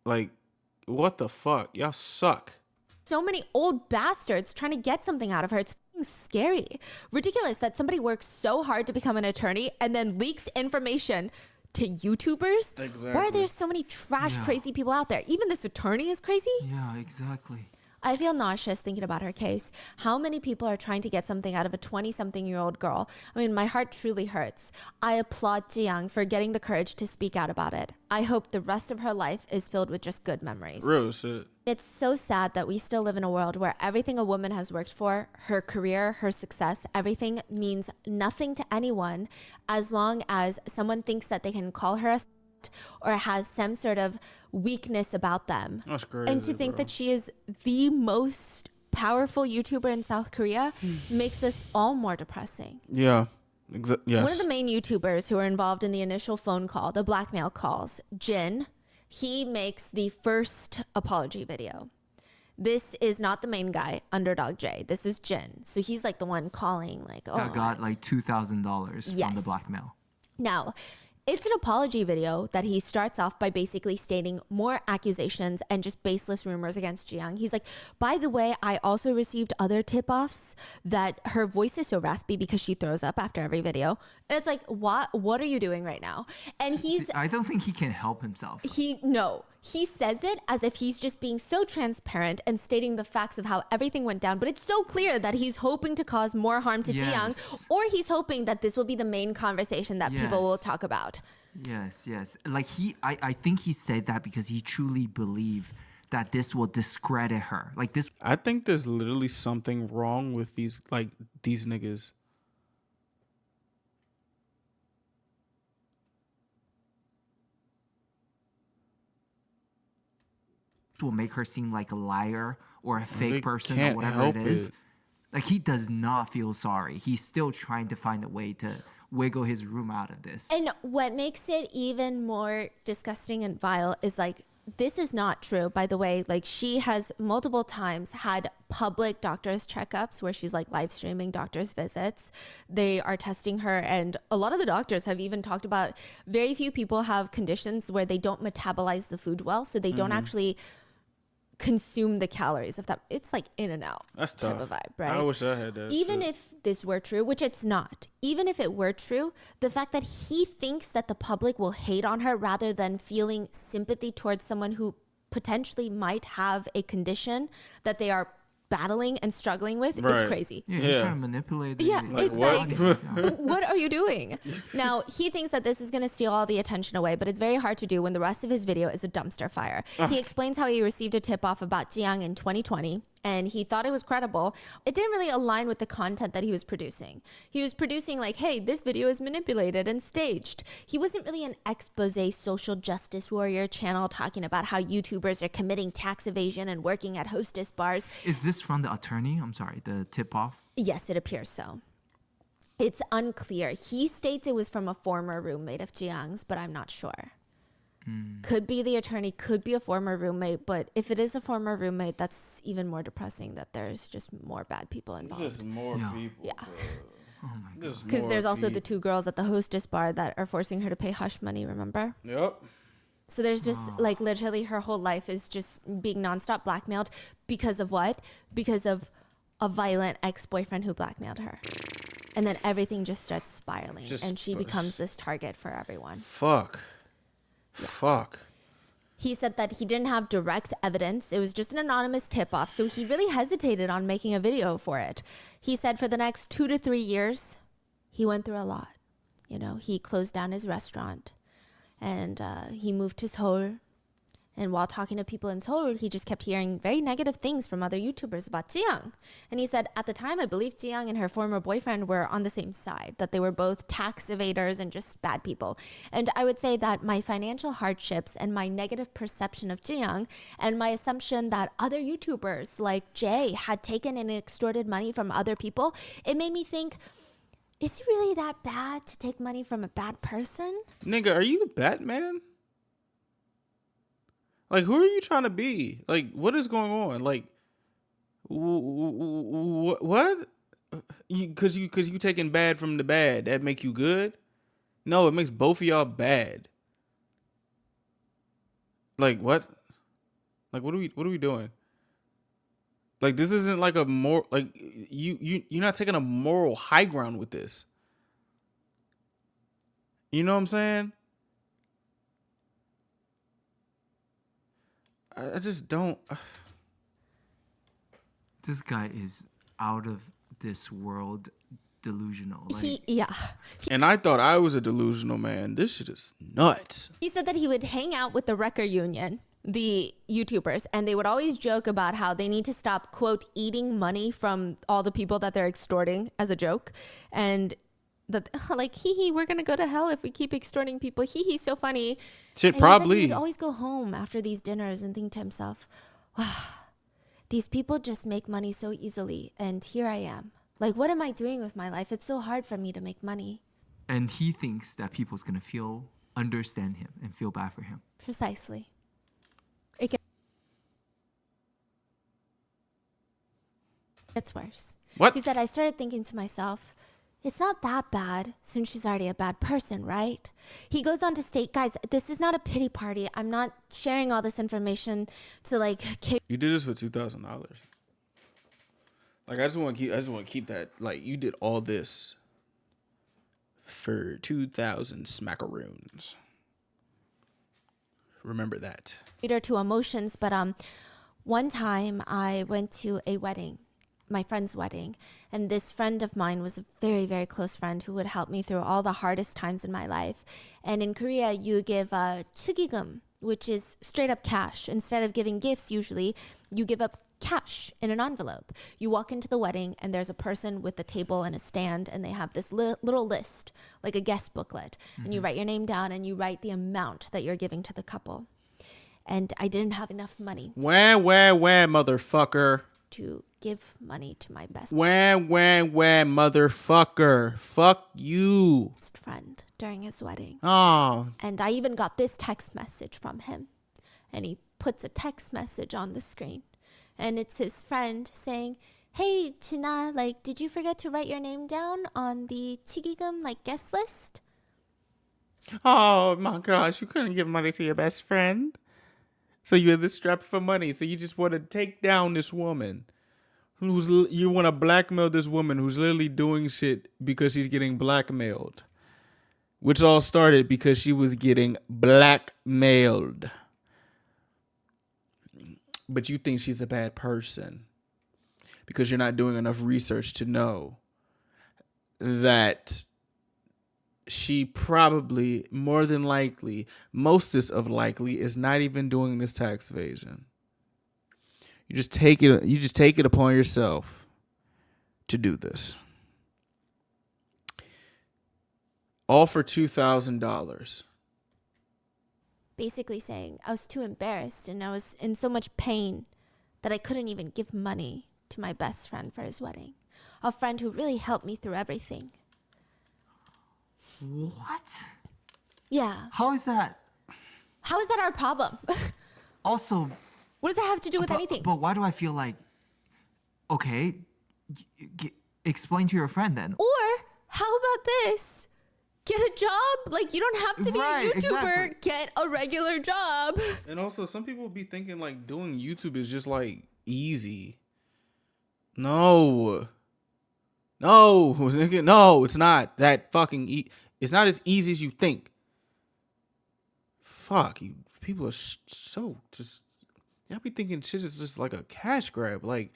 What the fuck? Y'all suck. so many old bastards trying to get something out of her? It's scary. Ridiculous that somebody works so hard to become an attorney and then leaks information to YouTubers. Exactly. Why are there so many trash, crazy people out there? Even this attorney is crazy. Yeah, exactly. I feel nauseous thinking about her case. How many people are trying to get something out of a 20-something-year-old girl? I mean, my heart truly hurts. I applaud Tzuyang for getting the courage to speak out about it. I hope the rest of her life is filled with just good memories. Real shit. It's so sad that we still live in a world where everything a woman has worked for, her career, her success, everything means nothing to anyone as long as someone thinks that they can call her a or has some sort of weakness about them. That's crazy, and to think that she is the most powerful YouTuber in South Korea makes this all more depressing. Yeah. Yes. One of the main YouTubers who were involved in the initial phone call, the blackmail calls, Jin, he makes the first apology video. This is not the main guy, Underdog J. This is Jin. So he's like the one calling, like, oh. That got like $2,000 from the blackmail. Now, it's an apology video that he starts off by basically stating more accusations and just baseless rumors against Tzuyang. He's like, by the way, I also received other tip-offs that her voice is so raspy because she throws up after every video. And it's like, what are you doing right now? And I don't think he can help himself. He says it as if he's just being so transparent and stating the facts of how everything went down. But it's so clear that he's hoping to cause more harm to Tzuyang, or he's hoping that this will be the main conversation that people will talk about. Yes. Like I think he said that because he truly believed that this will discredit her. Like this. I think there's literally something wrong with these niggas. Will make her seem like a liar or a fake They person or can't whatever help it is. it. Like he does not feel sorry. He's still trying to find a way to wiggle his room out of this. And what makes it even more disgusting and vile is like, this is not true, by the way. Like, she has multiple times had public doctor's checkups where she's like live streaming doctor's visits. They are testing her, and a lot of the doctors have even talked about very few people have conditions where they don't metabolize the food well, so they don't actually consume the calories. It's like in and out. That's type tough. of vibe, right? I wish I had that. Even shit. if this were true, which it's not, even if it were true, the fact that he thinks that the public will hate on her rather than feeling sympathy towards someone who potentially might have a condition that they are battling and struggling with is crazy. Yeah, he's trying to manipulate. Yeah, the it's audience. like, what are you doing? Now, he thinks that this is going to steal all the attention away, but it's very hard to do when the rest of his video is a dumpster fire. He explains how he received a tip-off about Tzuyang in 2020, and he thought it was credible. It didn't really align with the content that he was producing. He was producing like, hey, this video is manipulated and staged. He wasn't really an expose social justice warrior channel talking about how YouTubers are committing tax evasion and working at hostess bars. Is this from the attorney? I'm sorry, the tip off? Yes, it appears so. It's unclear. He states it was from a former roommate of Tzuyang's, but I'm not sure. Could be the attorney, could be a former roommate, but if it is a former roommate, that's even more depressing that there's just more bad people involved. Just more people. Yeah. Oh my god. Because there's also the two girls at the hostess bar that are forcing her to pay hush money, remember? Yep. So there's just like literally her whole life is just being nonstop blackmailed because of what? Because of a violent ex-boyfriend who blackmailed her. And then everything just starts spiraling and she becomes this target for everyone. Fuck. He said that he didn't have direct evidence. It was just an anonymous tip-off. So he really hesitated on making a video for it. He said for the next 2 to 3 years, he went through a lot. You know, he closed down his restaurant and he moved to Seoul. And while talking to people in Seoul, he just kept hearing very negative things from other YouTubers about Tzuyang. And he said, at the time, I believe Tzuyang and her former boyfriend were on the same side, that they were both tax evaders and just bad people. And I would say that my financial hardships and my negative perception of Tzuyang and my assumption that other YouTubers like Jay had taken and extorted money from other people, it made me think, is it really that bad to take money from a bad person? Nigga, are you Batman? Like, who are you trying to be? Like, what is going on? Like, what? Because you taking bad from the bad, that make you good? No, it makes both of y'all bad. Like, what? Like, what are we doing? Like, this isn't like a more like you're not taking a moral high ground with this. You know what I'm saying? I just don't. This guy is out of this world delusional. Like, And I thought I was a delusional man. This shit is nuts. He said that he would hang out with the Wrecker Union, the YouTubers, and they would always joke about how they need to stop, quote, eating money from all the people that they're extorting as a joke. And that, like, hee hee, we're going to go to hell if we keep extorting people. Hee hee, so funny. Shit, And probably. he would always go home after these dinners and think to himself, wow, these people just make money so easily. And here I am. Like, what am I doing with my life? It's so hard for me to make money. and he thinks that people's gonna understand him and feel bad for him. Precisely. Gets worse. What? He said, I started thinking to myself, it's not that bad since she's already a bad person, right? He goes on to state, guys, this is not a pity party. I'm not sharing all this information to like kick. You did this for $2,000. Like I just want to keep that. Like you did all this for 2,000 smackaroons. Remember that. To emotions, but one time I went to a wedding, my friend's wedding, and this friend of mine was a very, very close friend who would help me through all the hardest times in my life. And in Korea, you give Tzuyang, which is straight up cash. Instead of giving gifts, usually you give up cash in an envelope. You walk into the wedding and there's a person with a table and a stand, and they have this little list, like a guest booklet, and you write your name down and you write the amount that you're giving to the couple. And I didn't have enough money Where, motherfucker? to give money to my best Where, motherfucker? Fuck you. friend during his wedding. Oh, And I even got this text message from him. And he puts a text message on the screen. And it's his friend saying, hey, China, like, did you forget to write your name down on the Chigigum, like, guest list? oh my gosh! You couldn't give money to your best friend, so you're this strapped for money. So you just want to take down this woman, you want to blackmail this woman who's literally doing shit because she's getting blackmailed, which all started because she was getting blackmailed. But you think she's a bad person because you're not doing enough research to know that she probably, more than likely, mostest of likely, is not even doing this tax evasion. You just take it upon yourself to do this. All for $2,000. Basically saying I was too embarrassed and I was in so much pain that I couldn't even give money to my best friend for his wedding. A friend who really helped me through everything. What? Yeah. How is that? How is that our problem? Also, What does that have to do with anything? But why do I feel like, okay, explain to your friend then. Or how about this? Get a job. Like, you don't have to be Right, a YouTuber. exactly. Get a regular job. And also, some people be thinking like doing YouTube is just like easy. No, nigga, no, it's not that fucking. It's not as easy as you think. Fuck you. People are so just. Y'all be thinking shit is just like a cash grab. Like,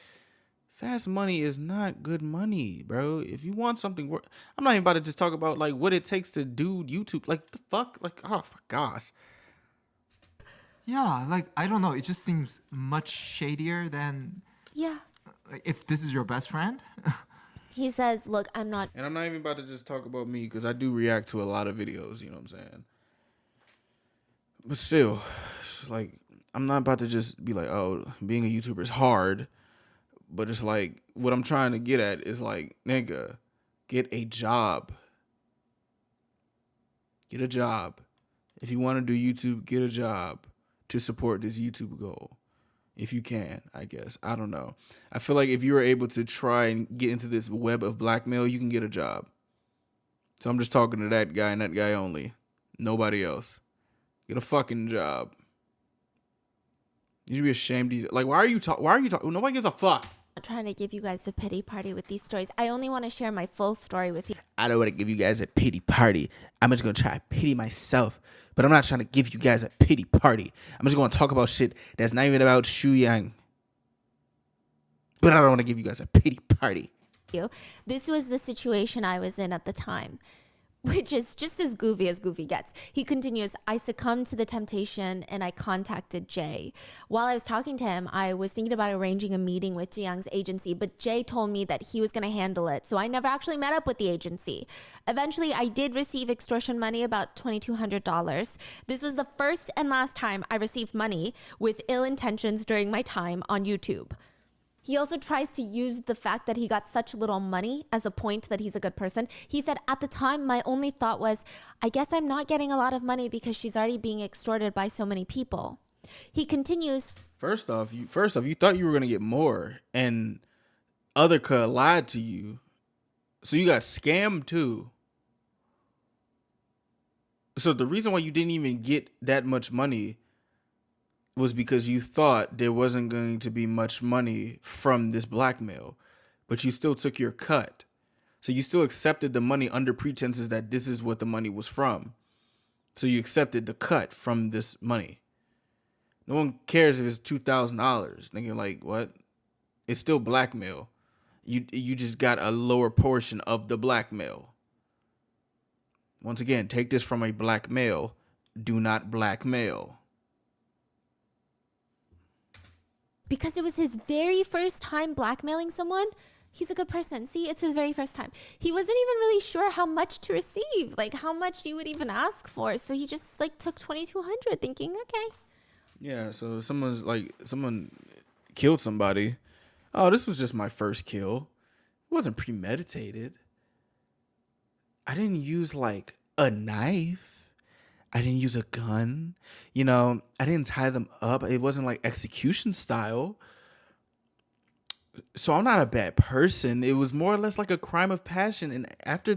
fast money is not good money, bro. If you want something, I'm not even about to just talk about like what it takes to do YouTube. Like the fuck, like oh my gosh. Yeah, like, I don't know. It just seems much shadier than Yeah. if this is your best friend. He says, look, I'm not. And I'm not even about to just talk about me because I do react to a lot of videos. You know what I'm saying? But still, it's like I'm not about to just be like, oh, being a YouTuber is hard. But it's like, what I'm trying to get at is like, nigga, get a job. Get a job. If you want to do YouTube, get a job to support this YouTube goal. If you can, I guess. I don't know. I feel like if you were able to try and get into this web of blackmail, you can get a job. So I'm just talking to that guy and that guy only. Nobody else. Get a fucking job. You should be ashamed. Like, why are you talking? Nobody gives a fuck. Not trying to give you guys a pity party with these stories. I only want to share my full story with you. I don't want to give you guys a pity party. I'm just going to try to pity myself. But I'm not trying to give you guys a pity party. I'm just going to talk about shit that's not even about Tzuyang. but I don't want to give you guys a pity party. This was the situation I was in at the time, which is just as goofy gets. He continues, I succumbed to the temptation and I contacted Jay. While I was talking to him, I was thinking about arranging a meeting with Tzuyang's agency, but Jay told me that he was going to handle it, so I never actually met up with the agency. Eventually, I did receive extortion money, about $2,200. This was the first and last time I received money with ill intentions during my time on YouTube. He also tries to use the fact that he got such little money as a point that he's a good person. He said, at the time, my only thought was, I guess I'm not getting a lot of money because she's already being extorted by so many people. He continues. First off, you thought you were going to get more, and other cuh lied to you. So you got scammed too. So the reason why you didn't even get that much money was because you thought there wasn't going to be much money from this blackmail, but you still took your cut. So you still accepted the money under pretenses that this is what the money was from. So you accepted the cut from this money. No one cares if it's $2,000. Nigga, like, what? It's still blackmail. You just got a lower portion of the blackmail. Once again, take this from a black male. Do not blackmail. Because it was his very first time blackmailing someone, he's a good person. See, it's his very first time. He wasn't even really sure how much to receive, like how much you would even ask for. So he just like took $2,200 thinking, okay. Yeah, so someone killed somebody. Oh, this was just my first kill. It wasn't premeditated. I didn't use like a knife. I didn't use a gun. You know, I didn't tie them up. It wasn't like execution style. So I'm not a bad person. It was more or less like a crime of passion. And after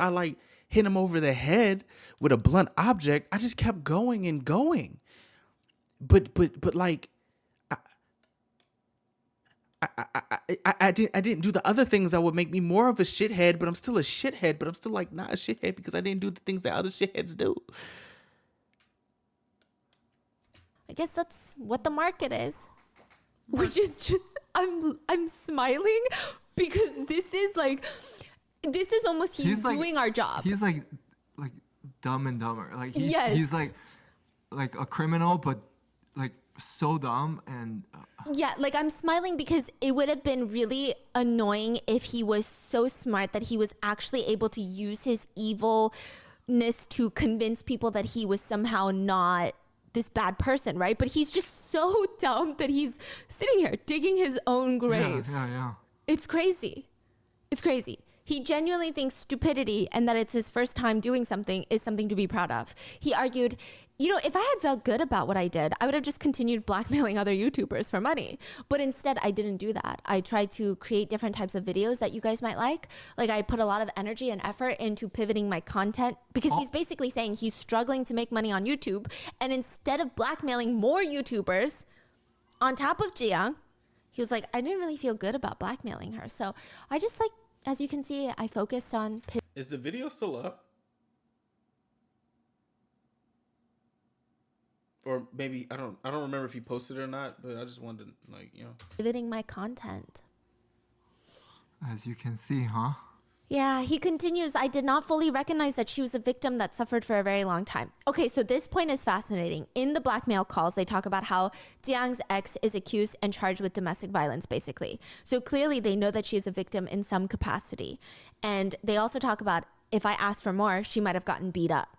I like hit him over the head with a blunt object, I just kept going and going. But like, I didn't do the other things that would make me more of a shithead, but I'm still a shithead, but I'm still like not a shithead because I didn't do the things that other shitheads do. I guess that's what the market is. Which is just, I'm smiling because this is almost he's like, doing our job. He's like Dumb and Dumber. Like he's like a criminal, but like so dumb and yeah, like I'm smiling because it would have been really annoying if he was so smart that he was actually able to use his evilness to convince people that he was somehow not this bad person, right? But he's just so dumb that he's sitting here digging his own grave. Yeah. It's crazy. It's crazy. He genuinely thinks stupidity and that it's his first time doing something is something to be proud of. He argued, if I had felt good about what I did, I would have just continued blackmailing other YouTubers for money. But instead, I didn't do that. I tried to create different types of videos that you guys might like. Like I put a lot of energy and effort into pivoting my content because he's basically saying he's struggling to make money on YouTube. And instead of blackmailing more YouTubers on top of Tzuyang, he was like, I didn't really feel good about blackmailing her. So I just as you can see, I focused on... Is the video still up? Or maybe, I don't remember if he posted it or not, but I just wanted to, pivoting my content. As you can see, huh? Yeah, he continues, I did not fully recognize that she was a victim that suffered for a very long time. Okay, so this point is fascinating. In the blackmail calls, they talk about how Tzuyang's ex is accused and charged with domestic violence, basically. So clearly they know that she is a victim in some capacity. And they also talk about if I asked for more, she might have gotten beat up.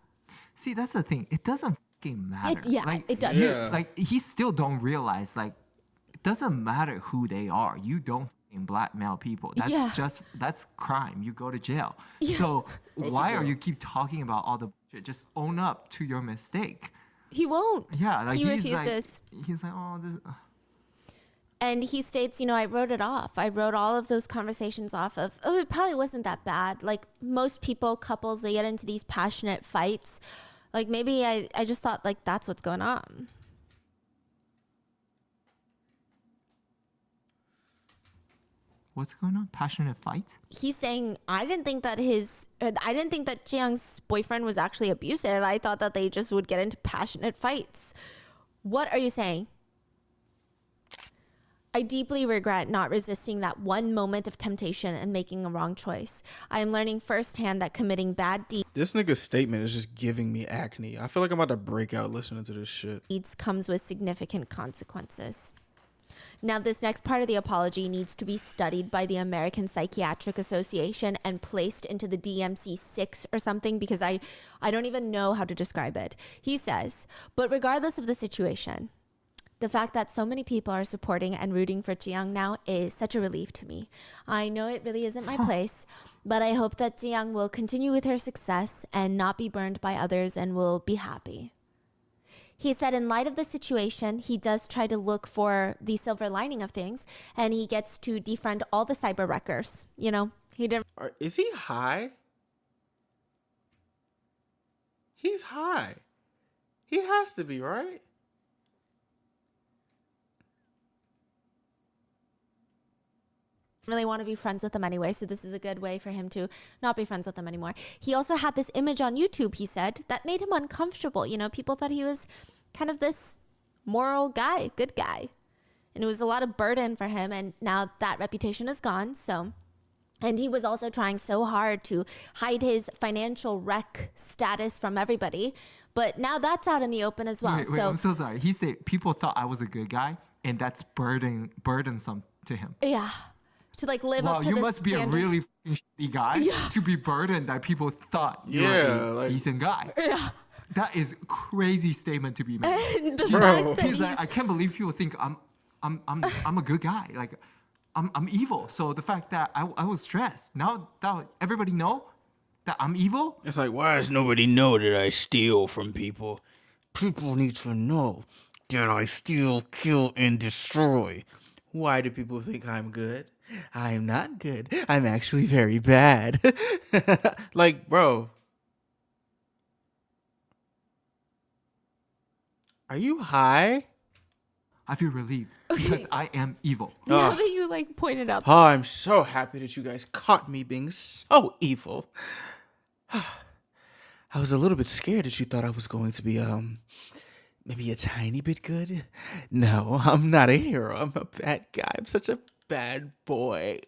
See, that's the thing. It doesn't fucking matter. It doesn't. Yeah. Like, he still don't realize, like, it doesn't matter who they are. You don't blackmail people. That's crime. You go to jail. Yeah. So why are you keep talking about all the bullshit? Just own up to your mistake. He won't. Yeah, like he refuses. He's like, oh, this. And he states, I wrote it off. I wrote all of those conversations off of, it probably wasn't that bad. Like most couples, they get into these passionate fights. Like maybe I just thought like that's what's going on. What's going on? Passionate fight? He's saying, I didn't think that Tzuyang's boyfriend was actually abusive. I thought that they just would get into passionate fights. What are you saying? I deeply regret not resisting that one moment of temptation and making a wrong choice. I am learning firsthand that committing bad This nigga's statement is just giving me acne. I feel like I'm about to break out listening to this shit. deeds comes with significant consequences. Now, this next part of the apology needs to be studied by the American Psychiatric Association and placed into the DMC-6 or something, because I don't even know how to describe it. He says, but regardless of the situation, the fact that so many people are supporting and rooting for Tzuyang now is such a relief to me. I know it really isn't my place, but I hope that Tzuyang will continue with her success and not be burned by others and will be happy. He said in light of the situation, he does try to look for the silver lining of things, and he gets to defriend all the cyber wreckers. You know, he didn't. Is he high? He's high. He has to be, right? Really want to be friends with them anyway, so this is a good way for him to not be friends with them anymore. He also had this image on YouTube, he said, that made him uncomfortable. You know, people thought he was kind of this moral guy, good guy, and it was a lot of burden for him, and now that reputation is gone. So, and he was also trying so hard to hide his financial wreck status from everybody, but now that's out in the open as well. Wait, I'm so sorry. He said people thought I was a good guy, and that's burdensome to him. Yeah. To like live up to you this must be standard. a really shitty guy to be burdened that people thought you're a decent guy. Yeah. That is crazy statement to be made. And the fact that He's like, I can't believe people think I'm a good guy. Like I'm evil. So the fact that I was stressed. Now that everybody know that I'm evil. It's like, why does nobody know that I steal from people? People need to know that I steal, kill, and destroy. Why do people think I'm good? I'm not good. I'm actually very bad. Like, bro. Are you high? I feel relieved because I am evil. now that you like pointed out. Oh, I'm so happy that you guys caught me being so evil. I was a little bit scared that you thought I was going to be, maybe a tiny bit good. No, I'm not a hero. I'm a bad guy. I'm such a bad boy.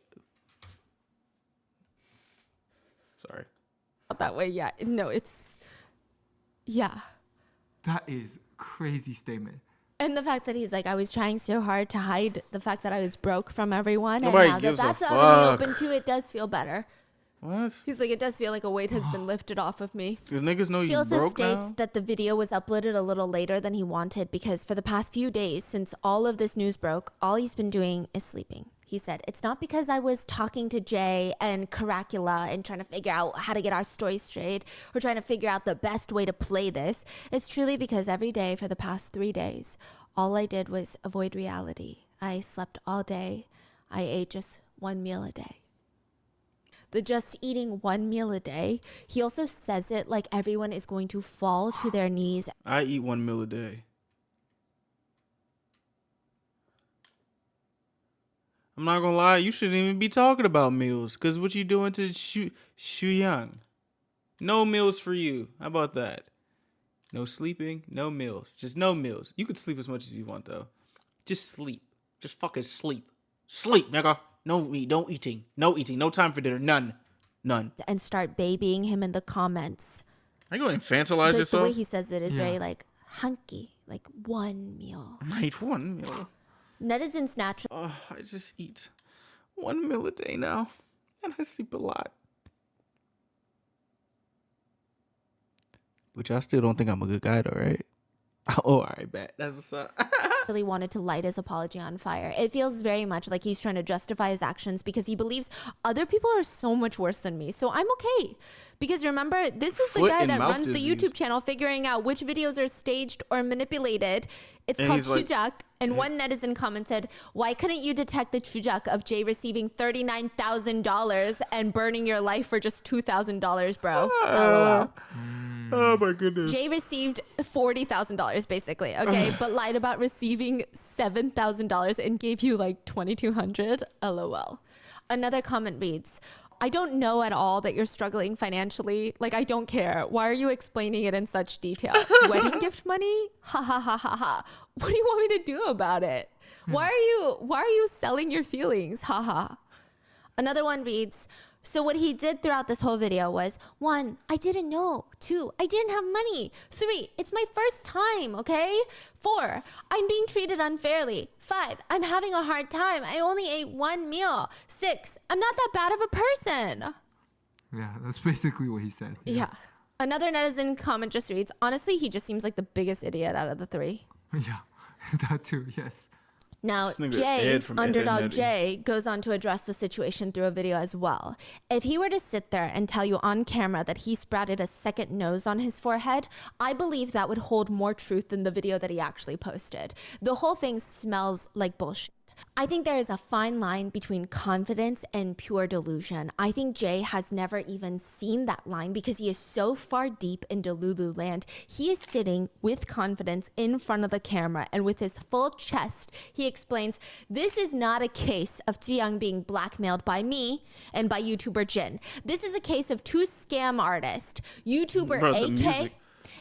Sorry. That way, yeah. No, it's yeah. That is crazy statement. And the fact that he's like, I was trying so hard to hide the fact that I was broke from everyone, Nobody and now that gives a that's out in the fuck. open too, it does feel better. What? He's like, it does feel like a weight has been lifted off of me. Because niggas know He you also broke states now? that the video was uploaded a little later than he wanted because for the past few days, since all of this news broke, all he's been doing is sleeping. He said, it's not because I was talking to Jay and Caracula and trying to figure out how to get our story straight or trying to figure out the best way to play this. It's truly because every day for the past 3 days, all I did was avoid reality. I slept all day. I ate just one meal a day. The just eating one meal a day, he also says it like everyone is going to fall to their knees. I eat 1 meal a day. I'm not gonna lie, you shouldn't even be talking about meals. Because what you doing to Tzuyang? No meals for you. How about that? No sleeping, no meals. Just no meals. You could sleep as much as you want, though. Just sleep. Just fucking sleep. Sleep, nigga. No eating. No eating. No time for dinner. None. And start babying him in the comments. Are you going to infantilize The yourself? way he says it is very like hunky, like one meal. I might 1 meal. Netizens naturally Oh, I just eat 1 meal a day now. And I sleep a lot. But y'all still don't think I'm a good guy though, right? Oh, all right, bet. That's what's up. really wanted to light his apology on fire. It feels very much like he's trying to justify his actions because he believes other people are so much worse than me. So I'm okay. Because remember, this is the Foot guy and that mouth runs disease. the YouTube channel figuring out which videos are staged or manipulated. It's And called he's like- Tzuyang. And one netizen commented, why couldn't you detect the Tzuyang of Jay receiving $39,000 and burning your life for just $2,000, bro? LOL. Oh my goodness. Jay received $40,000 basically, okay, but lied about receiving $7,000 and gave you like $2,200. LOL. Another comment reads, I don't know at all that you're struggling financially. Like, I don't care. Why are you explaining it in such detail? Wedding gift money? Ha ha ha ha ha. What do you want me to do about it? Why are you selling your feelings? Haha. Another one reads, so what he did throughout this whole video was 1, I didn't know. 2, I didn't have money. 3, it's my first time, okay? 4, I'm being treated unfairly. 5, I'm having a hard time. I only ate 1 meal. 6, I'm not that bad of a person. Yeah, that's basically what he said. Yeah. Another netizen comment just reads, honestly, he just seems like the biggest idiot out of the 3. Yeah, that too, yes. Now, Underdog Jay, goes on to address the situation through a video as well. If he were to sit there and tell you on camera that he sprouted a second nose on his forehead, I believe that would hold more truth than the video that he actually posted. The whole thing smells like bullshit. I think there is a fine line between confidence and pure delusion. I think Jay has never even seen that line because he is so far deep in Delulu land. He is sitting with confidence in front of the camera, and with his full chest, he explains, this is not a case of Tzuyang being blackmailed by me and by YouTuber Jin. This is a case of 2 scam artists, YouTuber AK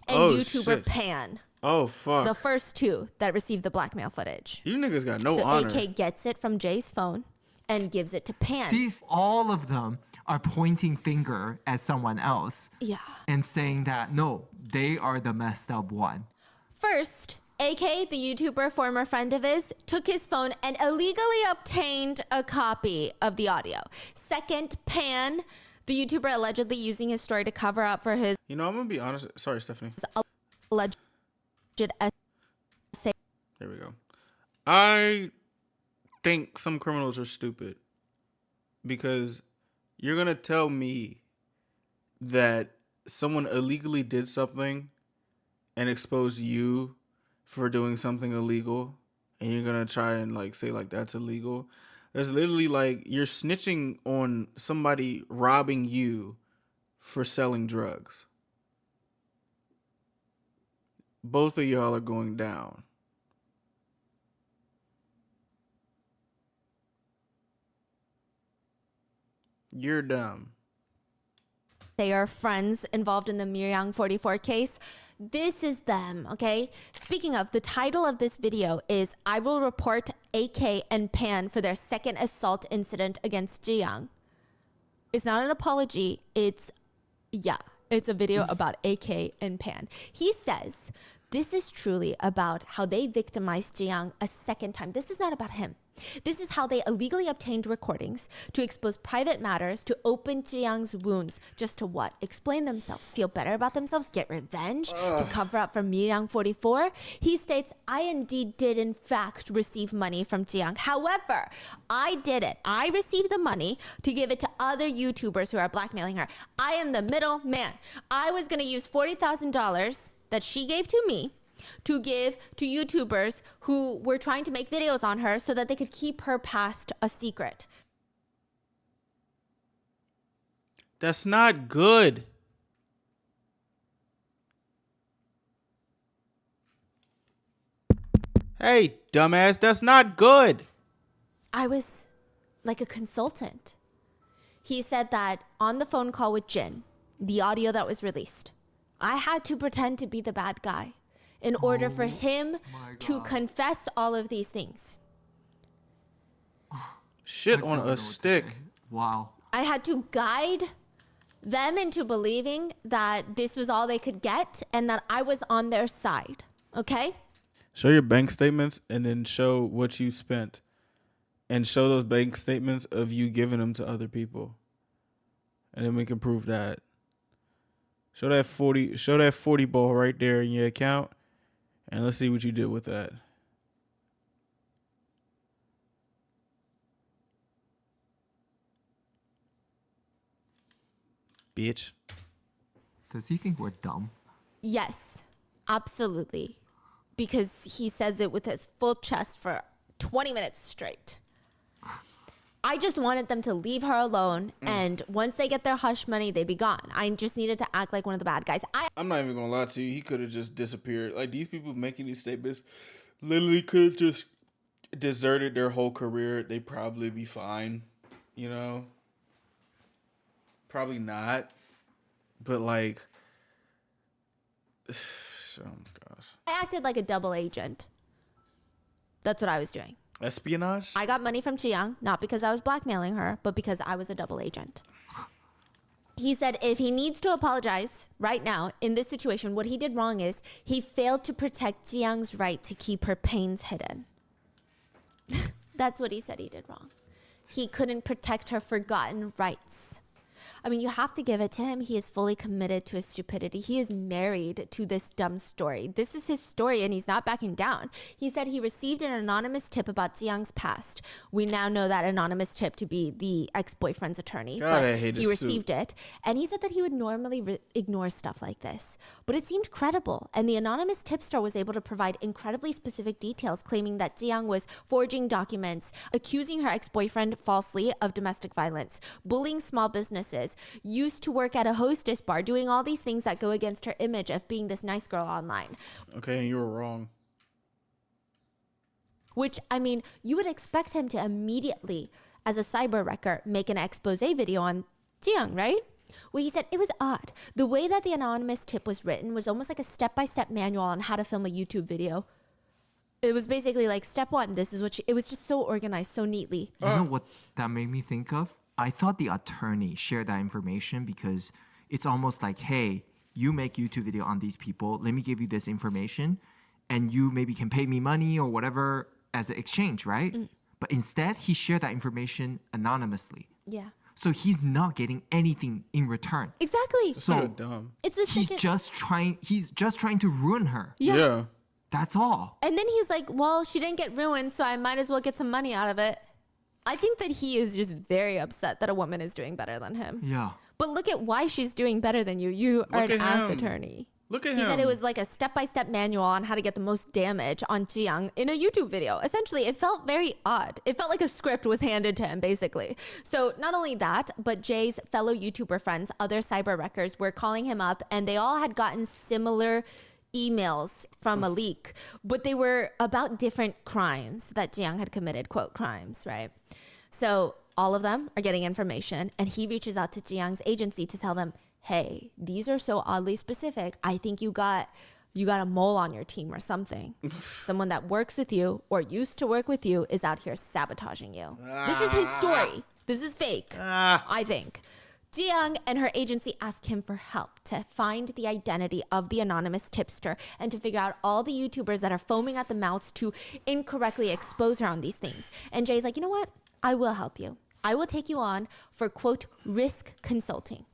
and YouTuber Pan. Oh, fuck. The first 2 that received the blackmail footage. You niggas got no honor. So AK gets it from Jay's phone and gives it to Pan. See, all of them are pointing finger at someone else. Yeah. And saying that, no, they are the messed up one. First, AK, the YouTuber, former friend of his, took his phone and illegally obtained a copy of the audio. Second, Pan, the YouTuber allegedly using his story to cover up for his... You know, I'm going to be honest. Sorry, Stephanie. Alleged essay. There we go. I think some criminals are stupid because you're going to tell me that someone illegally did something and expose you for doing something illegal, and you're going to try and like say like that's illegal. That's literally like you're snitching on somebody robbing you for selling drugs. Both of y'all are going down. You're dumb. They are friends involved in the Tzuyang 44 case. This is them, okay? Speaking of, the title of this video is I will report AK and Pan for their second assault incident against Tzuyang. It's not an apology. It's a video about AK and Pan. He says, this is truly about how they victimized Tzuyang a second time. This is not about him. This is how they illegally obtained recordings to expose private matters, to open Tzuyang's wounds, just to what? Explain themselves, feel better about themselves, get revenge, to cover up for Tzuyang 44. He states, I indeed did in fact receive money from Tzuyang. However, I did it. I received the money to give it to other YouTubers who are blackmailing her. I am the middle man. I was going to use $40,000 that she gave to me to give to YouTubers who were trying to make videos on her so that they could keep her past a secret. That's not good. Hey, dumbass, that's not good. I was like a consultant. He said that on the phone call with Jin, the audio that was released, I had to pretend to be the bad guy in order for him to confess all of these things. Shit on a stick. Wow. I had to guide them into believing that this was all they could get and that I was on their side. Okay? Show your bank statements and then show what you spent. And show those bank statements of you giving them to other people. And then we can prove that. Show that 40 ball right there in your account. And let's see what you did with that. Bitch. Does he think we're dumb? Yes, absolutely. Because he says it with his full chest for 20 minutes straight. I just wanted them to leave her alone, and once they get their hush money, they'd be gone. I just needed to act like one of the bad guys. I'm not even gonna lie to you. He could have just disappeared. Like, these people making these statements literally could have just deserted their whole career. They'd probably be fine, you know? Probably not. But, like, oh my gosh. I acted like a double agent. That's what I was doing. Espionage? I got money from Tzuyang, not because I was blackmailing her, but because I was a double agent. He said if he needs to apologize right now in this situation, what he did wrong is he failed to protect Tzuyang's right to keep her pains hidden. That's what he said he did wrong. He couldn't protect her forgotten rights. I mean, you have to give it to him. He is fully committed to his stupidity. He is married to this dumb story. This is his story, and he's not backing down. He said he received an anonymous tip about Tzuyang's past. We now know that anonymous tip to be the ex-boyfriend's attorney. God, but I hate he his received it, and he said that he would normally ignore stuff like this. But it seemed credible, and the anonymous tipster was able to provide incredibly specific details, claiming that Tzuyang was forging documents, accusing her ex-boyfriend falsely of domestic violence, bullying small businesses, used to work at a hostess bar, doing all these things that go against her image of being this nice girl online. Okay, you were wrong. Which, I mean, you would expect him to immediately, as a cyber wrecker, make an expose video on Tzuyang, right? Well, he said it was odd. The way that the anonymous tip was written was almost like a step-by-step manual on how to film a YouTube video. It was basically like, step one, this is what it was just so organized, so neatly. You know what that made me think of? I thought the attorney shared that information because it's almost like, hey, you make YouTube video on these people. Let me give you this information, and you maybe can pay me money or whatever as an exchange, right? But instead, he shared that information anonymously. Yeah. So he's not getting anything in return. Exactly. So dumb. It's the He's second. he's just trying to ruin her. Yeah. That's all. And then he's like, well, she didn't get ruined, so I might as well get some money out of it. I think that he is just very upset that a woman is doing better than him. Yeah. But look at why she's doing better than you. You are Look an at ass him. attorney. Look at He him. said it was like a step-by-step manual on how to get the most damage on Tzuyang in a YouTube video. Essentially, it felt very odd. It felt like a script was handed to him, basically. So not only that, but Jay's fellow YouTuber friends, other cyber wreckers, were calling him up, and they all had gotten similar emails from a leak, but they were about different crimes that Tzuyang had committed, quote, crimes, right? So all of them are getting information, and he reaches out to Tzuyang's agency to tell them, hey, these are so oddly specific. I think you got a mole on your team or something. Someone that works with you or used to work with you is out here sabotaging you. This is his story. This is fake, I think. Tzuyang and her agency ask him for help to find the identity of the anonymous tipster and to figure out all the YouTubers that are foaming at the mouths to incorrectly expose her on these things. And Jay's like, you know what? I will help you. I will take you on for, quote, risk consulting.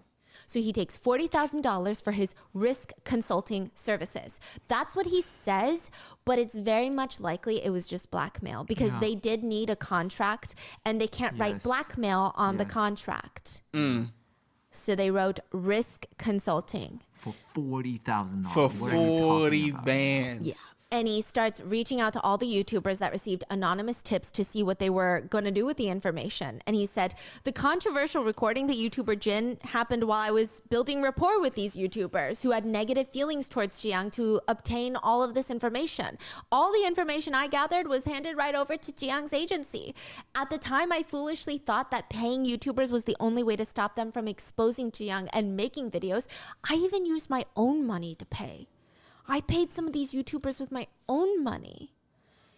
So he takes $40,000 for his risk consulting services. That's what he says, but it's very much likely it was just blackmail because they did need a contract and they can't write blackmail on the contract. So they wrote risk consulting. For $40,000. For What are you talking 40 about? bands. Yeah. And he starts reaching out to all the YouTubers that received anonymous tips to see what they were going to do with the information. And he said, the controversial recording that YouTuber Jin happened while I was building rapport with these YouTubers who had negative feelings towards Tzuyang to obtain all of this information. All the information I gathered was handed right over to Tzuyang's agency. At the time, I foolishly thought that paying YouTubers was the only way to stop them from exposing Tzuyang and making videos. I even used my own money to pay. I paid some of these YouTubers with my own money.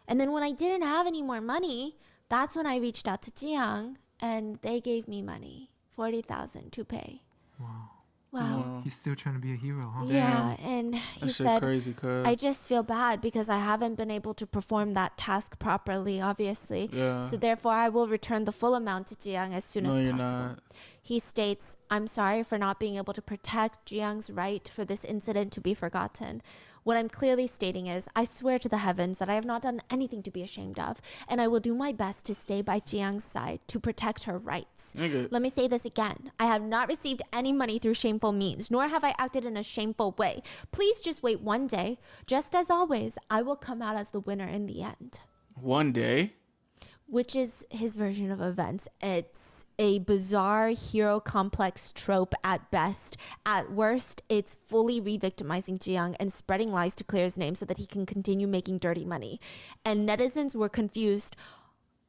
And then when I didn't have any more money, that's when I reached out to Tzuyang and they gave me money, $40,000 to pay. Wow. He's still trying to be a hero, huh? Yeah, and he That shit said, crazy, cuz. I just feel bad because I haven't been able to perform that task properly, obviously. Yeah. So therefore, I will return the full amount to Tzuyang as soon as No, you're possible. not. He states, I'm sorry for not being able to protect Tzuyang's right for this incident to be forgotten. What I'm clearly stating is, I swear to the heavens that I have not done anything to be ashamed of, and I will do my best to stay by Tzuyang's side to protect her rights. Nigga. Let me say this again. I have not received any money through shameful means, nor have I acted in a shameful way. Please just wait one day. Just as always, I will come out as the winner in the end. One day. Which is his version of events. It's a bizarre hero complex trope at best. At worst, it's fully re-victimizing Tzuyang and spreading lies to clear his name so that he can continue making dirty money. And netizens were confused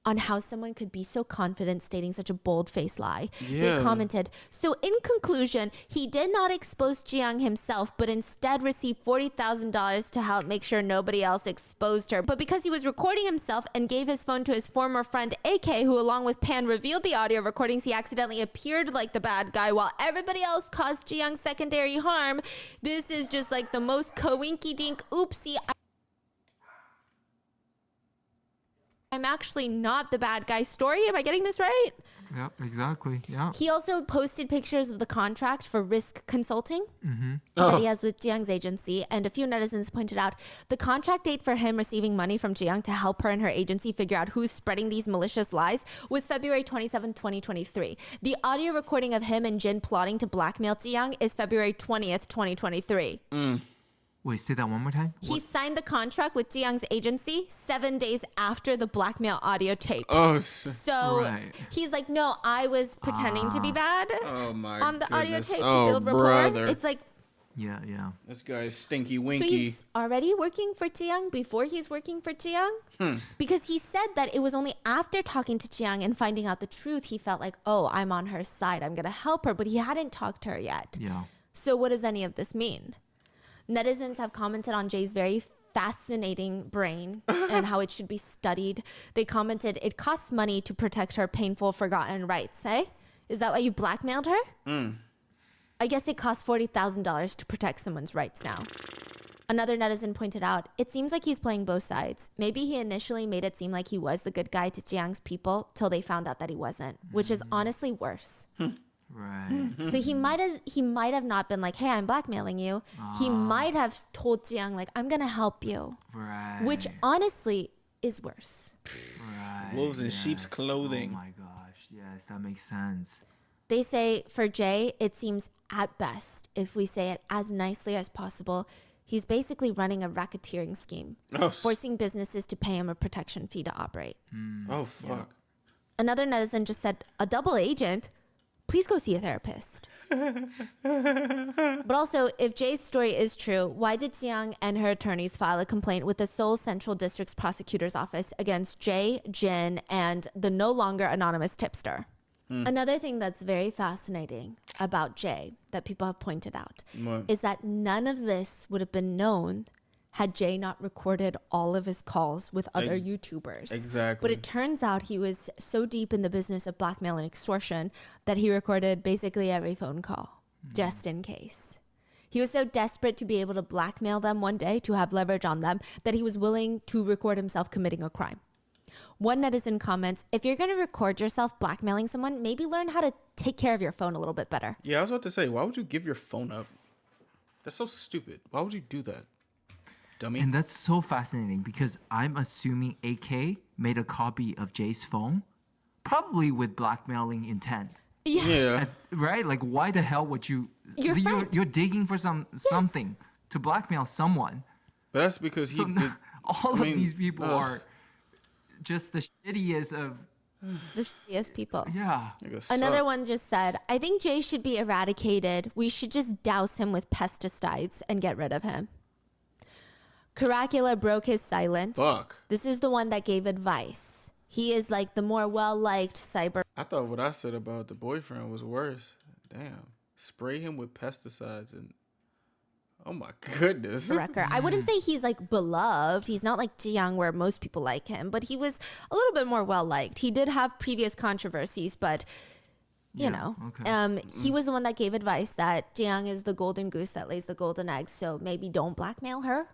on how someone could be so confident stating such a bold-faced lie. Yeah. They commented, so in conclusion, he did not expose Tzuyang himself, but instead received $40,000 to help make sure nobody else exposed her. But because he was recording himself and gave his phone to his former friend AK, who along with Pan revealed the audio recordings, he accidentally appeared like the bad guy while everybody else caused Tzuyang secondary harm. This is just like the most coinky-dink oopsie. I'm actually not the bad guy story. Am I getting this right? Yep, exactly. Yeah. He also posted pictures of the contract for risk consulting that he has with Tzuyang's agency. And a few netizens pointed out the contract date for him receiving money from Tzuyang to help her and her agency figure out who's spreading these malicious lies was February 27, 2023. The audio recording of him and Jin plotting to blackmail Tzuyang is February 20th, 2023. Wait, say that one more time. He signed the contract with Tzuyang's agency 7 days after the blackmail audio tape. Oh, So Right. he's like, no, I was pretending to be bad oh my on the audio goodness. tape to Oh, build rapport. brother. It's like, Yeah. This guy's stinky so winky. he's already working for Tzuyang before he's working for Tzuyang? Because he said that it was only after talking to Tzuyang and finding out the truth, he felt like, oh, I'm on her side. I'm going to help her. But he hadn't talked to her yet. Yeah. So what does any of this mean? Netizens have commented on Jay's very fascinating brain and how it should be studied. They commented, it costs money to protect her painful, forgotten rights, eh? Is that why you blackmailed her? I guess it costs $40,000 to protect someone's rights now. Another netizen pointed out, it seems like he's playing both sides. Maybe he initially made it seem like he was the good guy to Tzuyang's people till they found out that he wasn't, which is honestly worse. Right. So he might have not been like, hey, I'm blackmailing you. He might have told Tzuyang like, I'm gonna help you, Right. which honestly is worse. Right. Wolves in sheep's clothing. Oh my gosh. Yes, that makes sense. They say for Jay, it seems at best, if we say it as nicely as possible, he's basically running a racketeering scheme, forcing businesses to pay him a protection fee to operate. Oh, fuck. Another netizen just said, a double agent? Please go see a therapist. But also, if Jay's story is true, why did Tzuyang and her attorneys file a complaint with the Seoul Central District's prosecutor's office against Jay, Jin, and the no longer anonymous tipster? Another thing that's very fascinating about Jay that people have pointed out is that none of this would have been known had Jay not recorded all of his calls with other YouTubers. Exactly. But it turns out he was so deep in the business of blackmail and extortion that he recorded basically every phone call, just in case. He was so desperate to be able to blackmail them one day, to have leverage on them, that he was willing to record himself committing a crime. One netizen comments, if you're going to record yourself blackmailing someone, maybe learn how to take care of your phone a little bit better. Yeah, I was about to say, why would you give your phone up? That's so stupid. Why would you do that? Dummy. And that's so fascinating because I'm assuming AK made a copy of Jay's phone, probably with blackmailing intent. Yeah. Right? Like, why the hell would you? Your friend. You're digging for something to blackmail someone. But that's because he So did. all I mean, of these people are just the shittiest of. The shittiest people. Yeah. Another one just said, I think Jay should be eradicated. We should just douse him with pesticides and get rid of him. Caracula broke his silence. Fuck. This is the one that gave advice. He is like the more well-liked cyber I thought what I said about the boyfriend was worse. Damn. Spray him with pesticides and. Oh my goodness. wrecker. I wouldn't say he's like beloved. He's not like Tzuyang where most people like him, but he was a little bit more well-liked. He did have previous controversies, but you know, he was the one that gave advice that Tzuyang is the golden goose that lays the golden eggs, so maybe don't blackmail her.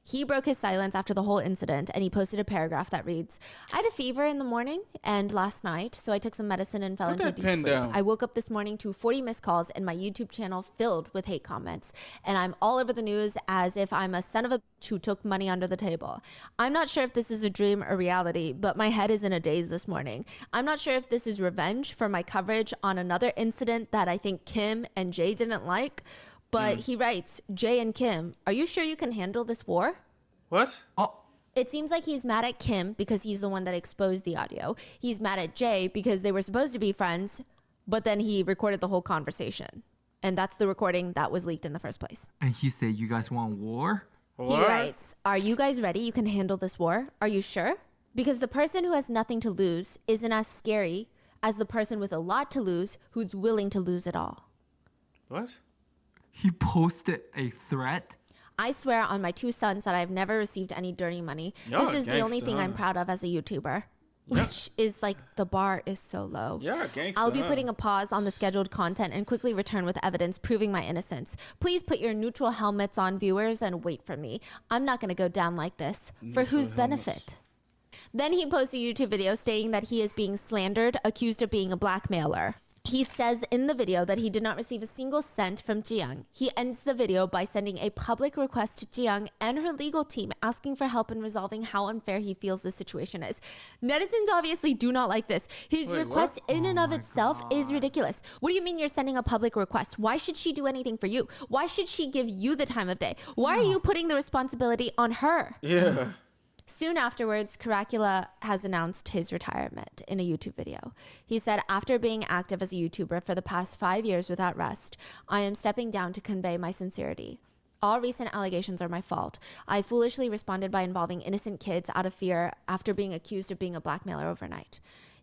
He broke his silence after the whole incident, and he posted a paragraph that reads, I had a fever in the morning and last night, so I took some medicine and fell into a deep sleep. Down. I woke up this morning to 40 missed calls and my YouTube channel filled with hate comments, and I'm all over the news as if I'm a son of a bitch who took money under the table. I'm not sure if this is a dream or reality, but my head is in a daze this morning. I'm not sure if this is revenge for my coverage on another incident that I think Kim and Jay didn't like. But he writes, Jay and Kim, are you sure you can handle this war? What? Oh, It seems like he's mad at Kim because he's the one that exposed the audio. He's mad at Jay because they were supposed to be friends, but then he recorded the whole conversation. And that's the recording that was leaked in the first place. and he said, "You guys want war?" He writes, are you guys ready? You can handle this war? Are you sure? Because the person who has nothing to lose isn't as scary as the person with a lot to lose who's willing to lose it all. What? He posted a threat. I swear on my 2 sons that I've never received any dirty money. Y'all This is the only gangsta, thing I'm huh? proud of as a YouTuber. Which is like, the bar is so low. Yeah, gangsta. I'll be putting a pause on the scheduled content and quickly return with evidence proving my innocence. Please put your neutral helmets on, viewers, and wait for me. I'm not going to go down like this. For whose benefit? Then he posts a YouTube video stating that he is being slandered, accused of being a blackmailer. He says in the video that he did not receive a single cent from Tzuyang. He ends the video by sending a public request to Tzuyang and her legal team asking for help in resolving how unfair he feels the situation is. Netizens obviously do not like this. His request in and of itself is ridiculous. What do you mean you're sending a public request? Why should she do anything for you? Why should she give you the time of day? Why are you putting the responsibility on her? Yeah. Soon afterwards, Caracula has announced his retirement in a YouTube video. He said, after being active as a YouTuber for the past 5 years without rest, I am stepping down to convey my sincerity. All recent allegations are my fault. I foolishly responded by involving innocent kids out of fear after being accused of being a blackmailer overnight.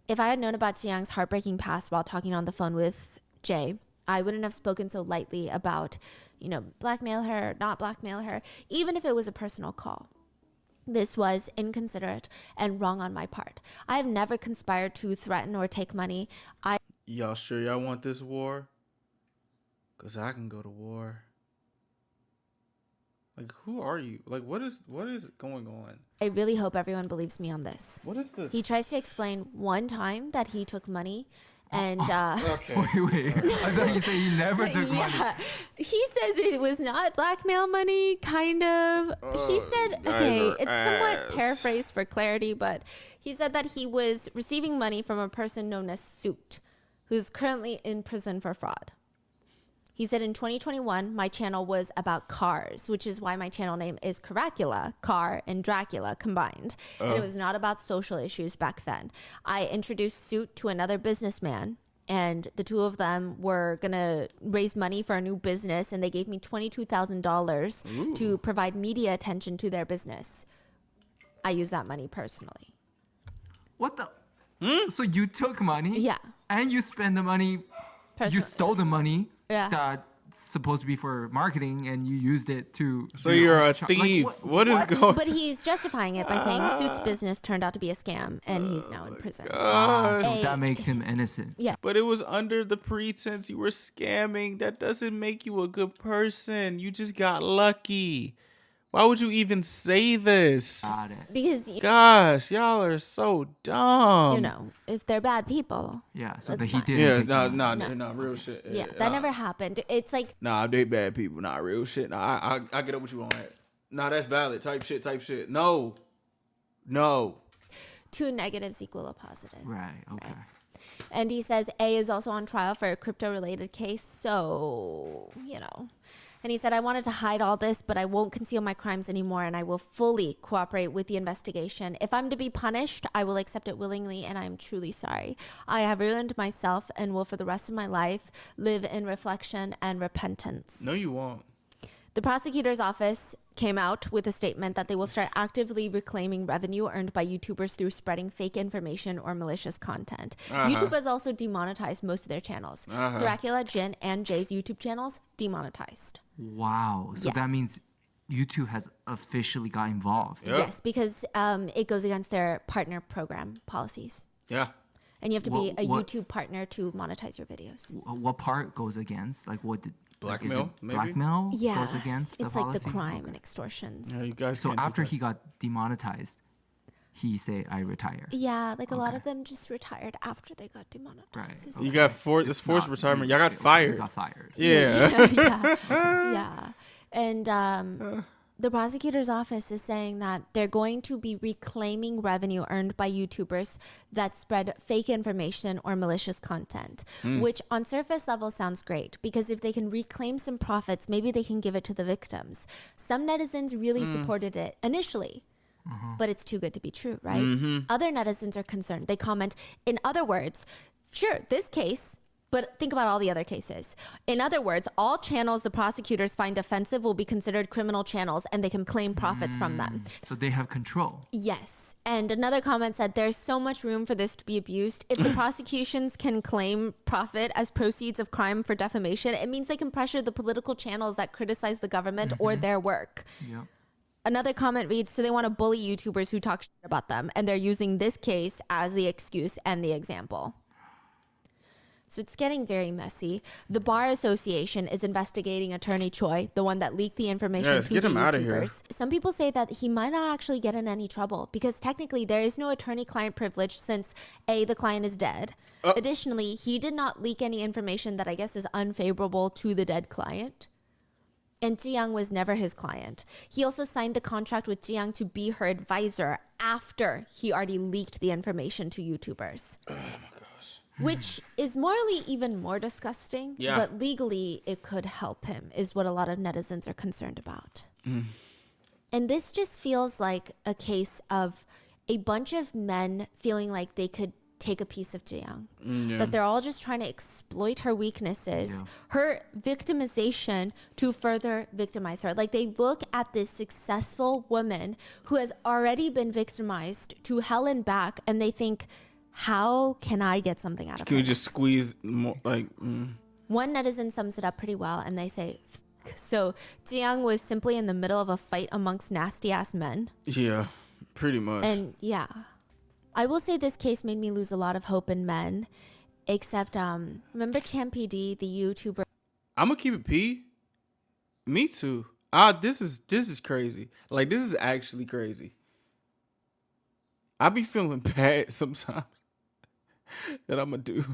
If I had known about Tzuyang's heartbreaking past while talking on the phone with Jay, I wouldn't have spoken so lightly about, blackmail her, not blackmail her, even if it was a personal call. This was inconsiderate and wrong on my part. I have never conspired to threaten or take money. Y'all sure y'all want this war? Because I can go to war. Like, who are you? Like, what is going on? I really hope everyone believes me on this. What is the... He tries to explain one time that he took money and Okay. Wait. I thought you said he never took money. He says it was not blackmail money, kind of. He said, okay, it's somewhat paraphrased for clarity, but he said that he was receiving money from a person known as Suit, who's currently in prison for fraud. He said in 2021, my channel was about cars, which is why my channel name is Caracula, car, and Dracula combined. And it was not about social issues back then. I introduced Suit to another businessman, and the two of them were going to raise money for a new business, and they gave me $22,000 to provide media attention to their business. I use that money personally. What the? So you took money? Yeah. And you spent the money. Personally. You stole the money. Yeah. That's supposed to be for marketing, and you used it to. So do you're all a the thief. Like, what is going... But he's justifying it by saying Suit's business turned out to be a scam, and he's now in prison. So Hey. that makes him innocent. Yeah. But it was under the pretense you were scamming. That doesn't make you a good person. You just got lucky. Why would you even say this? Got it. Because, Gosh, y'all are so dumb. if they're bad people. Yeah. So That's that he fine. did. Yeah, take no, real shit. Yeah, that never happened. It's like, Nah, they bad people. Nah, real shit. Nah, I get up with you on that. Nah, that's valid. Type shit. No. two negatives equal a positive. Right. Okay. And he says A is also on trial for a crypto-related case, so, And he said, I wanted to hide all this, but I won't conceal my crimes anymore, and I will fully cooperate with the investigation. If I'm to be punished, I will accept it willingly, and I am truly sorry. I have ruined myself and will, for the rest of my life, live in reflection and repentance. No, you won't. The prosecutor's office came out with a statement that they will start actively reclaiming revenue earned by YouTubers through spreading fake information or malicious content. YouTube has also demonetized most of their channels. Dracula, Jin, and Jay's YouTube channels demonetized. Wow. So that Yes. means YouTube has officially got involved. Yep. Yes, because it goes against their partner program policies. Yeah. And you have to be a What- YouTube partner to monetize your videos. What part goes against? Like what? Blackmail, Like, is it maybe? blackmail Yeah, goes against the it's like policy? the crime and extortions. Yeah, you guys So can't do after that. he got demonetized, he say, "I retire." Yeah, like a lot Okay. of them just retired after they got demonetized. Right. It's You like- got this forced Not- retirement. Y'all got you fired. got fired. Yeah. yeah. And the prosecutor's office is saying that they're going to be reclaiming revenue earned by YouTubers that spread fake information or malicious content, which on surface level sounds great because if they can reclaim some profits, maybe they can give it to the victims. Some netizens really supported it initially. But it's too good to be true, right? Other netizens are concerned. They comment, in other words, sure, this case But think about all the other cases. In other words, all channels the prosecutors find offensive will be considered criminal channels and they can claim profits from them. So they have control. Yes. And another comment said there's so much room for this to be abused. If the prosecutions can claim profit as proceeds of crime for defamation, it means they can pressure the political channels that criticize the government or their work. Yep. Another comment reads, so they want to bully YouTubers who talk shit about them, and they're using this case as the excuse and the example. So it's getting very messy. The Bar Association is investigating attorney Choi, the one that leaked the information to get the him out of here. YouTubers. Some people say that he might not actually get in any trouble because technically there is no attorney-client privilege since A, the client is dead. Additionally, he did not leak any information that I guess is unfavorable to the dead client. And Tzuyang was never his client. He also signed the contract with Tzuyang to be her advisor after he already leaked the information to YouTubers. Oh my gosh. Which is morally even more disgusting, Yeah. but legally it could help him, is what a lot of netizens are concerned about. And this just feels like a case of a bunch of men feeling like they could take a piece of Tzuyang. That they're all just trying to exploit her weaknesses, her victimization to further victimize her. Like they look at this successful woman who has already been victimized to hell and back and they think, how can I get something out of Can her we just next? squeeze more? One netizen sums it up pretty well and they say, so Tzuyang was simply in the middle of a fight amongst nasty ass men. Yeah, pretty much. And yeah, I will say this case made me lose a lot of hope in men, except remember Champ PD, the YouTuber? I'm gonna keep it P. Me too. This is crazy. Like this is actually crazy. I be feeling bad sometimes that I'm a dude.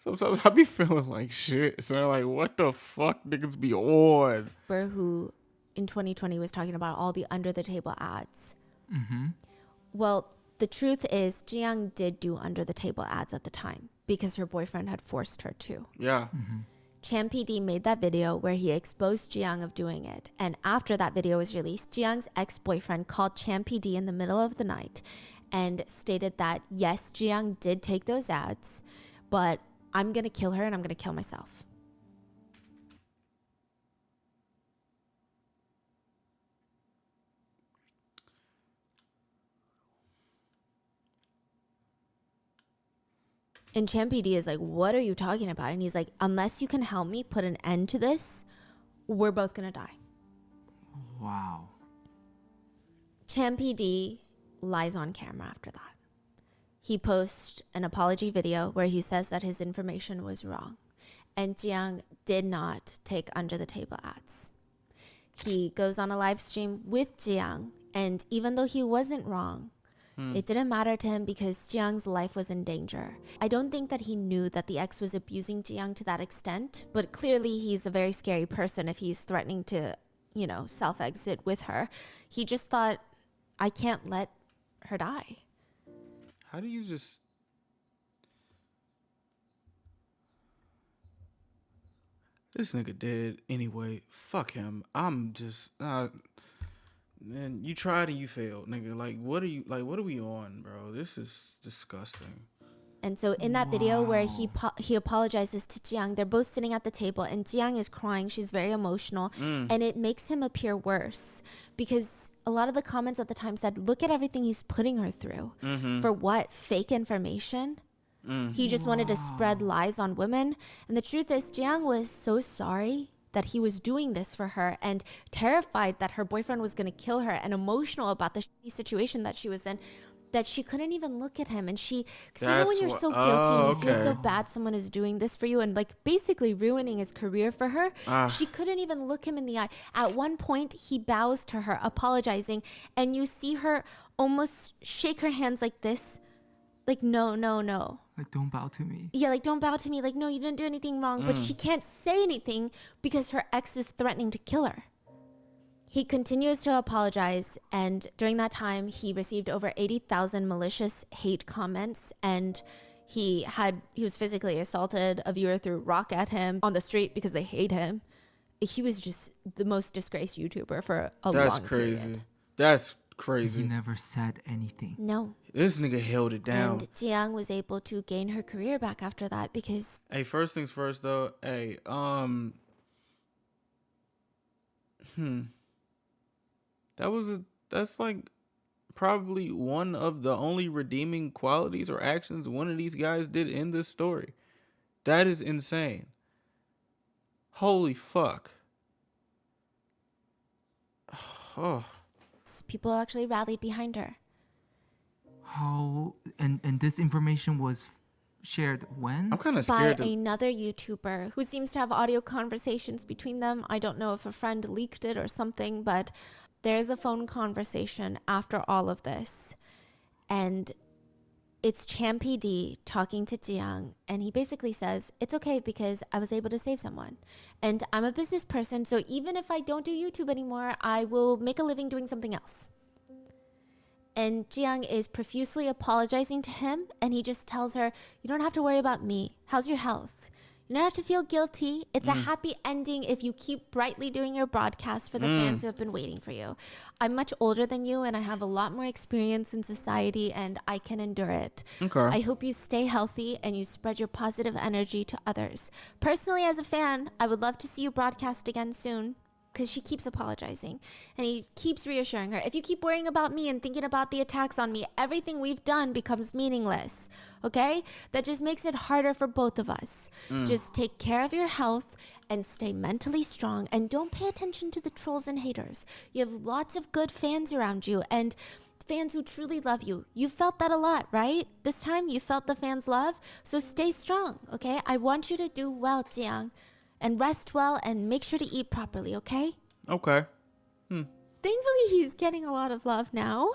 Sometimes I be feeling like shit. So I'm like, what the fuck niggas be on? Who in 2020 was talking about all the under the table ads. Mm-hmm. Well, the truth is Tzuyang did do under the table ads at the time because her boyfriend had forced her to. Yeah. Champ PD made that video where he exposed Tzuyang of doing it. And after that video was released, Tzuyang's ex-boyfriend called Champ PD in the middle of the night and stated that, yes, Tzuyang did take those ads, but I'm going to kill her and I'm going to kill myself. And Champ PD is like, what are you talking about? And he's like, unless you can help me put an end to this, we're both going to die. Wow. Champ PD lies on camera after that. He posts an apology video where he says that his information was wrong. And Tzuyang did not take under the table ads. He goes on a live stream with Tzuyang. And even though he wasn't wrong, it didn't matter to him because Tzuyang's life was in danger. I don't think that he knew that the ex was abusing Tzuyang to that extent, but clearly he's a very scary person if he's threatening to, self-exit with her. He just thought, I can't let her die. How do you just... This nigga dead anyway. Fuck him. I'm just... Man, you tried and you failed, nigga. Like, what are we on, bro? This is disgusting. And so in that video where he apologizes to Tzuyang, they're both sitting at the table and Tzuyang is crying. She's very emotional and it makes him appear worse because a lot of the comments at the time said, look at everything he's putting her through. For what? Fake information? He just wanted to spread lies on women. And the truth is, Tzuyang was so sorry that he was doing this for her and terrified that her boyfriend was going to kill her and emotional about the shitty situation that she was in, that she couldn't even look at him. And because when you're so guilty and you feel so bad someone is doing this for you and like basically ruining his career for her, she couldn't even look him in the eye. At one point, he bows to her, apologizing, and you see her almost shake her hands like this, like, no. Like, don't bow to me. Yeah, like, don't bow to me. Like, no, you didn't do anything wrong. But she can't say anything because her ex is threatening to kill her. He continues to apologize. And during that time, he received over 80,000 malicious hate comments. And he was physically assaulted. A viewer threw a rock at him on the street because they hate him. He was just the most disgraced YouTuber for a long period. That's Crazy. He never said anything. No. This nigga held it down. And Tzuyang was able to gain her career back after that because... Hey, first things first, though. Hey, that's like probably one of the only redeeming qualities or actions one of these guys did in this story. That is insane. Holy fuck. Oh. People actually rallied behind her. How and this information was shared when? I'm kind of By scared. another YouTuber who seems to have audio conversations between them. I don't know if a friend leaked it or something, but there's a phone conversation after all of this. And it's Chan PD talking to Tzuyang, and he basically says, it's okay because I was able to save someone. And I'm a business person, so even if I don't do YouTube anymore, I will make a living doing something else. And Tzuyang is profusely apologizing to him, and he just tells her, you don't have to worry about me. How's your health? You don't have to feel guilty. It's a happy ending if you keep brightly doing your broadcast for the fans who have been waiting for you. I'm much older than you, and I have a lot more experience in society, and I can endure it. Okay. I hope you stay healthy and you spread your positive energy to others. Personally, as a fan, I would love to see you broadcast again soon. Because she keeps apologizing, and he keeps reassuring her, if you keep worrying about me and thinking about the attacks on me, everything we've done becomes meaningless. Okay? That just makes it harder for both of us. Just take care of your health and stay mentally strong, and don't pay attention to the trolls and haters. You have lots of good fans around you, and fans who truly love you. You felt that a lot, right? This time you felt the fans' love, so stay strong. Okay? I want you to do well, Tzuyang. And rest well and make sure to eat properly, okay? Okay. Thankfully, he's getting a lot of love now.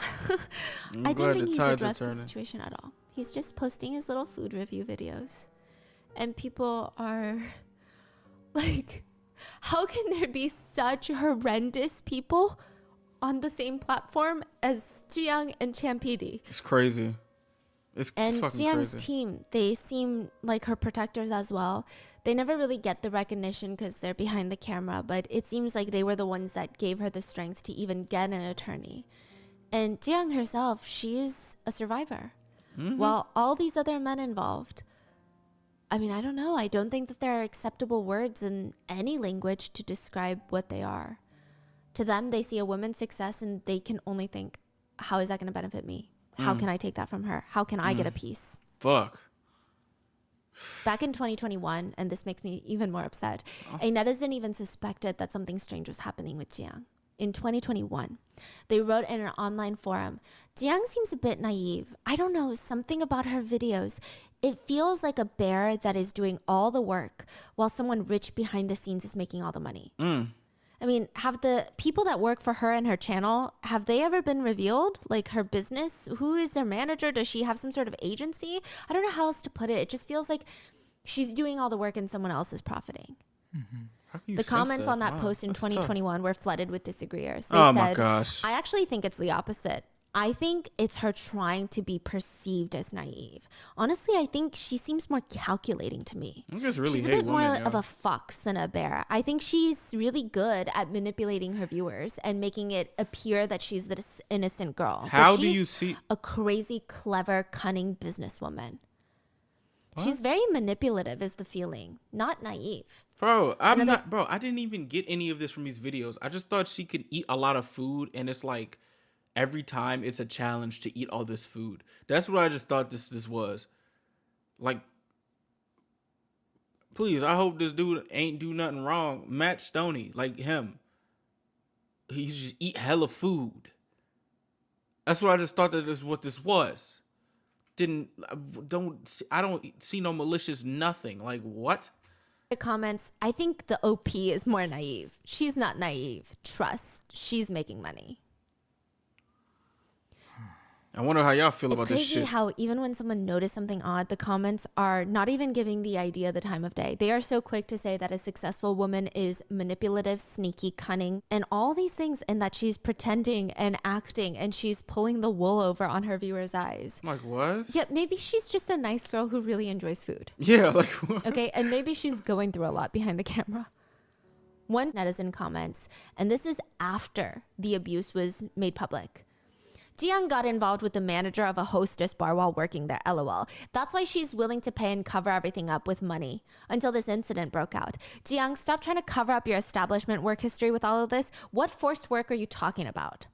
I don't think he's addressed the situation at all. He's just posting his little food review videos. And people are like, how can there be such horrendous people on the same platform as Tzuyang and Chan PD? It's crazy. It's And fucking Jiang's crazy. team, they seem like her protectors as well. They never really get the recognition because they're behind the camera, but it seems like they were the ones that gave her the strength to even get an attorney. And Jiang herself, she's a survivor. While all these other men involved, I mean, I don't know. I don't think that there are acceptable words in any language to describe what they are. To them, they see a woman's success and they can only think, how is that going to benefit me? How can I take that from her? How can I get a piece? Fuck. Back in 2021, and this makes me even more upset, a netizen even suspected that something strange was happening with Tzuyang. In 2021, they wrote in an online forum, Tzuyang seems a bit naive. I don't know, something about her videos. It feels like a bear that is doing all the work while someone rich behind the scenes is making all the money. I mean, have the people that work for her and her channel, have they ever been revealed? Like her business? Who is their manager? Does she have some sort of agency? I don't know how else to put it. It just feels like she's doing all the work and someone else is profiting. How can you The sense comments that? on that Wow, post in that's tough. 2021 were flooded with disagreeers. They Oh said, my gosh. I actually think it's the opposite. I think it's her trying to be perceived as naive. Honestly, I think she seems more calculating to me. You guys really She's a hate bit more women, of yo. a fox than a bear. I think she's really good at manipulating her viewers and making it appear that she's this innocent girl. How But do you she's see- a crazy, clever, cunning businesswoman? She's very manipulative is the feeling, not naive. Bro, I didn't even get any of this from these videos. I just thought she could eat a lot of food, and it's like every time it's a challenge to eat all this food. That's what I just thought this was. Like, please, I hope this dude ain't do nothing wrong. Matt Stoney, like him. He just eat hella food. That's what I just thought that this is what this was. I don't see no malicious nothing. Like, what? Comments, I think the OP is more naive. She's not naive. Trust. She's making money. I wonder how y'all feel It's about this crazy shit. how even when someone noticed something odd, the comments are not even giving the idea the time of day. They are so quick to say that a successful woman is manipulative, sneaky, cunning, and all these things, and that she's pretending and acting and she's pulling the wool over on her viewers' eyes. I'm like, what? Yeah, maybe she's just a nice girl who really enjoys food. Yeah, like, what? Okay, and maybe she's going through a lot behind the camera. One netizen comments, and this is after the abuse was made public. Tzuyang got involved with the manager of a hostess bar while working there, LOL. That's why she's willing to pay and cover everything up with money until this incident broke out. Tzuyang, stop trying to cover up your establishment work history with all of this. What forced work are you talking about?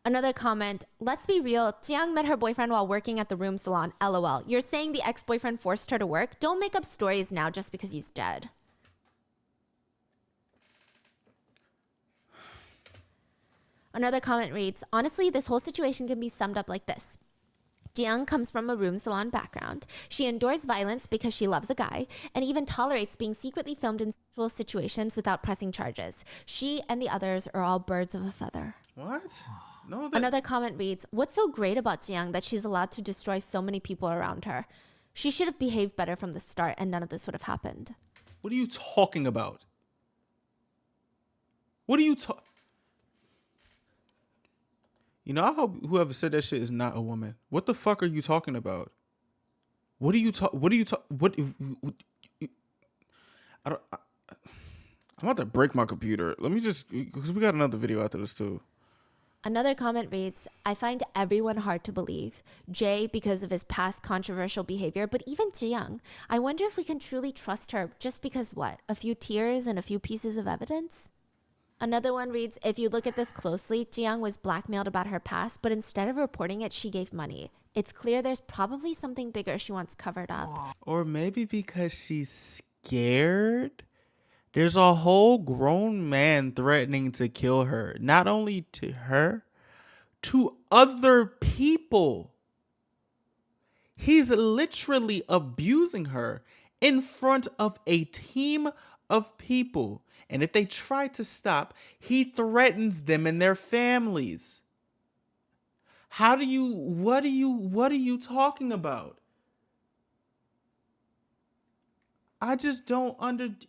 Another comment, let's be real, Tzuyang met her boyfriend while working at the room salon, LOL. You're saying the ex-boyfriend forced her to work? Don't make up stories now just because he's dead. Another comment reads, honestly, this whole situation can be summed up like this. Tzuyang comes from a room salon background. She endures violence because she loves a guy and even tolerates being secretly filmed in sexual situations without pressing charges. She and the others are all birds of a feather. What? No. Another comment reads, what's so great about Tzuyang that she's allowed to destroy so many people around her? She should have behaved better from the start and none of this would have happened. What are you talking about? What are you talking? You know, I hope whoever said that shit is not a woman. What the fuck are you talking about? What are you I'm about to break my computer. Let me just, because we got another video after this too. Another comment reads, I find everyone hard to believe. Jay, because of his past controversial behavior, but even Tzuyang. I wonder if we can truly trust her just because what? A few tears and a few pieces of evidence? Another one reads, if you look at this closely, Tzuyang was blackmailed about her past, but instead of reporting it, she gave money. It's clear there's probably something bigger she wants covered up. Or maybe because she's scared? There's a whole grown man threatening to kill her. Not only to her, to other people. He's literally abusing her in front of a team of people. And if they try to stop, he threatens them and their families. What are you talking about? I just don't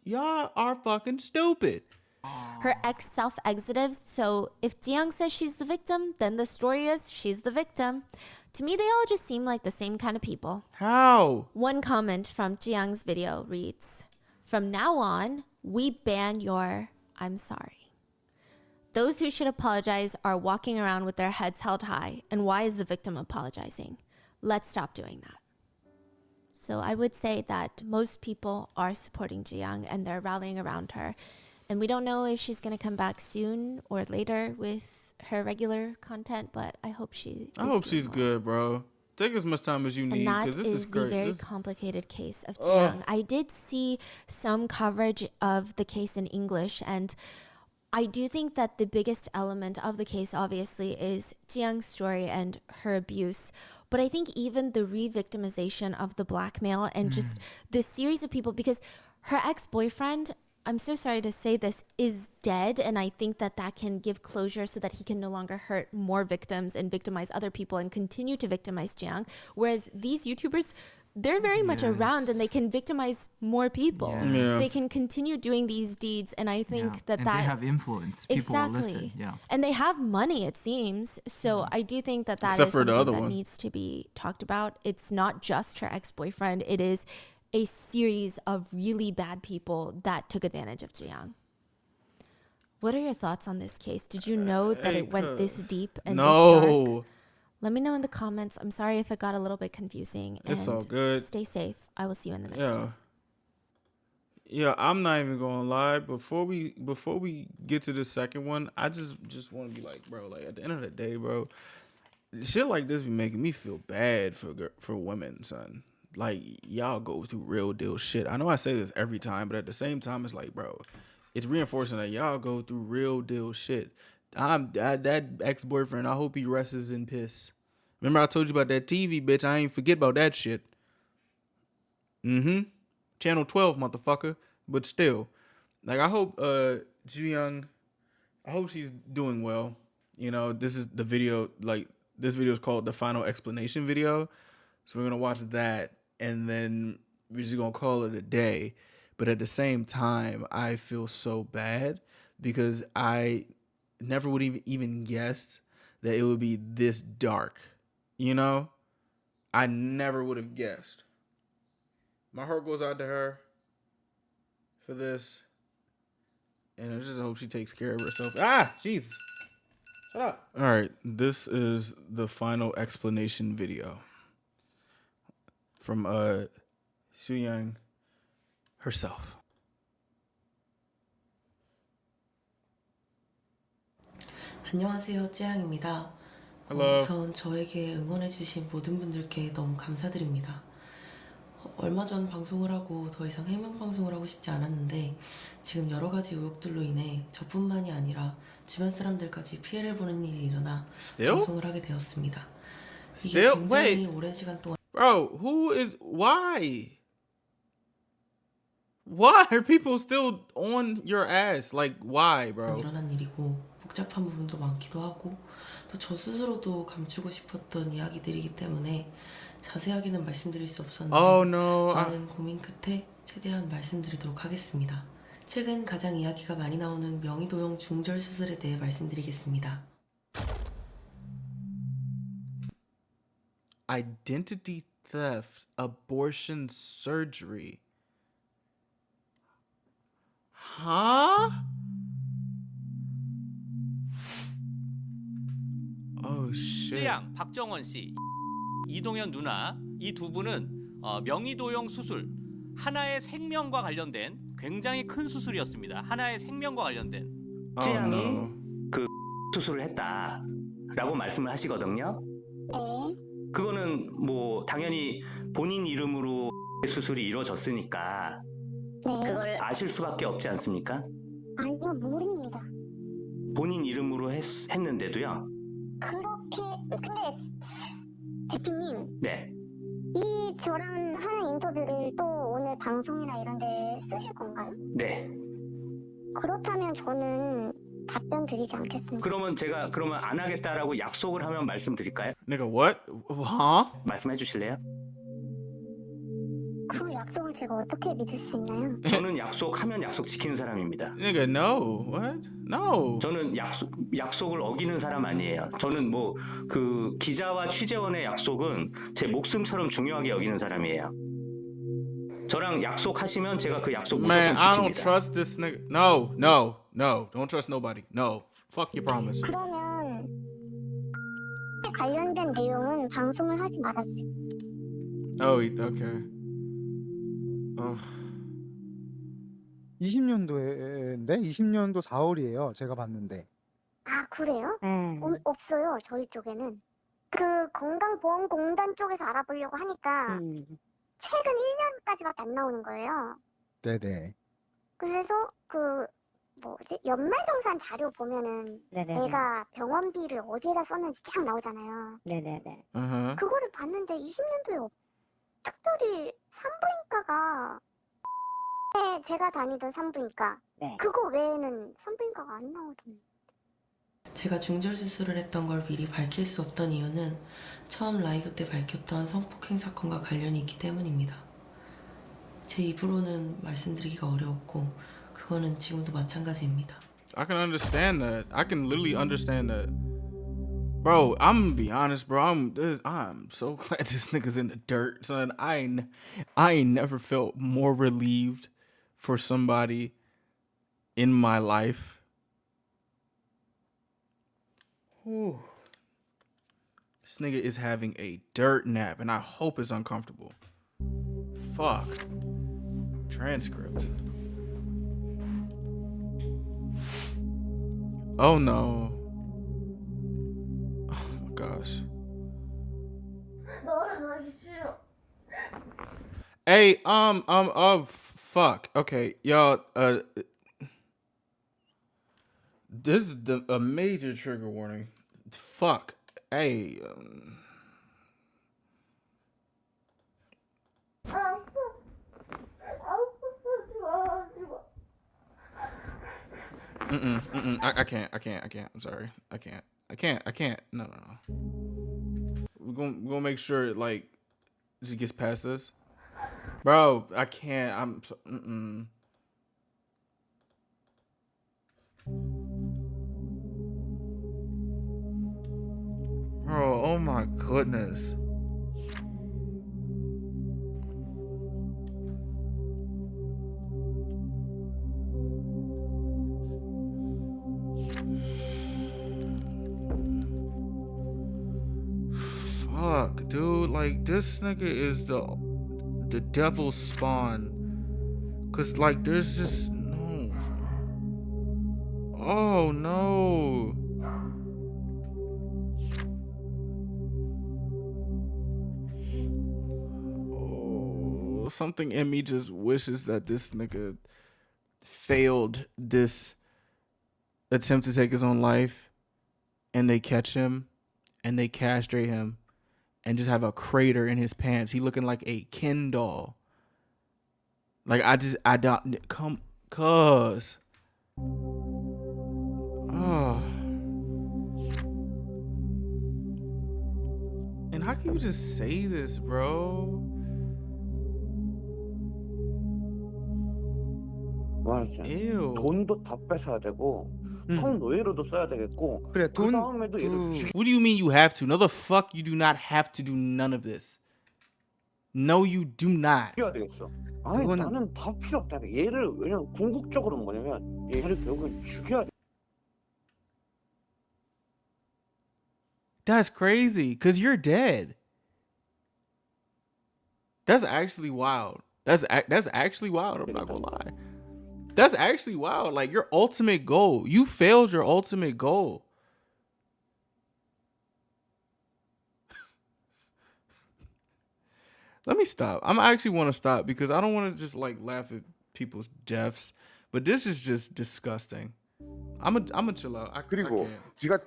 y'all are fucking stupid. Her ex self-exited, so if Tzuyang says she's the victim, then the story is she's the victim. To me, they all just seem like the same kind of people. How? One comment from Tzuyang's video reads, from now on, we ban your I'm sorry. Those who should apologize are walking around with their heads held high. And why is the victim apologizing? Let's stop doing that. So I would say that most people are supporting Tzuyang and they're rallying around her. And we don't know if she's going to come back soon or later with her regular content, but I hope she's good, bro. Take as much time as you need, because this is great. The very complicated case of Tzuyang. I did see some coverage of the case in English, and I do think that the biggest element of the case, obviously, is Tzuyang's story and her abuse. But I think even the re-victimization of the blackmail and just the series of people, because her ex-boyfriend, I'm so sorry to say this, is dead. And I think that that can give closure so that he can no longer hurt more victims and victimize other people and continue to victimize Tzuyang. Whereas these YouTubers, they're very much around and they can victimize more people. Yeah. They can continue doing these deeds. And I think that they have influence. People will listen. Yeah. And they have money, it seems. So I do think that Except is for the something other that one. needs to be talked about. It's not just her ex-boyfriend. It is a series of really bad people that took advantage of Tzuyang. What are your thoughts on this case? Did you know that it went this deep and this dark? Let me know in the comments. I'm sorry if it got a little bit confusing. It's all good. Stay safe. I will see you in the next one. Yeah, I'm not even gonna lie. Before we get to the second one, I just want to be like, bro, like at the end of the day, bro, shit like this be making me feel bad for women, son. Like, y'all go through real deal shit. I know I say this every time, but at the same time, it's like, bro, it's reinforcing that y'all go through real deal shit. That ex-boyfriend, I hope he rests in piss. Remember I told you about that TV, bitch? I ain't forget about that shit. Channel 12, motherfucker. But still, like, I hope Tzuyang, I hope she's doing well. You know, this is the video, like, this video is called the final explanation video. So we're going to watch that, and then we're just going to call it a day. But at the same time, I feel so bad because I never would even guessed that it would be this dark. You know? I never would have guessed. My heart goes out to her for this. And I just hope she takes care of herself. Ah, jeez. Shut up. All right, this is the final explanation video from Tzuyang herself. 안녕하세요, 쯔양입니다. Hello. 우선 저에게 응원해주신 모든 분들께 너무 감사드립니다. 얼마 전 방송을 하고 더 이상 해명 방송을 하고 싶지 않았는데 지금 여러 가지 의혹들로 인해 저뿐만이 아니라 주변 사람들까지 피해를 보는 일이 일어나 방송을 하게 되었습니다. 이게 굉장히 오랜 시간 동안 Bro, why? Why are people still on your ass? Like, why, bro? 일어난 일이고 복잡한 부분도 많기도 하고 또 저 스스로도 감추고 싶었던 이야기들이기 때문에 자세하게는 말씀드릴 수 없었는데 많은 고민 끝에 최대한 말씀드리도록 하겠습니다. 최근 가장 이야기가 많이 나오는 명의도용 중절 수술에 대해 말씀드리겠습니다. Identity theft, abortion surgery. Huh? Oh shit. 쯔양, 박정원 씨, 이동현 누나 이 두 분은 명의도용 수술 하나의 생명과 관련된 굉장히 큰 수술이었습니다. 하나의 생명과 관련된. 쯔양이 그 수술을 했다라고 말씀을 하시거든요. 그거는 뭐 당연히 본인 이름으로 수술이 이루어졌으니까 그걸 아실 수밖에 없지 않습니까? 아니요, 모릅니다. 본인 이름으로 했는데도요. 그렇게, 근데 대표님, 네. 이 저랑 하는 인터뷰를 또 오늘 방송이나 이런 데 쓰실 건가요? 네. 그렇다면 저는 답변 드리지 않겠습니다. 그러면 제가 안 하겠다라고 약속을 하면 말씀드릴까요? Nigga, what? Huh? 말씀해 주실래요? 그 약속을 제가 어떻게 믿을 수 있나요? 저는 약속하면 약속 지키는 사람입니다. Nigga, no. What? No. 저는 약속을 어기는 사람 아니에요. 저는 뭐 그 기자와 취재원의 약속은 제 목숨처럼 중요하게 여기는 사람이에요. 저랑 약속하시면 제가 그 약속 무조건 Man, I don't 지킵니다. trust this nigga. No, no, no. Don't trust nobody. No. Fuck your promise. 그러면 관련된 내용은 방송을 하지 말아주세요. Oh, okay. 20년도인데 20년도 4월이에요. 제가 봤는데. 아, 그래요? 없어요, 저희 쪽에는. 그 건강보험공단 쪽에서 알아보려고 하니까 최근 1년까지밖에 안 나오는 거예요. 네네. 그래서 연말정산 자료 보면은 내가 병원비를 어디에다 썼는지 쫙 나오잖아요. 네네네. 그거를 봤는데 20년도에 특별히 산부인과가 제가 다니던 산부인과 그거 외에는 산부인과가 안 나오던데. 제가 중절 수술을 했던 걸 미리 밝힐 수 없던 이유는 처음 라이브 때 밝혔던 성폭행 사건과 관련이 있기 때문입니다. 제 입으로는 말씀드리기가 어려웠고 그거는 지금도 마찬가지입니다. I can understand that. I can literally understand that. Bro, I'm gonna be honest, bro. I'm so glad this nigga's in the dirt, son. I ain't never felt more relieved for somebody in my life. Whew. This nigga is having a dirt nap, and I hope it's uncomfortable. Fuck. Transcript. Oh no. Oh my gosh. Hey, fuck. Okay, y'all, this is a major trigger warning. Fuck. Hey, I can't. I'm sorry. I can't. No. We're gonna make sure it, like, just gets past this. Bro, I can't. Bro, oh my goodness. like this nigga is the devil's spawn. Cause like there's just no. Oh no. Oh, something in me just wishes that this nigga failed this attempt to take his own life and they catch him and they castrate him and just have a crater in his pants. He looking like a Ken doll. Like I don't come cuz. Oh. And how can you just say this, bro? Ew. 돈도 다 뺏어야 되고 성노예로도 써야 되겠고 그래 그 다음에도 얘를 What do you mean you have to? No, the fuck you do not have to do none of this. No, you do not. 죽여야 되겠어. 아니 그거는- 나는 다 필요 없다. 얘를 왜냐면 궁극적으로 뭐냐면 얘를 결국은 죽여야 돼. That's crazy, cause you're dead. That's actually wild. That's actually wild. I'm not gonna lie. That's actually wild. Like your ultimate goal, you failed your ultimate goal. Let me stop. I actually want to stop because I don't want to just like laugh at people's deaths. But this is just disgusting. I'm a chill out. I 그리고 can't. 지가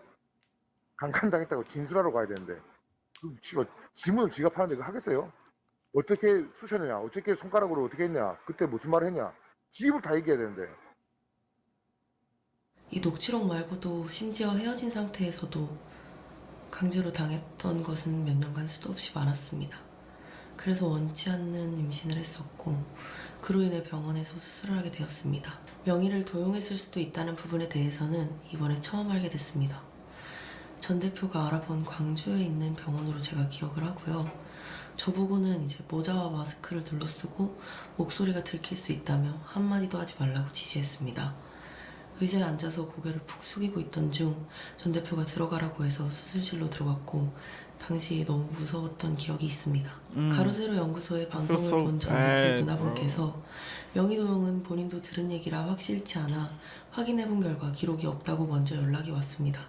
강간당했다고 진술하러 가야 되는데 그 지문을 지가 파는데 그거 하겠어요? 어떻게 쑤셨느냐, 어떻게 손가락으로 어떻게 했냐, 그때 무슨 말을 했냐, 지입을 다 얘기해야 되는데. 이 녹취록 말고도 심지어 헤어진 상태에서도 강제로 당했던 것은 몇 년간 수도 없이 많았습니다. 그래서 원치 않는 임신을 했었고 그로 인해 병원에서 수술을 하게 되었습니다. 명의를 도용했을 수도 있다는 부분에 대해서는 이번에 처음 알게 됐습니다. 전 대표가 알아본 광주에 있는 병원으로 제가 기억을 하고요. 저보고는 이제 모자와 마스크를 둘러쓰고 목소리가 들킬 수 있다며 한마디도 하지 말라고 지시했습니다. 의자에 앉아서 고개를 푹 숙이고 있던 중 전 대표가 들어가라고 해서 수술실로 들어갔고 당시 너무 무서웠던 기억이 있습니다. 가로세로 연구소의 방송을 본 전 대표 누나분께서 명의도용은 본인도 들은 얘기라 확실치 않아 확인해본 결과 기록이 없다고 먼저 연락이 왔습니다.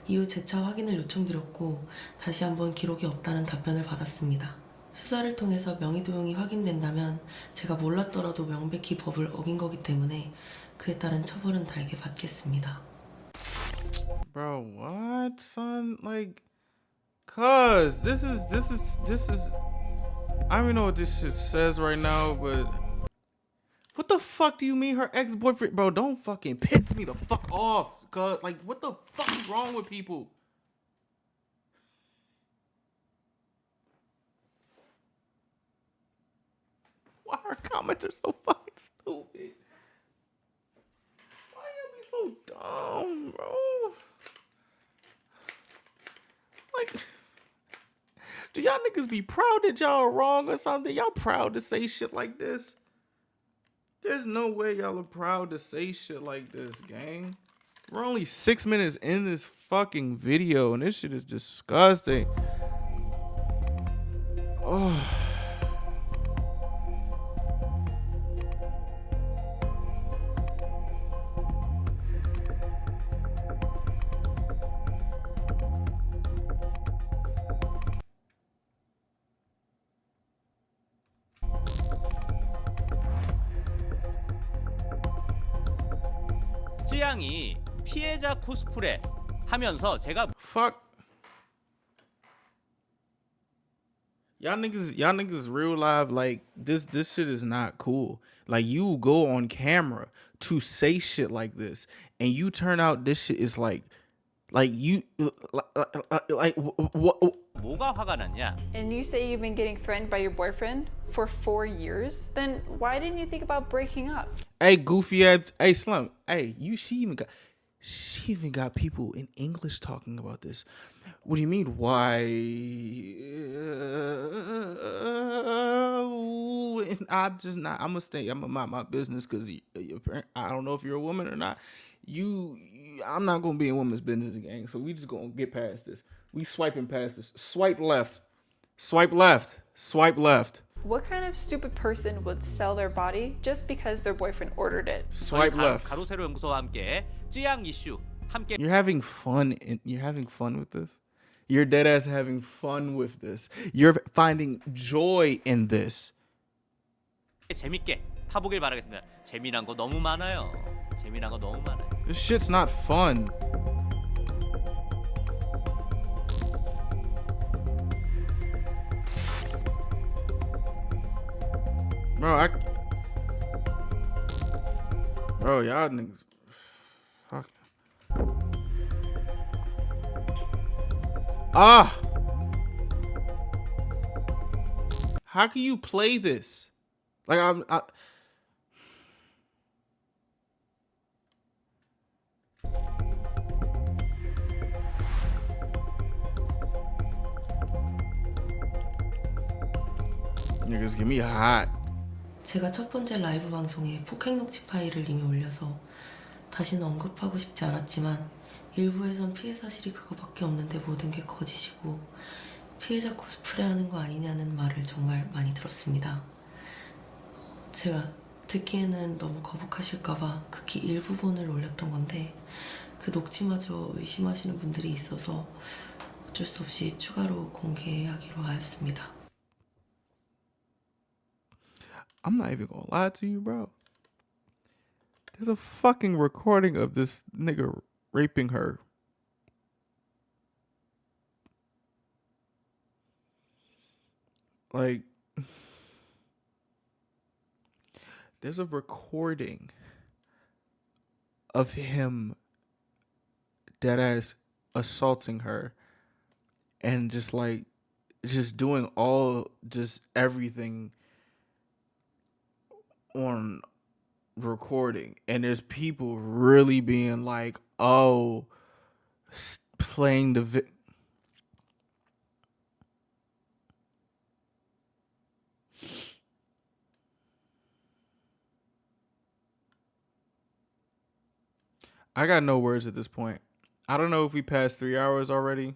이후 재차 확인을 요청드렸고 다시 한번 기록이 없다는 답변을 받았습니다. 수사를 통해서 명의도용이 확인된다면 제가 몰랐더라도 명백히 법을 어긴 거기 때문에 그에 따른 처벌은 달게 받겠습니다. Bro, what, son? Like, cuz this is I don't even know what this shit says right now, but what the fuck do you mean her ex-boyfriend? Bro, don't fucking piss me the fuck off, cuz like what the fuck is wrong with people? Why are commenters so fucking stupid? Why y'all be so dumb, bro? Like, do y'all niggas be proud that y'all are wrong or something? Y'all proud to say shit like this? There's no way y'all are proud to say shit like this, gang. We're only 6 minutes in this fucking video and this shit is disgusting. Oh. 쯔양이 피해자 코스프레 하면서 제가 Fuck. Y'all niggas real live like this shit is not cool. Like you go on camera to say shit like this and you turn out this shit is like you like what 뭐가 화가 났냐? And you say you've been getting threatened by your boyfriend for 4 years? Then why didn't you think about breaking up? Hey, goofy ass. Hey, Slum. Hey, she even got people in English talking about this. What do you mean? Why? I'm just not. I'm gonna mind my business because I don't know if you're a woman or not. I'm not gonna be in women's business again. So we just gonna get past this. We swiping past this. Swipe left. Swipe left. Swipe left. What kind of stupid person would sell their body just because their boyfriend ordered it? Swipe left. 가로세로 연구소와 함께 쯔양 이슈 함께. You're having fun with this? You're dead ass having fun with this. You're finding joy in this. 재밌게 파보길 바라겠습니다. 재미난 거 너무 많아요. 재미난 거 너무 많아요. This shit's not fun. Bro, y'all niggas. Fuck. Ah! How can you play this? Like, niggas give me hot. 제가 첫 번째 라이브 방송에 폭행 녹취 파일을 이미 올려서 다시는 언급하고 싶지 않았지만 일부에선 피해 사실이 그거밖에 없는데 모든 게 거짓이고 피해자 코스프레 하는 거 아니냐는 말을 정말 많이 들었습니다. 제가 듣기에는 너무 거북하실까봐 극히 일부분을 올렸던 건데 그 녹취마저 의심하시는 분들이 있어서 어쩔 수 없이 추가로 공개하기로 하였습니다. I'm not even gonna lie to you, bro. There's a fucking recording of this nigga raping her. Like, there's a recording of him deadass assaulting her and just doing everything on recording, and there's people really being like, oh, playing the I got no words at this point. I don't know if we passed 3 hours already.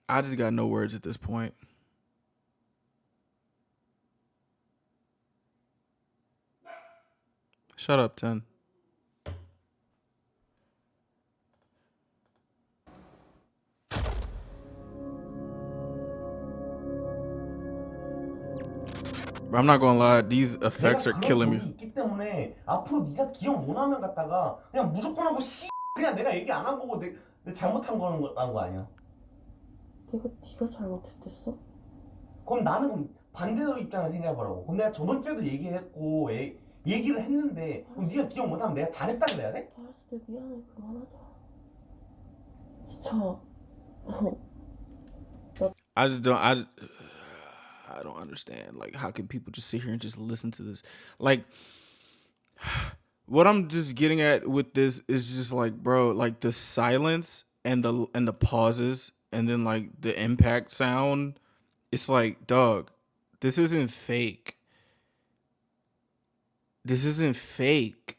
I just got no words at this point. Shut up, 10. I'm not gonna lie, these effects are killing me. 있기 때문에 앞으로 네가 기억 원하면 갖다가 그냥 무조건 하고 그냥 내가 얘기 안 한 거고 내 잘못한 거는 거 아니야. 네가 잘못했댔어? 그럼 나는 그럼 반대로 입장을 생각해보라고. 그럼 내가 저번 주에도 얘기했고 얘기를 했는데 그럼 네가 기억 못하면 내가 잘했다 그래야 돼? 알았어, 내가 미안해. 그만하자. 진짜. I don't understand. Like, how can people just sit here and just listen to this? Like, what I'm just getting at with this is just like, bro, like the silence and the pauses and then like the impact sound. It's like, dog, this isn't fake. This isn't fake.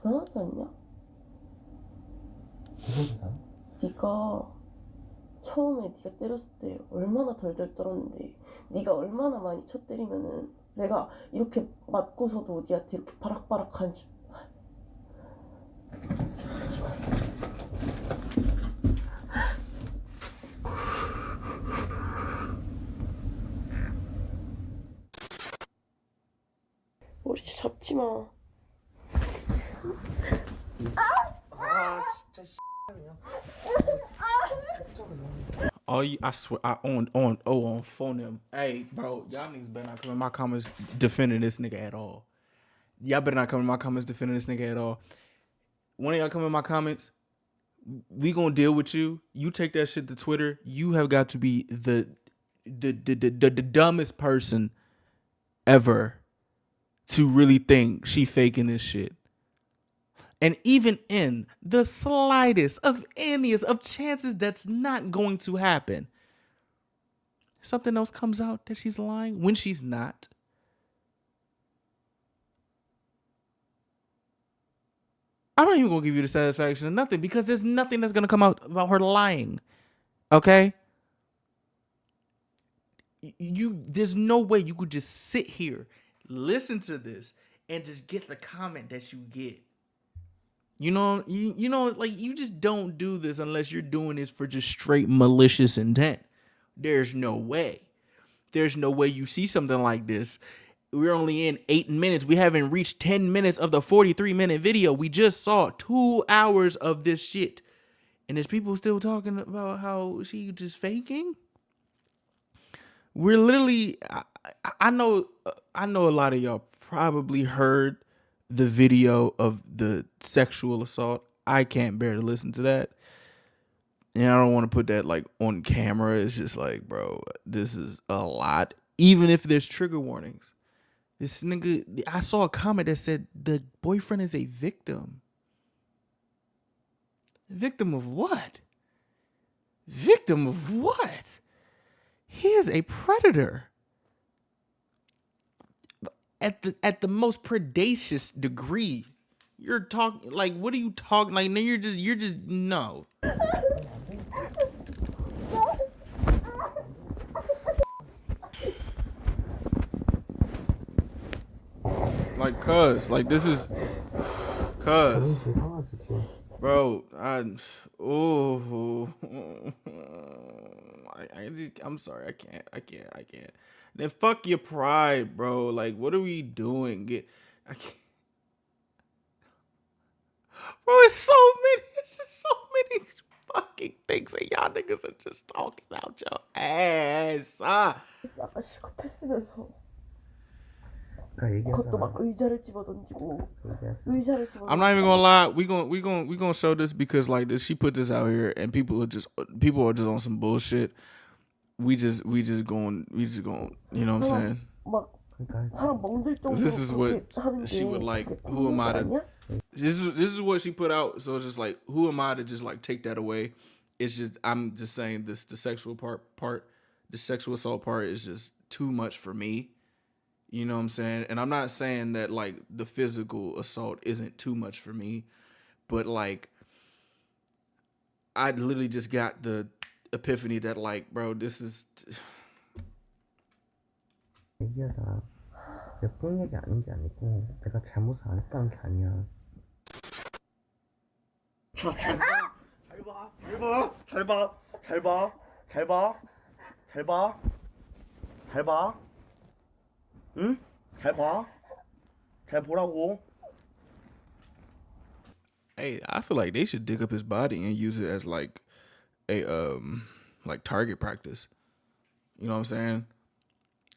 대단하지 않냐? 네가 처음에 네가 때렸을 때 얼마나 덜덜 떨었는데 네가 얼마나 많이 쳐 때리면은 내가 이렇게 맞고서도 네한테 이렇게 바락바락한 줄. 머리채 잡지 마. 아 진짜 그냥. Oh, I swear, on phone them. Hey, bro, y'all niggas better not come in my comments defending this nigga at all. Y'all better not come in my comments defending this nigga at all. One of y'all come in my comments, we gonna deal with you. You take that shit to Twitter. You have got to be the dumbest person ever to really think she faking this shit. And even in the slightest of chances that's not going to happen, something else comes out that she's lying when she's not. I'm not even gonna give you the satisfaction of nothing because there's nothing that's gonna come out about her lying. Okay? There's no way you could just sit here, listen to this, and just get the comment that you get. You know, like you just don't do this unless you're doing this for just straight malicious intent. There's no way. There's no way you see something like this. We're only in 8 minutes. We haven't reached 10 minutes of the 43-minute video. We just saw 2 hours of this shit. And there's people still talking about how she just faking. We're literally, I know a lot of y'all probably heard the video of the sexual assault. I can't bear to listen to that. And I don't want to put that like on camera. It's just like, bro, this is a lot. Even if there's trigger warnings. This nigga, I saw a comment that said the boyfriend is a victim. Victim of what? Victim of what? He is a predator. At the most predacious degree. You're talking like, what are you talking like? No, you're just no. Like, cuz, like this is cuz. Bro, I'm sorry, I can't. Then fuck your pride, bro. Like, what are we doing? I can't. Bro, it's just so many fucking things that y'all niggas are just talking out your ass. 그것도 막 의자를 집어던지고 의자를 집어던지고. I'm not even gonna lie. We gonna show this because like this. She put this out here, and people are just on some bullshit. We just going. You know what I'm saying? 막 사람 멍들 정도로. This is what she would like. Who am I to? This is what she put out. So it's just like, who am I to just like take that away? It's just, I'm just saying this. The sexual part, the sexual assault part is just too much for me. You know what I'm saying? And I'm not saying that like the physical assault isn't too much for me, but like I literally just got the epiphany that like, bro, this is 얘기하자. 내 폭력이 아닌 게 아니고 내가 잘못을 안 했다는 게 아니야. 잘 봐. 응? 잘 봐. 잘 보라고. Hey, I feel like they should dig up his body and use it as like a like target practice. You know what I'm saying?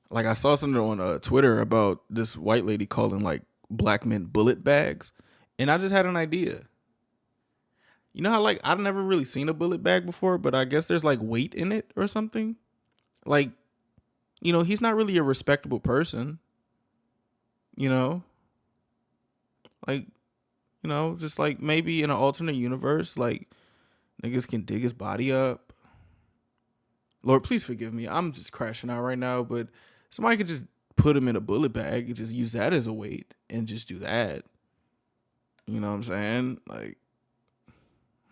Like I saw something on Twitter about this white lady calling like black men bullet bags, and I just had an idea. You know how like I've never really seen a bullet bag before, but I guess there's like weight in it or something. Like, you know, he's not really a respectable person. You know? Like, you know, just like maybe in an alternate universe, like niggas can dig his body up. Lord, please forgive me. I'm just crashing out right now, but somebody could just put him in a bullet bag and just use that as a weight and just do that. You know what I'm saying? Like,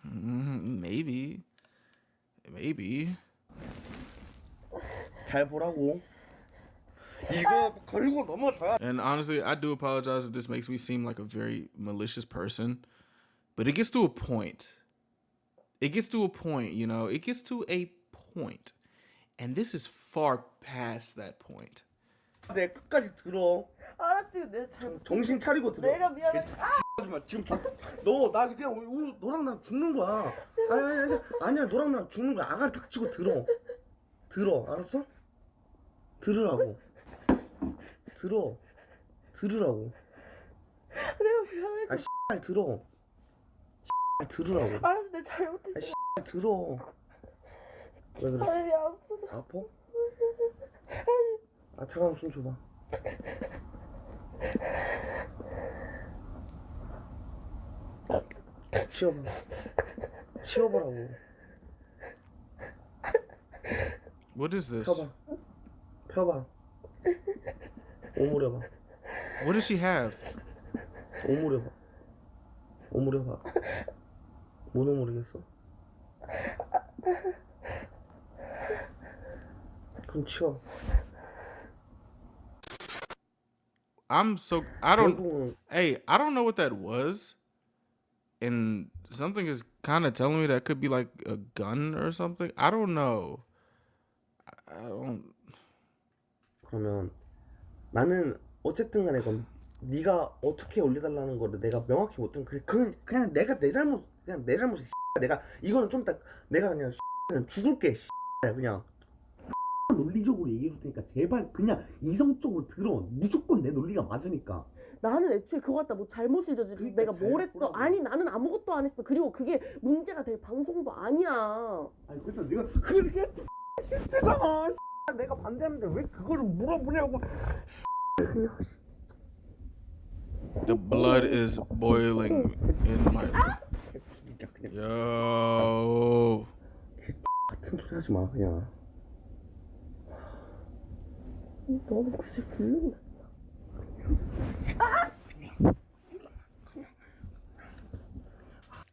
maybe. 잘 보라고. 이거 걸고 넘어져야. And honestly, I do apologize if this makes me seem like a very malicious person, but it gets to a point. It gets to a point, you know. It gets to a point. And this is far past that point. 내 끝까지 들어. 알았지, 내가 잘. 정신 차리고 들어. 내가 미안해. 지금 너나 지금 그냥 너랑 나 죽는 거야. 아니야 너랑 나 죽는 거야. 아가리 닥치고 들어. 알았어? 들으라고. 들으라고. 내가 미안해. 아 씨발 들어. 들으라고. 알았어, 내가 잘못했어. 아 들어. 왜 그래? 아니, 아프다. 아파? 아 잠깐만 손 줘봐. 치워보라고. What is this? 펴봐. 오므려봐. What does she have? 오므려봐. 오므려봐. 못 오므리겠어? 그럼 치워. I don't know what that was. And something is kind of telling me that could be like a gun or something. I don't know. I don't. 그러면 나는 어쨌든 간에 그럼 네가 어떻게 올려달라는 거를 내가 명확히 못 들은 그냥 내가 내 잘못이 내가 이거는 좀 이따 내가 그냥 죽을게 그냥 논리적으로 얘기해 줄 테니까 제발 그냥 이성적으로 들어. 무조건 내 논리가 맞으니까. 나는 애초에 그거 갖다 뭐 잘못을 저지르 그러니까 내가 뭘 잘 했어? 보라고. 아니 나는 아무것도 안 했어. 그리고 그게 문제가 될 방송도 아니야. 아니 그래서 네가 그게 실패잖아. 내가 반대하는데 왜 그거를 물어보냐고. The blood is boiling in my. Yo. 같은 소리 하지 마 그냥. 너무 굳이 불륜이야.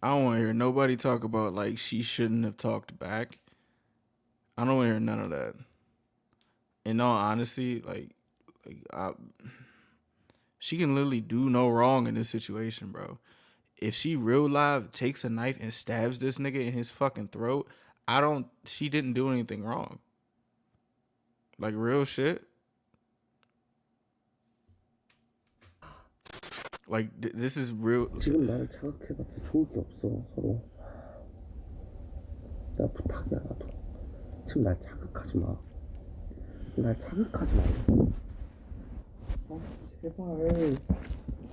I don't want to hear nobody talk about like she shouldn't have talked back. I don't want to hear none of that. In all honesty, she can literally do no wrong in this situation, bro. If she real live takes a knife and stabs this nigga in his fucking throat, she didn't do anything wrong. Like real shit. Like this is real. 지금 나를 자극해봤자 좋을 게 없어 서로. 나 부탁이야 나도. 지금 날 자극하지 마. 날 자극하지 마. 제발.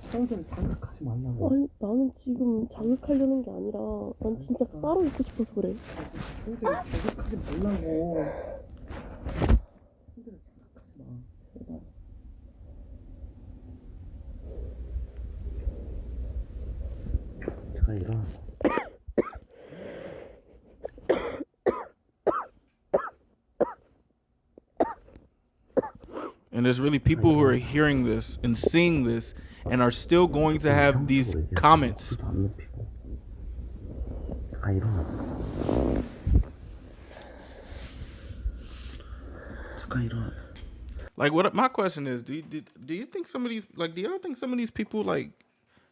형들 자극하지 말라고. 아니 나는 지금 자극하려는 게 아니라 난 진짜 따로 있고 싶어서 그래. 형들 자극하지 말라고. 형들 자극하지 마. 제발. 제가 일어나. And there's really people who are hearing this and seeing this and are still going to have these comments. 제가 일어나. 제가 일어나. Like, what my question is, do you think some of these, like, do y'all think some of these people like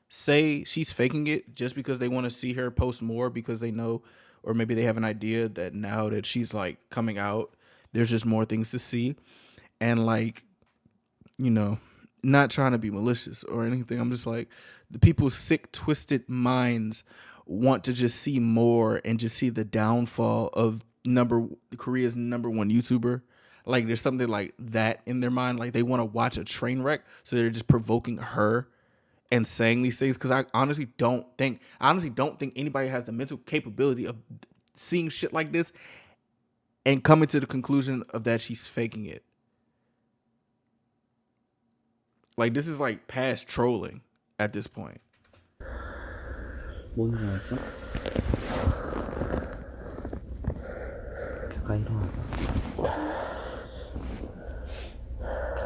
say she's faking it just because they want to see her post more because they know, or maybe they have an idea that now that she's like coming out, there's just more things to see, and like, you know, not trying to be malicious or anything. I'm just like, the people's sick, twisted minds want to just see more and just see the downfall of Korea's number one YouTuber. Like there's something like that in their mind. Like they want to watch a train wreck. So they're just provoking her and saying these things. Cause I honestly don't think anybody has the mental capability of seeing shit like this and coming to the conclusion of that she's faking it. Like this is like past trolling at this point. 뭔 줄 알았어? 제가 일어나.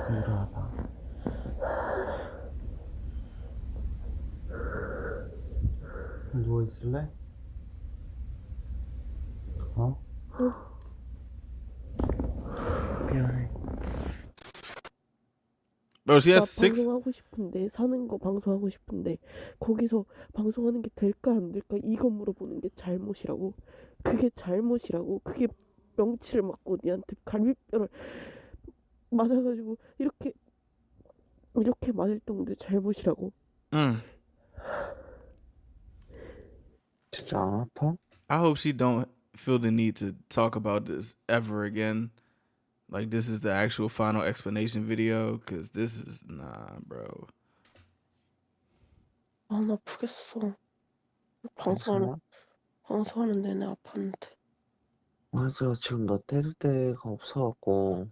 일어나봐. 누워 있을래? 어? 미안해. Bro, she 나 has six. 방송하고 싶은데 사는 거 방송하고 싶은데 거기서 방송하는 게 될까 안 될까 이거 물어보는 게 잘못이라고. 그게 잘못이라고. 그게 명치를 맞고 니한테 갈비뼈를 맞아가지고 이렇게 맞을 정도의 잘못이라고. 진짜 안 아파? I hope she don't feel the need to talk about this ever again. Like this is the actual final explanation video, cause this is nah, bro. 안 아프겠어. 괜찮아? 방송하는 내내 아팠는데. 맞아, 지금 너 때릴 데가 없어갖고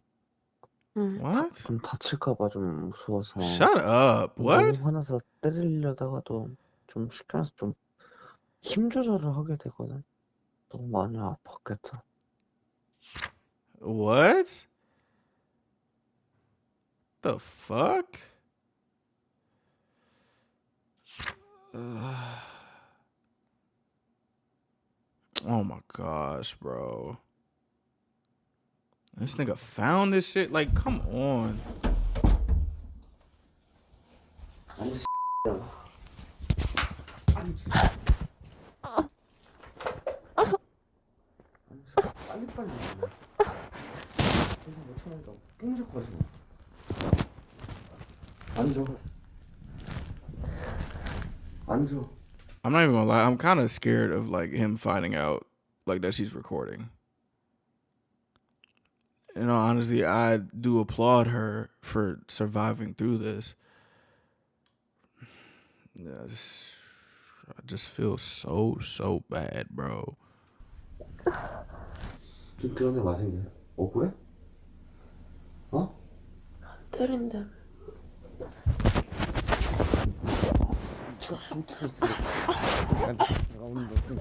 What? 좀 다칠까봐 좀 무서워서 Shut up. 너무 What? 화나서 때리려다가도 좀 시켜서 좀 힘 조절을 하게 되거든. 너무 많이 아팠겠다. What? The fuck? Oh my gosh, bro. This nigga found this shit? Like, come on. I'm not even gonna lie. I'm kind of scared of like him finding out like that she's recording. You know, honestly, I do applaud her for surviving through this. Yeah, I just feel so bad, bro. 좀 그런데 맛있네. 그래? 어? 때린다. 내가 오늘 좀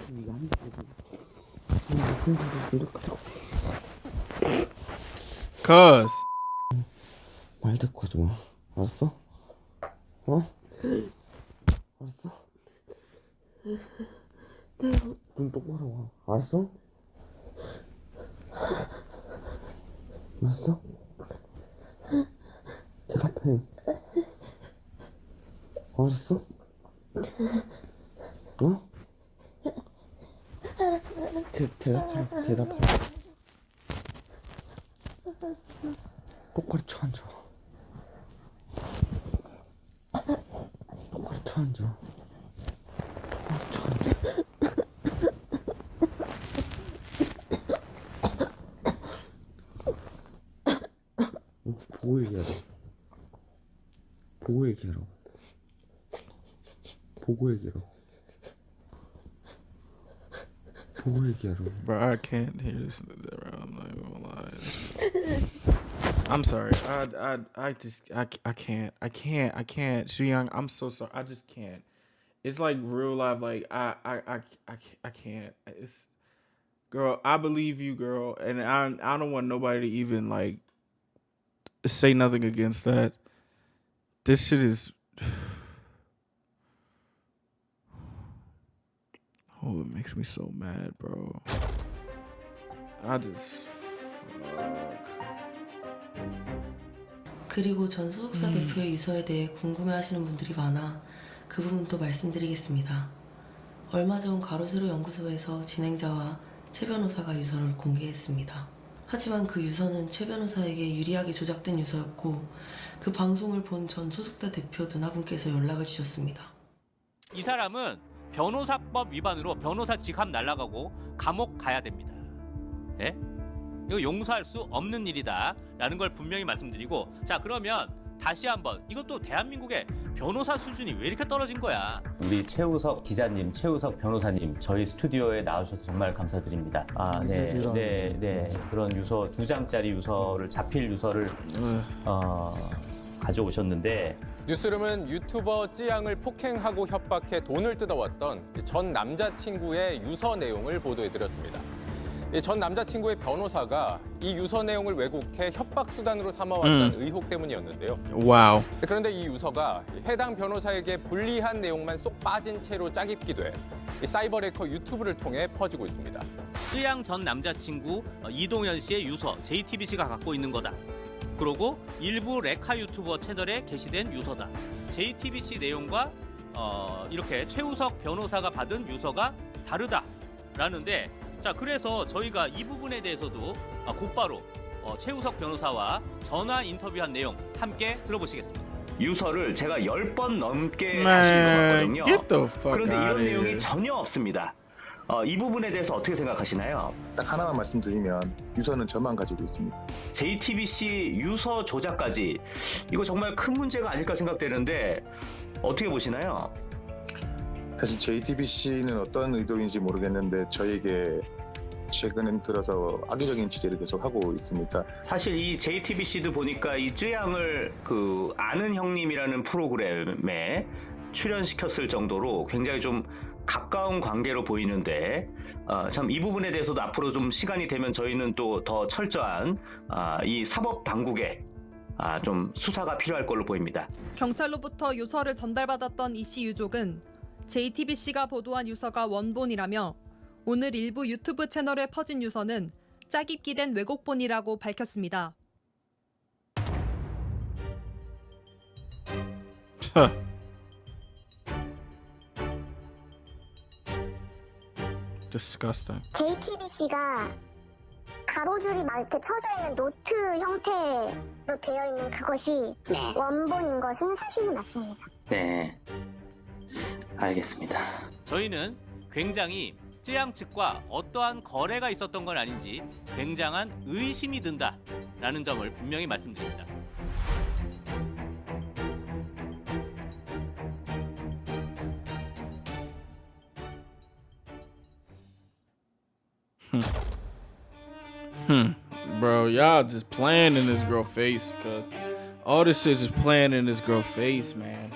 이거 한 Cuz 말 듣고 하지 마. 알았어? 어? 알았어? 눈 똑바로 와. 알았어? 알았어? 대답해. 알았어? 어? 대답해. 똑바로 쳐 앉아. 똑바로 쳐 앉아. 보고 얘기하라. 보고 얘기하라. 보고 얘기하라. 보고 얘기하라. Bro, I can't hear this. I'm not even gonna lie. I'm sorry. I can't. Tzuyang, I'm so sorry. I just can't. It's like real life. Like I can't. It's, girl, I believe you, girl, and I don't want nobody to even like say nothing against that. This shit is. Oh, it makes me so mad, bro. I just. 그리고 전 소속사 대표의 유서에 대해 궁금해하시는 분들이 많아 그 부분도 말씀드리겠습니다. 얼마 전 가로세로 연구소에서 진행자와 최 변호사가 유서를 공개했습니다. 하지만 그 유서는 최 변호사에게 유리하게 조작된 유서였고 그 방송을 본 전 소속사 대표 누나분께서 연락을 주셨습니다. 이 사람은 변호사법 위반으로 변호사 직함 날라가고 감옥 가야 됩니다. 예? 이거 용서할 수 없는 일이다라는 걸 분명히 말씀드리고, 자 그러면 다시 한번, 이것도 대한민국의 변호사 수준이 왜 이렇게 떨어진 거야? 우리 최우석 기자님, 최우석 변호사님, 저희 스튜디오에 나와주셔서 정말 감사드립니다. 네. 그런 유서 2장짜리 유서를, 자필 유서를 가져오셨는데, 뉴스룸은 유튜버 쯔양을 폭행하고 협박해 돈을 뜯어왔던 전 남자친구의 유서 내용을 보도해드렸습니다. 전 남자친구의 변호사가 이 유서 내용을 왜곡해 협박 수단으로 삼아왔다는 의혹 때문이었는데요. 와우. 그런데 이 유서가 해당 변호사에게 불리한 내용만 쏙 빠진 채로 짜깁기 돼 사이버 해커 유튜브를 통해 퍼지고 있습니다. 쯔양 전 남자친구 이동현 씨의 유서 JTBC가 갖고 있는 거다. 그리고 일부 레카 유튜버 채널에 게시된 유서다. JTBC 내용과 이렇게 최우석 변호사가 받은 유서가 다르다라는데, 자 그래서 저희가 이 부분에 대해서도 곧바로 최우석 변호사와 전화 인터뷰한 내용 함께 들어보시겠습니다. 유서를 제가 10번 넘게 다시 읽어봤거든요. 그런데 이런 내용이 전혀 없습니다. 이 부분에 대해서 어떻게 생각하시나요? 딱 하나만 말씀드리면 유서는 저만 가지고 있습니다. JTBC 유서 조작까지, 이거 정말 큰 문제가 아닐까 생각되는데 어떻게 보시나요? 사실 JTBC는 어떤 의도인지 모르겠는데 저에게 최근 들어서 악의적인 취재를 계속 하고 있습니다. 사실 이 JTBC도 보니까 이 쯔양을 그 아는 형님이라는 프로그램에 출연시켰을 정도로 굉장히 좀 가까운 관계로 보이는데, 참 이 부분에 대해서도 앞으로 좀 시간이 되면 저희는 또 더 철저한 이 사법 당국에 좀 수사가 필요할 걸로 보입니다. 경찰로부터 유서를 전달받았던 이 씨 유족은 JTBC가 보도한 유서가 원본이라며 오늘 일부 유튜브 채널에 퍼진 유서는 짜깁기된 왜곡본이라고 밝혔습니다. Disgusting. JTBC가 가로줄이 막 이렇게 쳐져 있는 노트 형태로 되어 있는 그것이 원본인 것은 사실이 맞습니다. 네, 알겠습니다. 저희는 굉장히 쯔양 측과 어떠한 거래가 있었던 건 아닌지 굉장한 의심이 든다라는 점을 분명히 말씀드립니다. Bro, y'all just playing in this girl face, cause all this shit is playing in this girl face, man.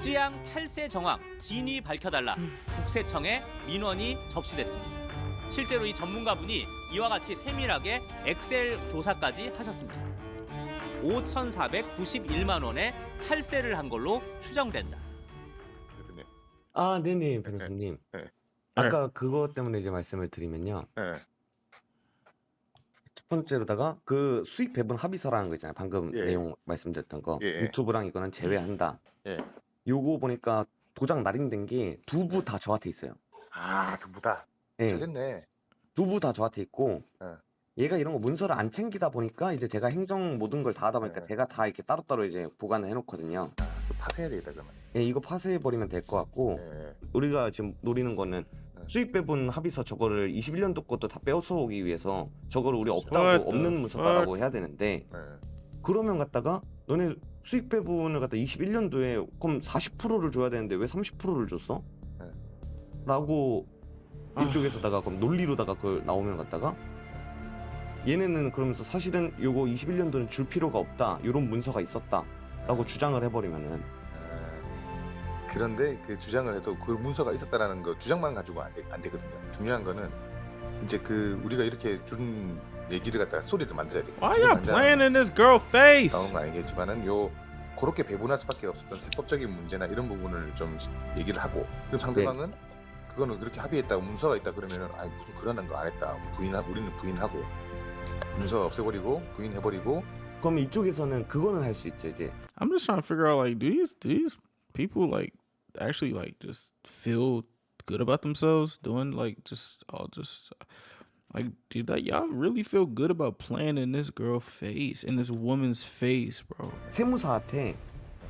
쯔양 탈세 정황 진위 밝혀달라 국세청에 민원이 접수됐습니다. 실제로 이 전문가분이 이와 같이 세밀하게 엑셀 조사까지 하셨습니다. 5,491만 원의 탈세를 한 걸로 추정된다. 아, 네네, 변호사님. 아까 그거 때문에 이제 말씀을 드리면요. 첫 번째로다가 그 수익 배분 합의서라는 거 있잖아요. 방금 내용 말씀드렸던 거. 유튜브랑 이거는 제외한다. 요거 보니까 도장 날인된 게 두 부 다 저한테 있어요. 아, 두부 다. 예. 되겠네. 두 부 다 저한테 있고, 얘가 이런 거 문서를 안 챙기다 보니까 이제 제가 행정 모든 걸 다 하다 보니까 제가 다 이렇게 따로따로 이제 보관을 해놓거든요. 파쇄해야 되겠다, 그러면. 예, 이거 파쇄해버리면 될 것 같고, 우리가 지금 노리는 거는 수익 배분 합의서 저거를 21년도 것도 다 빼서 오기 위해서 저거를 우리 없다고 없는 문서다라고 해야 되는데, 그러면 갖다가 너네 수익 배분을 갖다 21년도에 그럼 40%를 줘야 되는데 왜 30%를 줬어? 라고 이쪽에서다가 그럼 논리로다가 그걸 나오면 갖다가 얘네는 그러면서 사실은 요거 21년도는 줄 필요가 없다, 요런 문서가 있었다 라고 주장을 해버리면은, 그런데 그 주장을 해도 그 문서가 있었다라는 거 주장만 가지고 안 되거든요. 중요한 거는 이제 그 우리가 이렇게 준 얘기를 갖다가 스토리를 만들어야 돼요. Why y'all playing in this girl face? 나오는 건 아니겠지만은 요 그렇게 배분할 수밖에 없었던 세법적인 문제나 이런 부분을 좀 얘기를 하고, 그럼 상대방은 그거는 그렇게 합의했다고 문서가 있다 그러면은 아 무슨 그런 거 안 했다 우리는 부인하고 문서 없애버리고 부인해버리고. 그럼 이쪽에서는 그거는 할 수 있죠. 이제 I'm just trying to figure out like these people like actually like just feel good about themselves doing like just like dude, that y'all really feel good about playing in this girl face, in this woman's face, bro. 세무사한테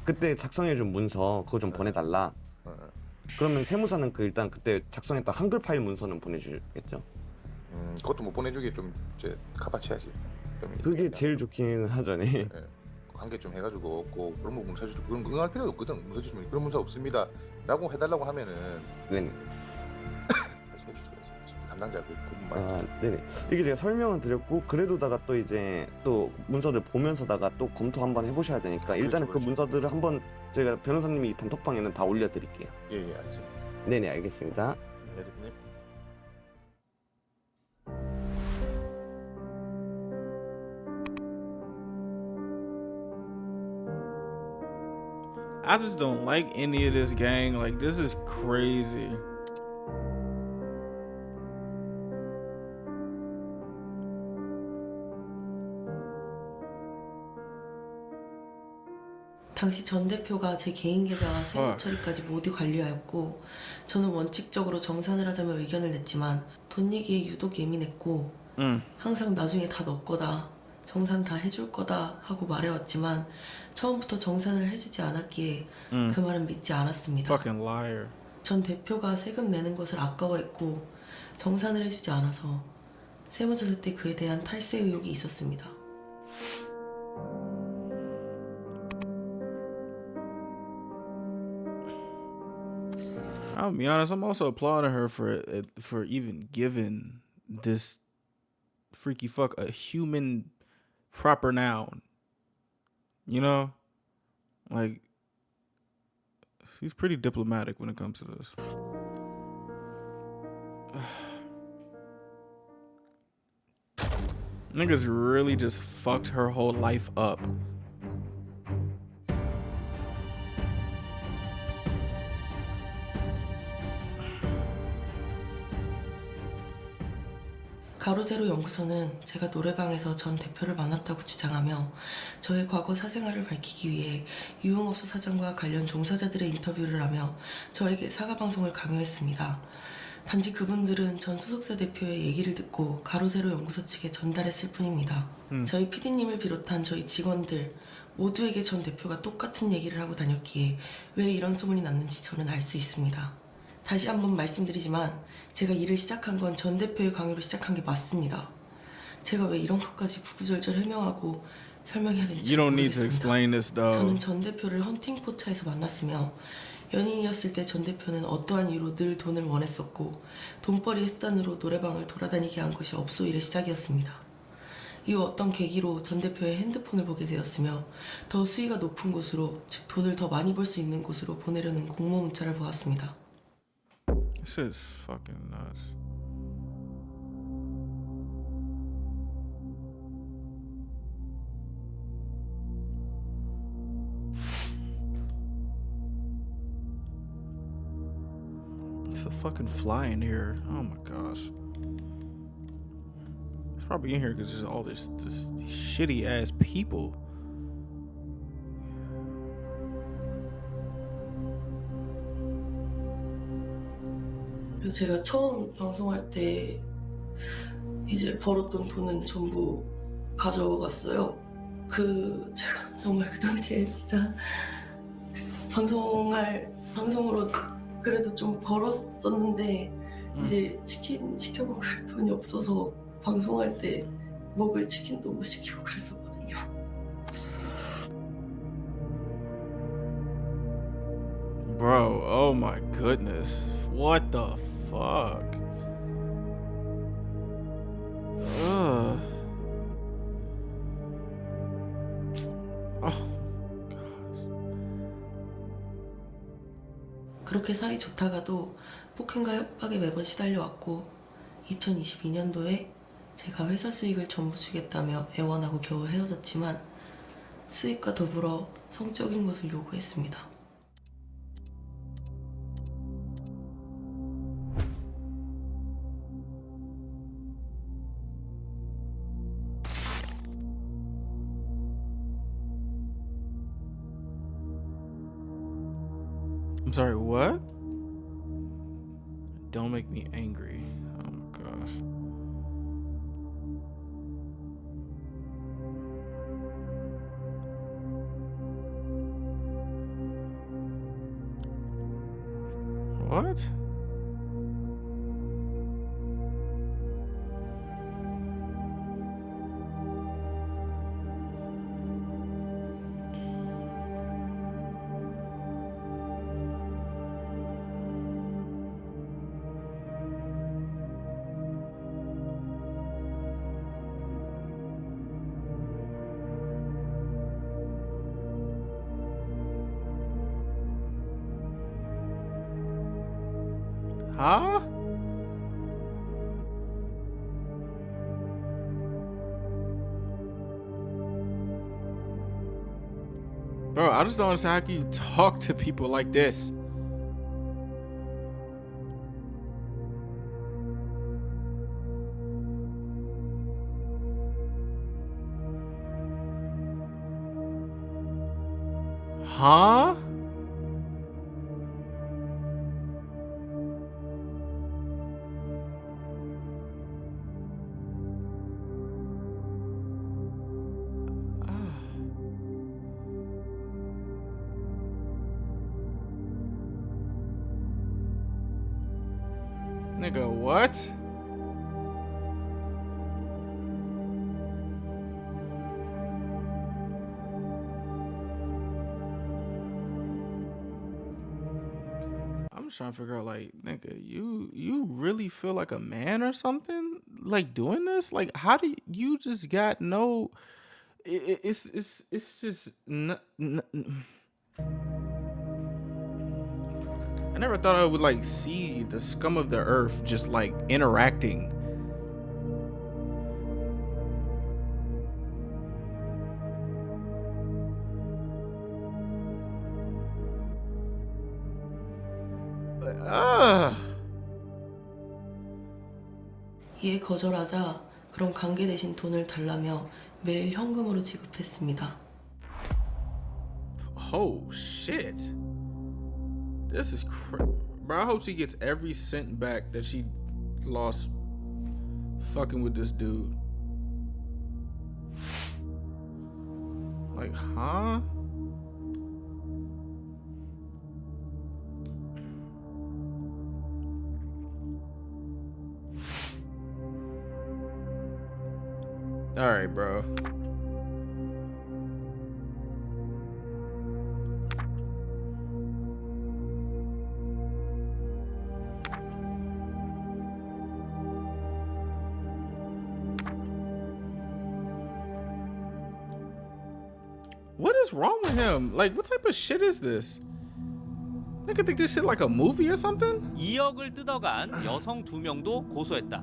그때 작성해준 문서 그거 좀 보내달라. 그러면 세무사는 그 일단 그때 작성했던 한글 파일 문서는 보내주겠죠. 그것도 못 보내주게 좀 이제 카바치하지. 그게 제일 좋긴 하잖아요. 관계 좀 해가지고 꼭 그런 부분 문서 주고 그런 할 필요도 없거든. 문서 주시면 그런 문서 없습니다라고 해달라고 하면은 다시 해주죠. 담당자 그 부분만. 네네. 이게 제가 설명을 드렸고 그래도다가 또 이제 또 문서들 보면서다가 또 검토 한번 해보셔야 되니까 일단은 그 문서들을 한번 저희가 변호사님이 단톡방에는 다 올려드릴게요. 예, 알겠습니다. 네네, 알겠습니다. 네, 대표님. I just don't like any of this gang. Like, this is crazy. 당시 전 대표가 제 개인 계좌와 세무 처리까지 모두 관리하였고 저는 원칙적으로 정산을 하자며 의견을 냈지만 돈 얘기에 유독 예민했고 항상 나중에 다 너 거다, 정산 다 해줄 거다 하고 말해왔지만 처음부터 정산을 해주지 않았기에 그 말은 믿지 않았습니다. Fucking liar. 전 대표가 세금 내는 것을 아까워했고 정산을 해주지 않아서 세무조사 때 그에 대한 탈세 의혹이 있었습니다. I'll be honest, I'm also applauding her for even giving this freaky fuck a human proper noun. You know? Like, she's pretty diplomatic when it comes to this. Niggas really just fucked her whole life up. 가로세로 연구소는 제가 노래방에서 전 대표를 만났다고 주장하며 저의 과거 사생활을 밝히기 위해 유흥업소 사장과 관련 종사자들의 인터뷰를 하며 저에게 사과방송을 강요했습니다. 단지 그분들은 전 소속사 대표의 얘기를 듣고 가로세로 연구소 측에 전달했을 뿐입니다. 저희 PD님을 비롯한 저희 직원들 모두에게 전 대표가 똑같은 얘기를 하고 다녔기에 왜 이런 소문이 났는지 저는 알 수 있습니다. 다시 한번 말씀드리지만 제가 일을 시작한 건 전 대표의 강요로 시작한 게 맞습니다. 제가 왜 이런 것까지 구구절절 해명하고 설명해야 되는지 모르겠습니다. 저는 전 대표를 헌팅 포차에서 만났으며 연인이었을 때 전 대표는 어떠한 이유로 늘 돈을 원했었고 돈벌이의 수단으로 노래방을 돌아다니게 한 것이 업소 일의 시작이었습니다. 이후 어떤 계기로 전 대표의 핸드폰을 보게 되었으며 더 수위가 높은 곳으로, 즉 돈을 더 많이 벌 수 있는 곳으로 보내려는 공모 문자를 보았습니다. This is fucking nuts. It's a fucking fly in here. Oh my gosh. It's probably in here because there's all this shitty ass people. 그리고 제가 처음 방송할 때 이제 벌었던 돈은 전부 가져갔어요. 제가 정말 그 당시에 진짜 방송으로 그래도 좀 벌었었는데 이제 치킨 시켜먹을 돈이 없어서 방송할 때 먹을 치킨도 못 시키고 그랬었거든요. Bro, oh my goodness. What the fuck? Ugh. Oh. 그렇게 사이 좋다가도 폭행과 협박에 매번 시달려왔고 2022년도에 제가 회사 수익을 전부 주겠다며 애원하고 겨우 헤어졌지만 수익과 더불어 성적인 것을 요구했습니다. I'm sorry, what? Don't make me angry. Oh my gosh. What? Huh? Bro, I just don't understand how can you talk to people like this. Huh? Nigga, what? I'm just trying to figure out, like, nigga, you really feel like a man or something? Like doing this? Like, how do you just got no? It's just. I never thought I would like see the scum of the earth just like interacting. 이에 거절하자 그럼 관계 대신 돈을 달라며 매일 현금으로 지급했습니다. Oh shit. This is bro, I hope she gets every cent back that she lost fucking with this dude. Like, huh? All right, bro. What is wrong with him? Like, what type of shit is this? Nigga think this shit like a movie or something? 2억을 뜯어간 여성 2명도 고소했다.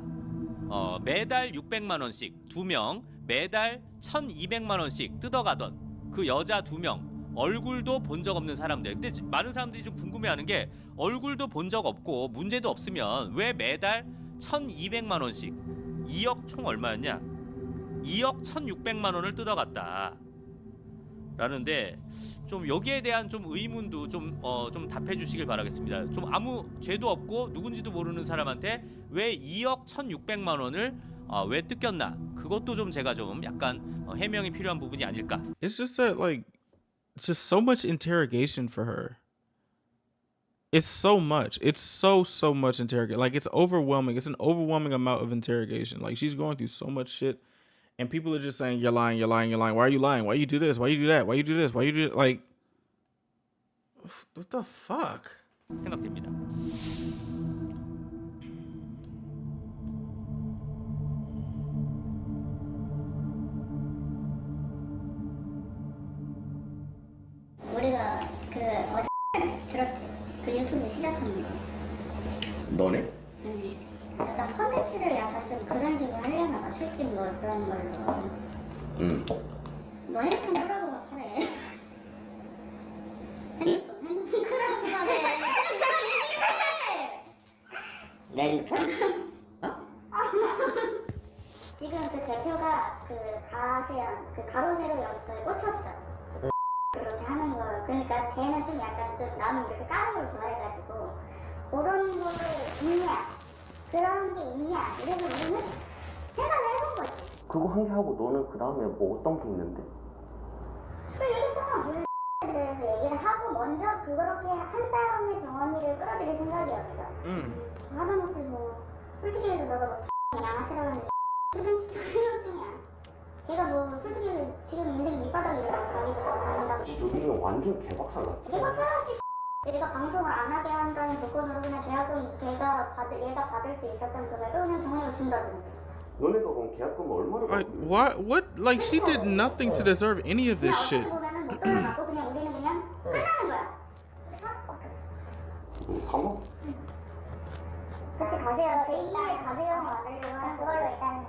매달 600만 원씩 2명, 매달 1,200만 원씩 뜯어가던 그 여자 2명, 얼굴도 본 적 없는 사람들. 근데 많은 사람들이 좀 궁금해하는 게 얼굴도 본 적 없고 문제도 없으면 왜 매달 1,200만 원씩 2억 총 얼마였냐? 2억 1,600만 원을 뜯어갔다. 라는데 좀 여기에 대한 좀 의문도 좀 답해 주시길 바라겠습니다. 좀 아무 죄도 없고 누군지도 모르는 사람한테 왜 2억 1,600만 원을 왜 뜯겼나? 그것도 좀 제가 좀 약간 해명이 필요한 부분이 아닐까. It's just that like just so much interrogation for her. It's so much. It's so much interrogation. Like it's overwhelming. It's an overwhelming amount of interrogation. Like she's going through so much shit. And people are just saying, you're lying, you're lying, you're lying. Why are you lying? Why you do this? Why you do that? Why you do this? Why you do it? Like, what the fuck? 생각됩니다. 우리가 들었지? 그 유튜브 시작한 거. 너네? 응. 약간 컨텐츠를 약간 좀 그런 식으로 하려나 봐. 술집 뭐 그런 걸로. 응. 너 핸드폰 끄라고 하래. 핸드폰 끄라고 하래. 내 핸드폰? 지금 그 대표가 그 가로세로 연구에 꽂혔어. 그렇게 하는 거. 그러니까 걔는 좀 약간 좀 남을 이렇게 까는 걸 좋아해가지고 그런 거를 있냐? 그런 게 있냐? 이래서 우리는 생각을 해본 거지. 그거 한 개 하고 너는 그 다음에 뭐 어떤 게 있는데? 그 얘기했잖아. 물에 대해서 얘기를 하고 먼저 그렇게 한 사람의 경험을 끌어들일 생각이었어. 하다못해 뭐 솔직히 해서 너가 뭐 양아치라고 하는데 수련시키고 수련 중이야. 걔가 뭐 솔직히 지금 인생 밑바닥이라고 자기도 다닌다고. 여기는 완전 개박살 났지. 개박살났지. 얘가 방송을 안 하게 한다는 조건으로 그냥 계약금 얘가 받을 수 있었던 금액을 그냥 정액을 준다든지. 너네가 그럼 계약금 얼마를 Like, why? What? Like, she did nothing to deserve any of this shit. 보면은 못 돌아가고 그냥 우리는 그냥 끝나는 거야. 3억? 그렇게 가세요. 제2의 가세요. 만들려고 하는 그걸로 일단.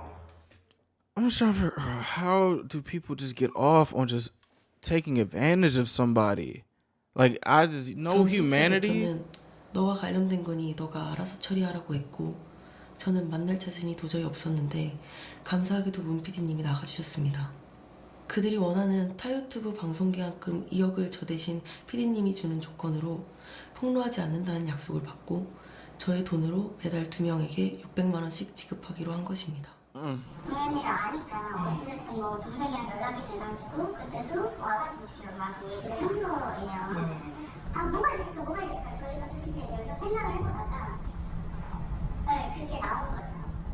I'm just trying to figure out how do people just get off on just taking advantage of somebody? Like, I just no humanity. 대표는 너와 관련된 거니 너가 알아서 처리하라고 했고 저는 만날 자신이 도저히 없었는데 감사하게도 문 PD님이 나가주셨습니다. 그들이 원하는 타 유튜브 방송 계약금 2억을 저 대신 PD님이 주는 조건으로 폭로하지 않는다는 약속을 받고 저의 돈으로 매달 2명에게 600만 원씩 지급하기로 한 것입니다. 동현이를 아니까 어찌됐든 뭐 동생이랑 연락이 돼가지고 그때도 와가지고 지금 와서 얘기를 한 거예요. 아 뭐가 있을까 저희가 솔직히 얘기해서 생각을 해보다가 네 그게 나온 거죠.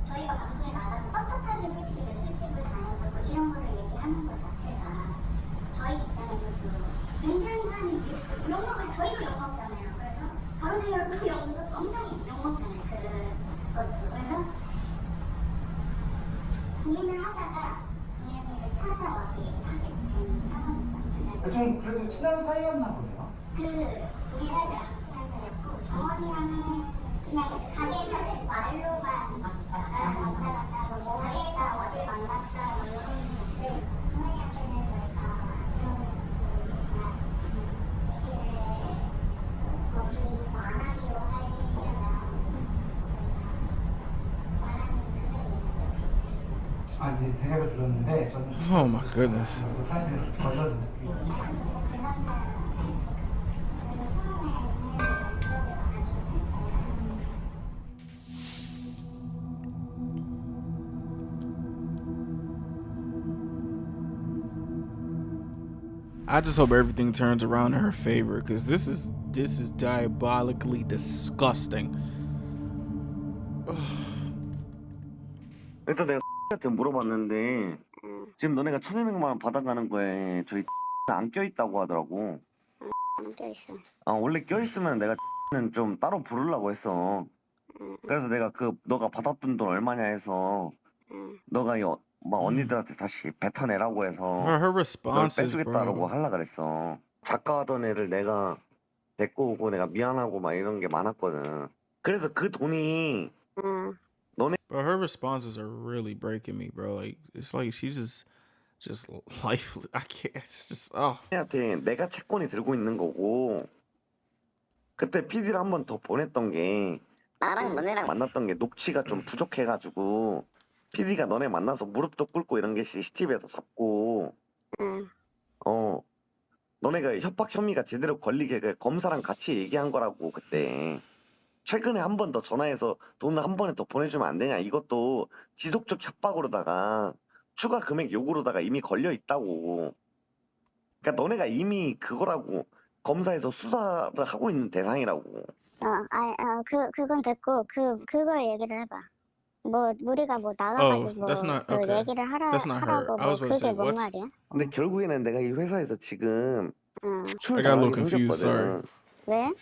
저희가 방송에 나가서 떳떳하게 솔직히 술집을 다녀서 뭐 이런 거를 얘기하는 것 자체가 저희 입장에서도 굉장히 한 욕먹을 저희도 욕먹잖아요. 그래서 바로 생각을 연구소 엄청 욕먹잖아요. 그것도 그래서 고민을 하다가 동현이를 찾아와서 얘기를 하게 된 상황이죠. 좀 그래도 친한 사이였나 보네요. 그 동현이랑 친한 사이였고 정원이랑은 그냥 가게에서 말로만 왔다 갔다 뭐 가게에서 어딜 만났다 뭐 이런 건데 동현이한테는 저희가 그런 얘기를 거기서 안 하기로 할 아, 네, 대략을 들었는데 저는 Oh my goodness. 사실은 전혀 듣기로. I just hope everything turns around in her favor, because this is diabolically disgusting. 일단 내가 한테 물어봤는데 지금 너네가 1,200만 원 받아가는 거에 저희 안 껴있다고 하더라고. 안 껴있어. 원래 껴있으면 내가 는 좀 따로 부르려고 했어. 그래서 내가 너가 받았던 돈 얼마냐 해서 너가 막 언니들한테 다시 뱉어내라고 해서 Her 널 responses, 빼주겠다라고 bro. 하려 그랬어. 작가하던 애를 내가 데리고 오고 내가 미안하고 막 이런 게 많았거든. 그래서 그 돈이 너네 But her responses are really breaking me, bro. It's like she's just lifeless. I can't. It's just 한테 내가 채권이 들고 있는 거고 그때 PD를 한 번 더 보냈던 게 나랑 너네랑 만났던 게 녹취가 좀 부족해가지고 PD가 너네 만나서 무릎도 꿇고 이런 게 CCTV에서 잡고 너네가 협박 혐의가 제대로 걸리게 검사랑 같이 얘기한 거라고 그때. 최근에 한 번 더 전화해서 돈을 한 번에 더 보내주면 안 되냐, 이것도 지속적 협박으로다가 추가 금액 요구로다가 이미 걸려 있다고. 그러니까 너네가 이미 그거라고 검사에서 수사를 하고 있는 대상이라고. 그건 됐고, 그걸 얘기를 해봐. 뭐, 우리가 뭐 나가가지고 that's not 그 okay. 얘기를 That's not her. 하라고 I was about to 그게 say 뭔 what? 말이야? 근데 결국에는 내가 이 회사에서 지금 I 추출 got a little 당하긴 confused. Sorry. 생겼거든. 왜?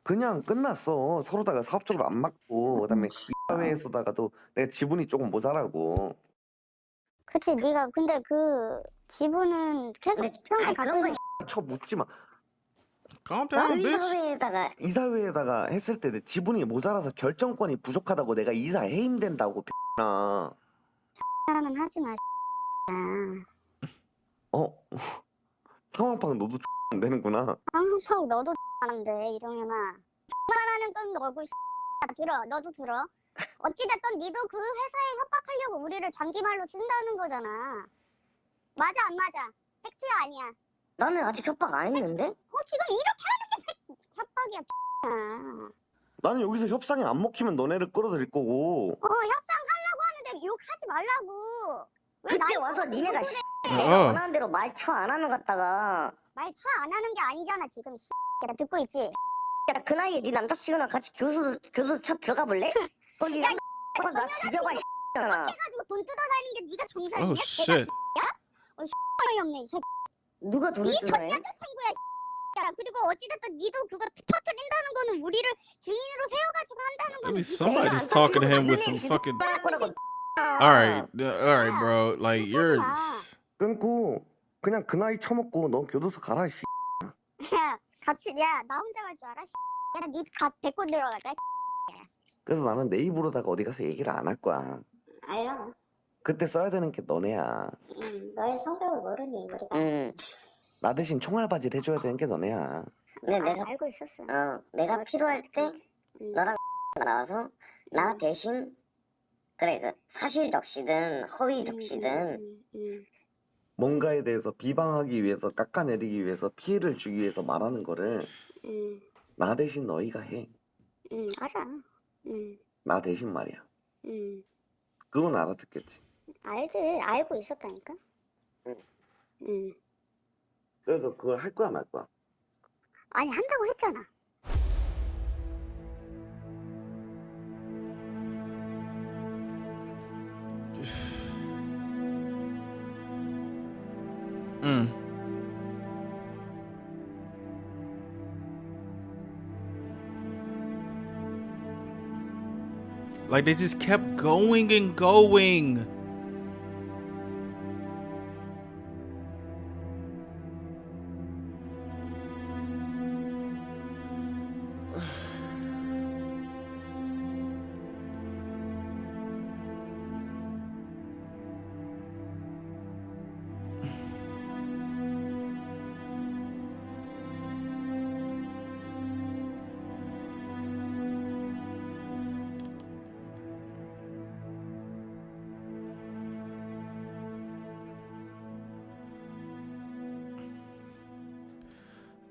그냥 끝났어. 서로다가 사업적으로 안 맞고, 그다음에 이 사회에서다가도 내가 지분이 조금 모자라고. 그치, 네가 근데 그 지분은 계속 평생 갖고 있는 쳐 묻지 마. Calm down, bitch. 이사회에다가 이사회에다가 했을 때 내 지분이 모자라서 결정권이 부족하다고 내가 이사 해임된다고 나. 하는 하지 마. 상황파악 너도 안 되는구나. 황팡 너도 하는데 이동현아. 하는 건 너고 들어. 너도 들어. 어찌됐든 니도 그 회사에 협박하려고 우리를 장기말로 준다는 거잖아. 맞아 안 맞아? 팩트야 아니야? 나는 아직 협박 안 했는데? 지금 이렇게 하는 게 협박이야. 나는 여기서 협상이 안 먹히면 너네를 끌어들일 거고. 협상하려고 하는데 욕하지 말라고. 그때 와서 니네가 내가 원하는 대로 말처 안 하는 것 같다가 말처 안 하는 게 아니잖아 지금 내가 듣고 있지? 야, 그 나이에 네 남자친구랑 같이 교도소 들어가 볼래? 네 남자친구가 나 죽여봐 해가지고 돈 뜯어다니는 게 네가 정상이야? Oh shit. 없네 이 새끼. 누가 돈을 뜯어내? 네 전 여자친구야 야, 그리고 어찌됐든 니도 그거 터뜨린다는 거는 우리를 증인으로 세워가지고 한다는 거는 Maybe somebody's talking to him with some fucking. All right, bro. Like you're. 끊고 그냥 그 나이 처먹고 너 교도소 가라 씨. 야 같이 나 혼자 갈 줄 알아? 야니 데리고 들어가자. 그래서 나는 내 입으로다가 어디 가서 얘기를 안 할 거야. 알아. 그때 써야 되는 게 너네야. 너의 성격을 모르니 우리가. 나 대신 총알바지를 해줘야 되는 게 너네야. 내가 알고 있었어. 내가 필요할 때 너랑 나와서 나 대신 그래 그 사실 적시든 허위 적시든 뭔가에 대해서 비방하기 위해서 깎아내리기 위해서 피해를 주기 위해서 말하는 거를 나 대신 너희가 해. 알아. 나 대신 말이야. 그건 알아듣겠지. 알지. 알고 있었다니까. 그래서 그걸 할 거야 말 거야? 아니 한다고 했잖아. Like they just kept going and going.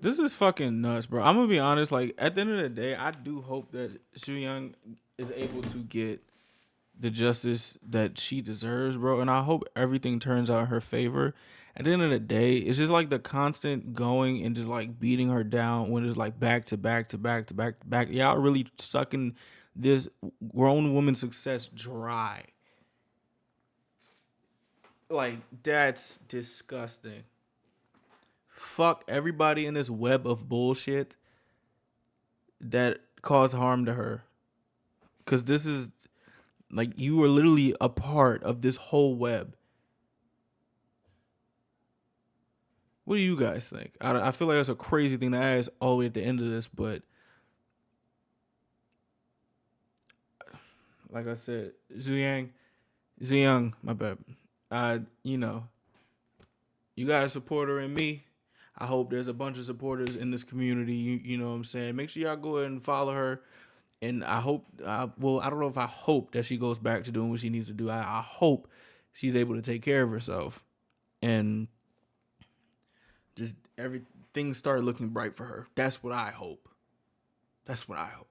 This is fucking nuts, bro. I'm gonna be honest. Like, at the end of the day, I do hope that Tzuyang is able to get the justice that she deserves, bro. And I hope everything turns out in her favor. At the end of the day, it's just like the constant going and just like beating her down when it's like back to back to back to back to back. Y'all really sucking this grown woman's success dry. Like, that's disgusting. Fuck everybody in this web of bullshit that caused harm to her. Because this is, like, you are literally a part of this whole web. What do you guys think? I feel like that's a crazy thing to ask all the way at the end of this, but like I said, Tzuyang, my bad. You got a supporter in me. I hope there's a bunch of supporters in this community. You know what I'm saying? Make sure y'all go ahead and follow her. And I hope, I don't know if I hope that she goes back to doing what she needs to do. I hope she's able to take care of herself. And just everything start looking bright for her. That's what I hope. That's what I hope.